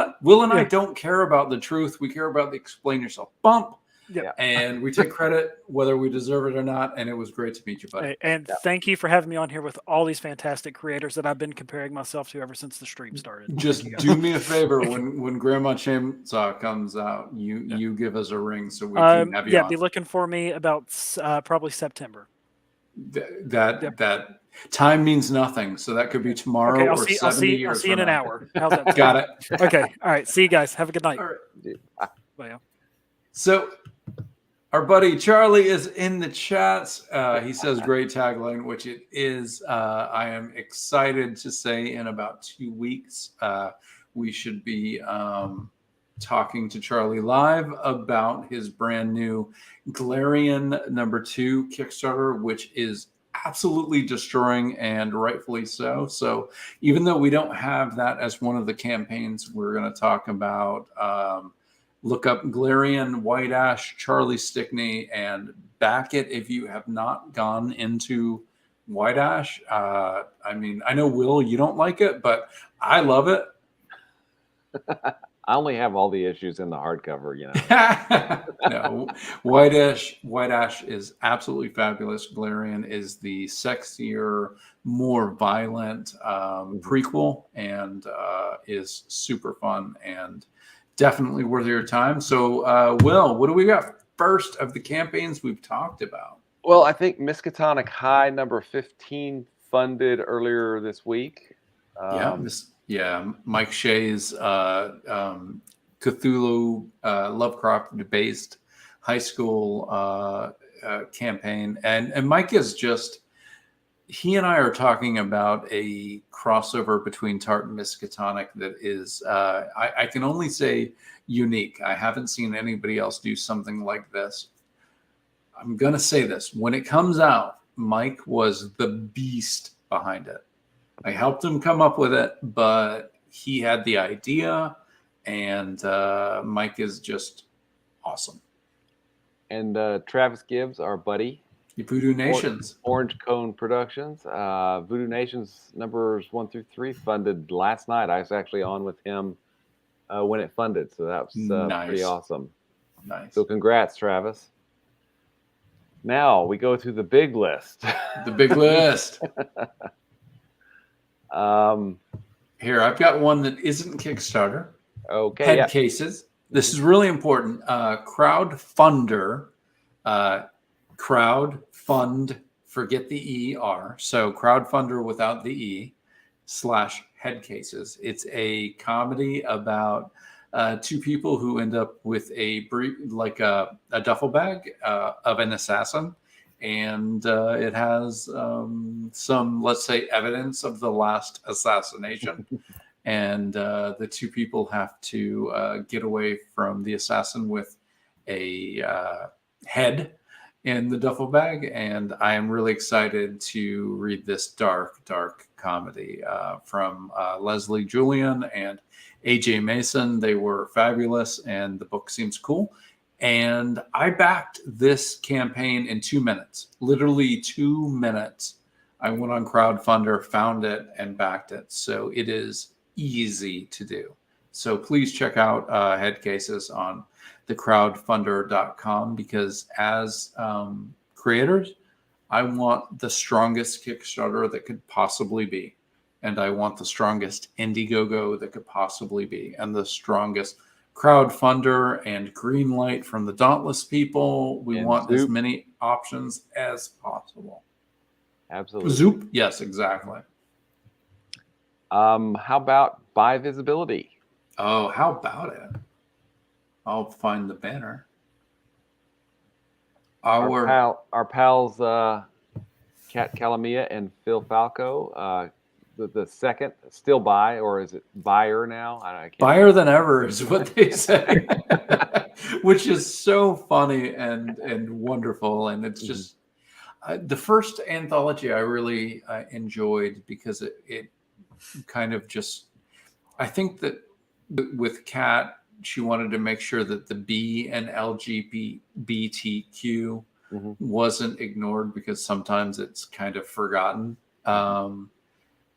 and I Yeah. don't care about the truth. We care about the explain yourself bump. Yeah. And we take credit whether we deserve it or not. And it was great to meet you, buddy. Hey, and thank you for having me on here with all these fantastic creators that I've been comparing myself to ever since the stream started. Just Thank you, guys. do me a favor when Grandma Chainsaw comes out, you give us a ring so we can have you on. Be looking for me about probably September. That time means nothing, so that could be tomorrow Okay, or I'll 70 see years you in from an now. hour. How's that? Got it. Okay. All right. See you guys. Have a good night. All right. Bye. So our buddy Charlie is in the chats. He says great tagline, which it is. I am excited to say in about 2 weeks we should be talking to Charlie live about his brand new Galarian #2 Kickstarter, which is absolutely destroying, and rightfully so. So even though we don't have that as one of the campaigns we're going to talk about, look up Galarian, White Ash, Charlie Stickney, and back it if you have not gone into White Ash. I mean, I know, Will, you don't like it, but I love it. I only have all the issues in the hardcover, you know. No, White Ash is absolutely fabulous. Galarian is the sexier, more violent prequel, and is super fun and definitely worth your time. So, Will, what do we got first of the campaigns we've talked about? Well, I think Miskatonic High number 15 funded earlier this week. Mike Shea's Cthulhu Lovecraft-based high school campaign, and Mike is just, he and I are talking about a crossover between Tart and Miskatonic that is, I can only say, unique. I haven't seen anybody else do something like this. I'm going to say this. When it comes out, Mike was the beast behind it. I helped him come up with it, but he had the idea, and Mike is just awesome. And Travis Gibbs, our buddy. Voodoo Nations. Orange Cone Productions. Voodoo Nations numbers 1 through 3 funded last night. I was actually on with him when it funded, so that was pretty awesome. Nice. So congrats, Travis. Now we go to the big list. The big list. Here, I've got one that isn't Kickstarter. Okay. Head cases. This is really important. Crowdfunder. Crowd fund. Forget the ER. So crowdfunder without the E / head cases. It's a comedy about two people who end up with a duffel bag of an assassin, and it has some, let's say, evidence of the last assassination, and the two people have to get away from the assassin with a head in the duffel bag. And I am really excited to read this dark comedy from Leslie Julian and AJ Mason. They were fabulous, and the book seems cool. And I backed this campaign in 2 minutes, literally 2 minutes. I went on Crowdfunder, found it, and backed it. So it is easy to do. So please check out head cases on thecrowdfunder.com, because as creators, I want the strongest Kickstarter that could possibly be. And I want the strongest Indiegogo that could possibly be, and the strongest crowdfunder and green light from the Dauntless people. We want as many options as possible. Absolutely. Zoop. Yes, exactly. How about buy visibility? Oh, how about it? I'll find the banner. Our pals Kat Calamia and Phil Falco. The second still buy, or is it buyer now? I can't buyer than ever is what they say, which is so funny and wonderful. And it's just the first anthology I really enjoyed, because it kind of just, I think that with Kat, she wanted to make sure that the B and LGBTQ wasn't ignored, because sometimes it's kind of forgotten.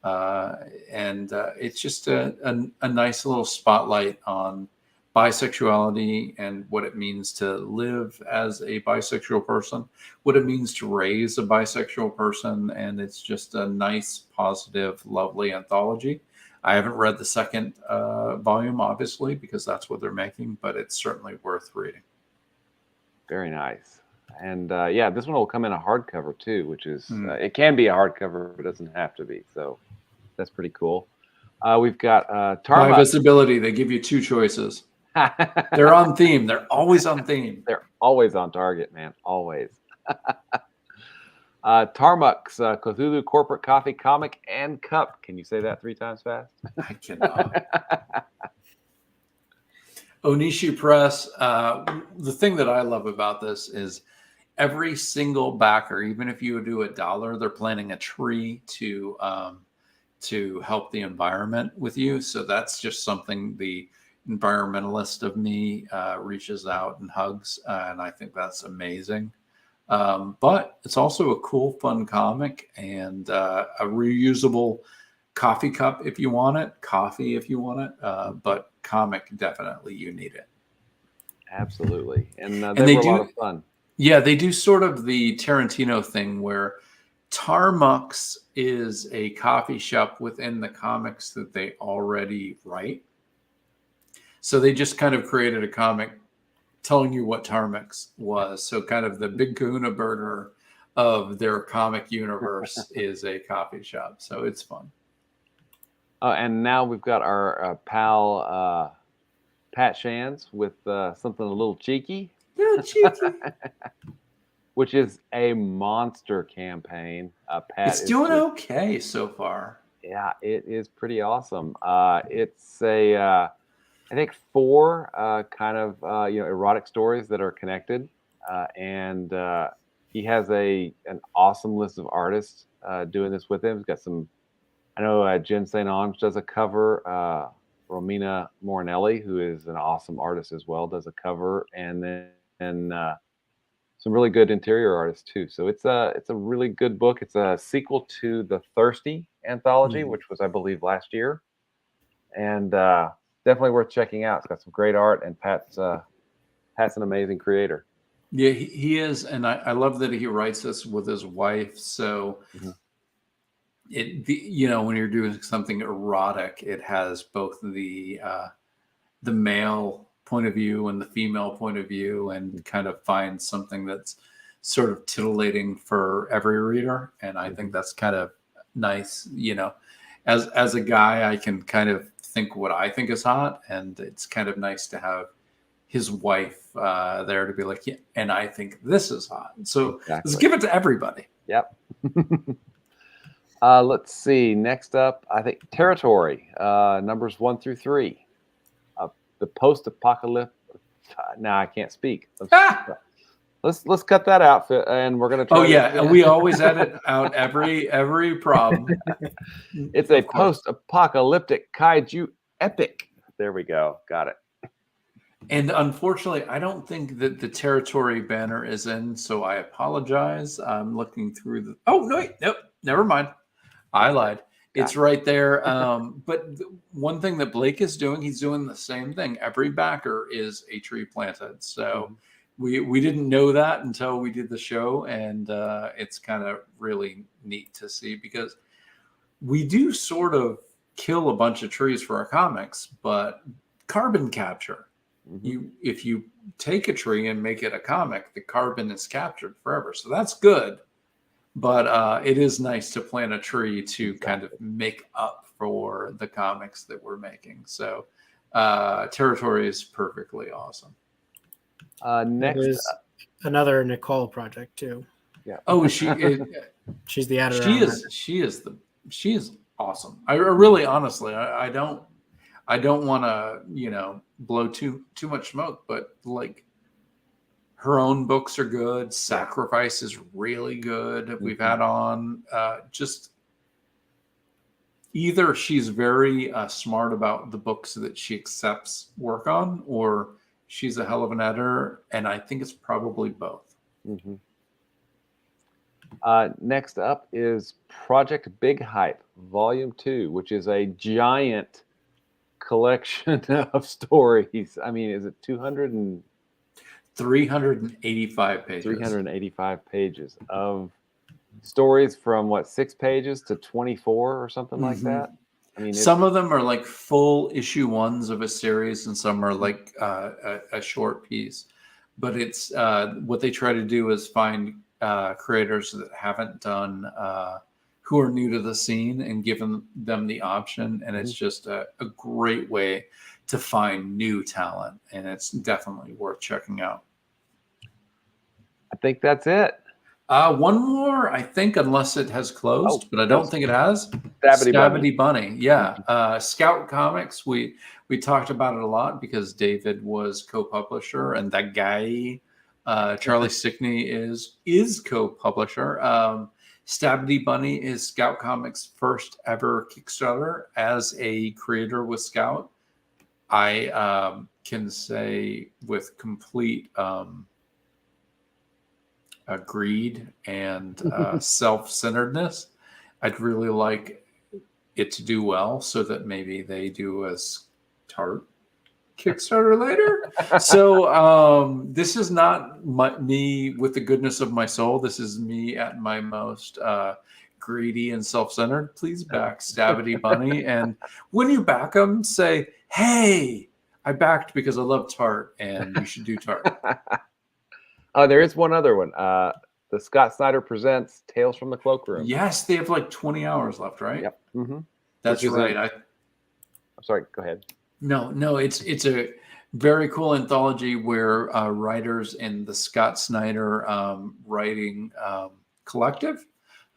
And it's just a nice little spotlight on bisexuality and what it means to live as a bisexual person, what it means to raise a bisexual person. And it's just a nice, positive, lovely anthology. I haven't read the second volume, obviously, because that's what they're making, but it's certainly worth reading. Very nice. And this one will come in a hardcover too, which is, it can be a hardcover, but it doesn't have to be. So that's pretty cool. We've got Tarma. By visibility, they give you 2 choices. They're on theme. They're always on theme. They're always on target, man. Always. Tarmuk's Cthulhu Corporate Coffee Comic and Cup. Can you say that 3 times fast? I cannot. Onishi Press. The thing that I love about this is every single backer, even if you do $1, they're planting a tree to help the environment with you. So that's just something the environmentalist of me reaches out and hugs, and I think that's amazing. But it's also a cool, fun comic, and a reusable coffee cup if you want it, coffee if you want it, but comic, definitely you need it. Absolutely. And And they they were a lot do, of fun. yeah, they do sort of the Tarantino thing where Tarmux is a coffee shop within the comics that they already write. So they just kind of created a comic telling you what Tarmux was. So kind of the Big Kahuna Burger of their comic universe is a coffee shop. So it's fun. And now we've got our pal Pat Shands with something a little cheeky, which is a monster campaign. Pat It's is doing just- okay so far. Yeah, it is pretty awesome. It's I think 4 kind of erotic stories that are connected, and he has an awesome list of artists doing this with him. He's got some. I know Jen St. Ange does a cover. Romina Morinelli, who is an awesome artist as well, does a cover, and then some really good interior artists too. So it's a really good book. It's a sequel to the Thirsty anthology, which was, I believe, last year, and definitely worth checking out. It's got some great art, and Pat's an amazing creator. Yeah, he is, and I love that he writes this with his wife. So when you're doing something erotic, it has both the male point of view and the female point of view, and kind of find something that's sort of titillating for every reader. And I think that's kind of nice. As a guy, I can kind of think what I think is hot, and it's kind of nice to have his wife there to be like, yeah, and I think this is hot. So let's give it to everybody. Yep. Let's see. Next up, I think Territory, numbers 1 through 3. The post-apocalyptic. Now I can't speak. Let's cut that out, and we're gonna try. Oh yeah, we always edit out every problem. It's a post-apocalyptic kaiju epic. There we go. Got it. And unfortunately, I don't think that the Territory banner is in, so I apologize. I'm looking through the. Oh no, wait, nope, never mind. I lied. It's right there. But one thing that Blake is doing, he's doing the same thing. Every backer is a tree planted. So we didn't know that until we did the show, and it's kind of really neat to see, because we do sort of kill a bunch of trees for our comics, but carbon capture. If you take a tree and make it a comic, the carbon is captured forever. So that's good. But it is nice to plant a tree to kind of make up for the comics that we're making. So Territory is perfectly awesome. Next, There's another Nicole project too. Yeah. Oh, is she? She's the editor. She is awesome. I really, honestly, I don't want to blow too much smoke, but like, her own books are good. Sacrifice is really good. We've had on just either she's very smart about the books that she accepts work on, or she's a hell of an editor. And I think it's probably both. Next up is Project Big Hype, Volume 2, which is a giant collection of stories. I mean, is it 385 pages. 385 pages of stories from 6 pages to 24 or something like that. I mean, some of them are like full issue ones of a series, and some are like a short piece. But it's what they try to do is find creators that haven't done, who are new to the scene, and give them the option. And it's just a great way to find new talent, and it's definitely worth checking out. I think that's it. One more, I think, unless it has closed, Oh, but I don't yes. think it has. Stabbity Bunny. Bunny. Yeah. Scout Comics. We talked about it a lot because David was co-publisher, and that guy, Charlie Stickney, is co-publisher. Stabbity Bunny is Scout Comics' first ever Kickstarter as a creator with Scout. I can say with complete greed and self-centeredness, I'd really like it to do well so that maybe they do a Tart Kickstarter later. So this is not me with the goodness of my soul. This is me at my most greedy and self-centered. Please back Stabbity Bunny. And when you back them, say, hey, I backed because I love Tart and you should do Tart. Oh, there is one other one. The Scott Snyder presents Tales from the Cloakroom. Yes, they have like 20 hours left, right? Yep. Mm-hmm. That's right. I'm sorry. Go ahead. No, it's a very cool anthology where writers in the Scott Snyder writing collective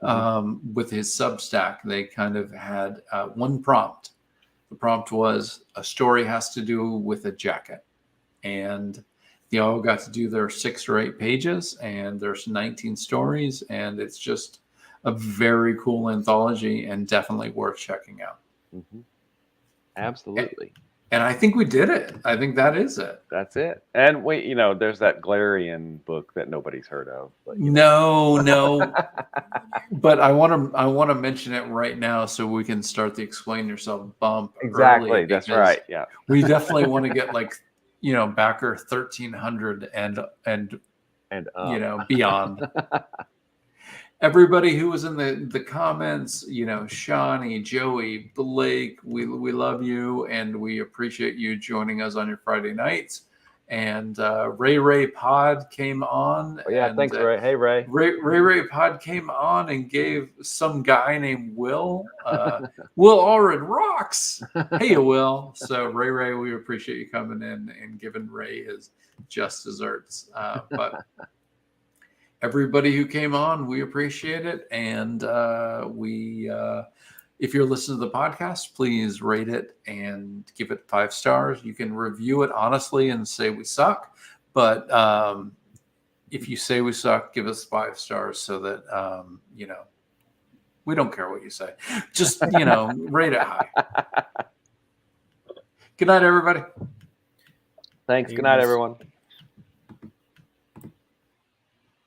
with his Substack, they kind of had one prompt. The prompt was a story has to do with a jacket, and they all got to do their 6 or 8 pages, and there's 19 stories, and it's just a very cool anthology and definitely worth checking out. Mm-hmm. Absolutely. And I think we did it. I think that is it. That's it. And wait, there's that Glarian book that nobody's heard of. But, No. But I want to mention it right now so we can start the Explain Yourself bump. Exactly. That's right. Yeah. We definitely want to get backer 1,300 and beyond. Everybody who was in the comments, Shawnee, Joey, Blake, we love you and we appreciate you joining us on your Friday nights. And Ray Pod came on. Oh, yeah, thanks, Ray. Hey, Ray. Ray Pod came on and gave some guy named Will. Will Allred rocks. Hey, Will. So Ray, we appreciate you coming in and giving Ray his just desserts. But everybody who came on, we appreciate it. And if you're listening to the podcast, please rate it and give it 5 stars. You can review it honestly and say we suck. But if you say we suck, give us 5 stars so that, we don't care what you say. Just, rate it high. Good night, everybody. Thanks. Good night, everyone.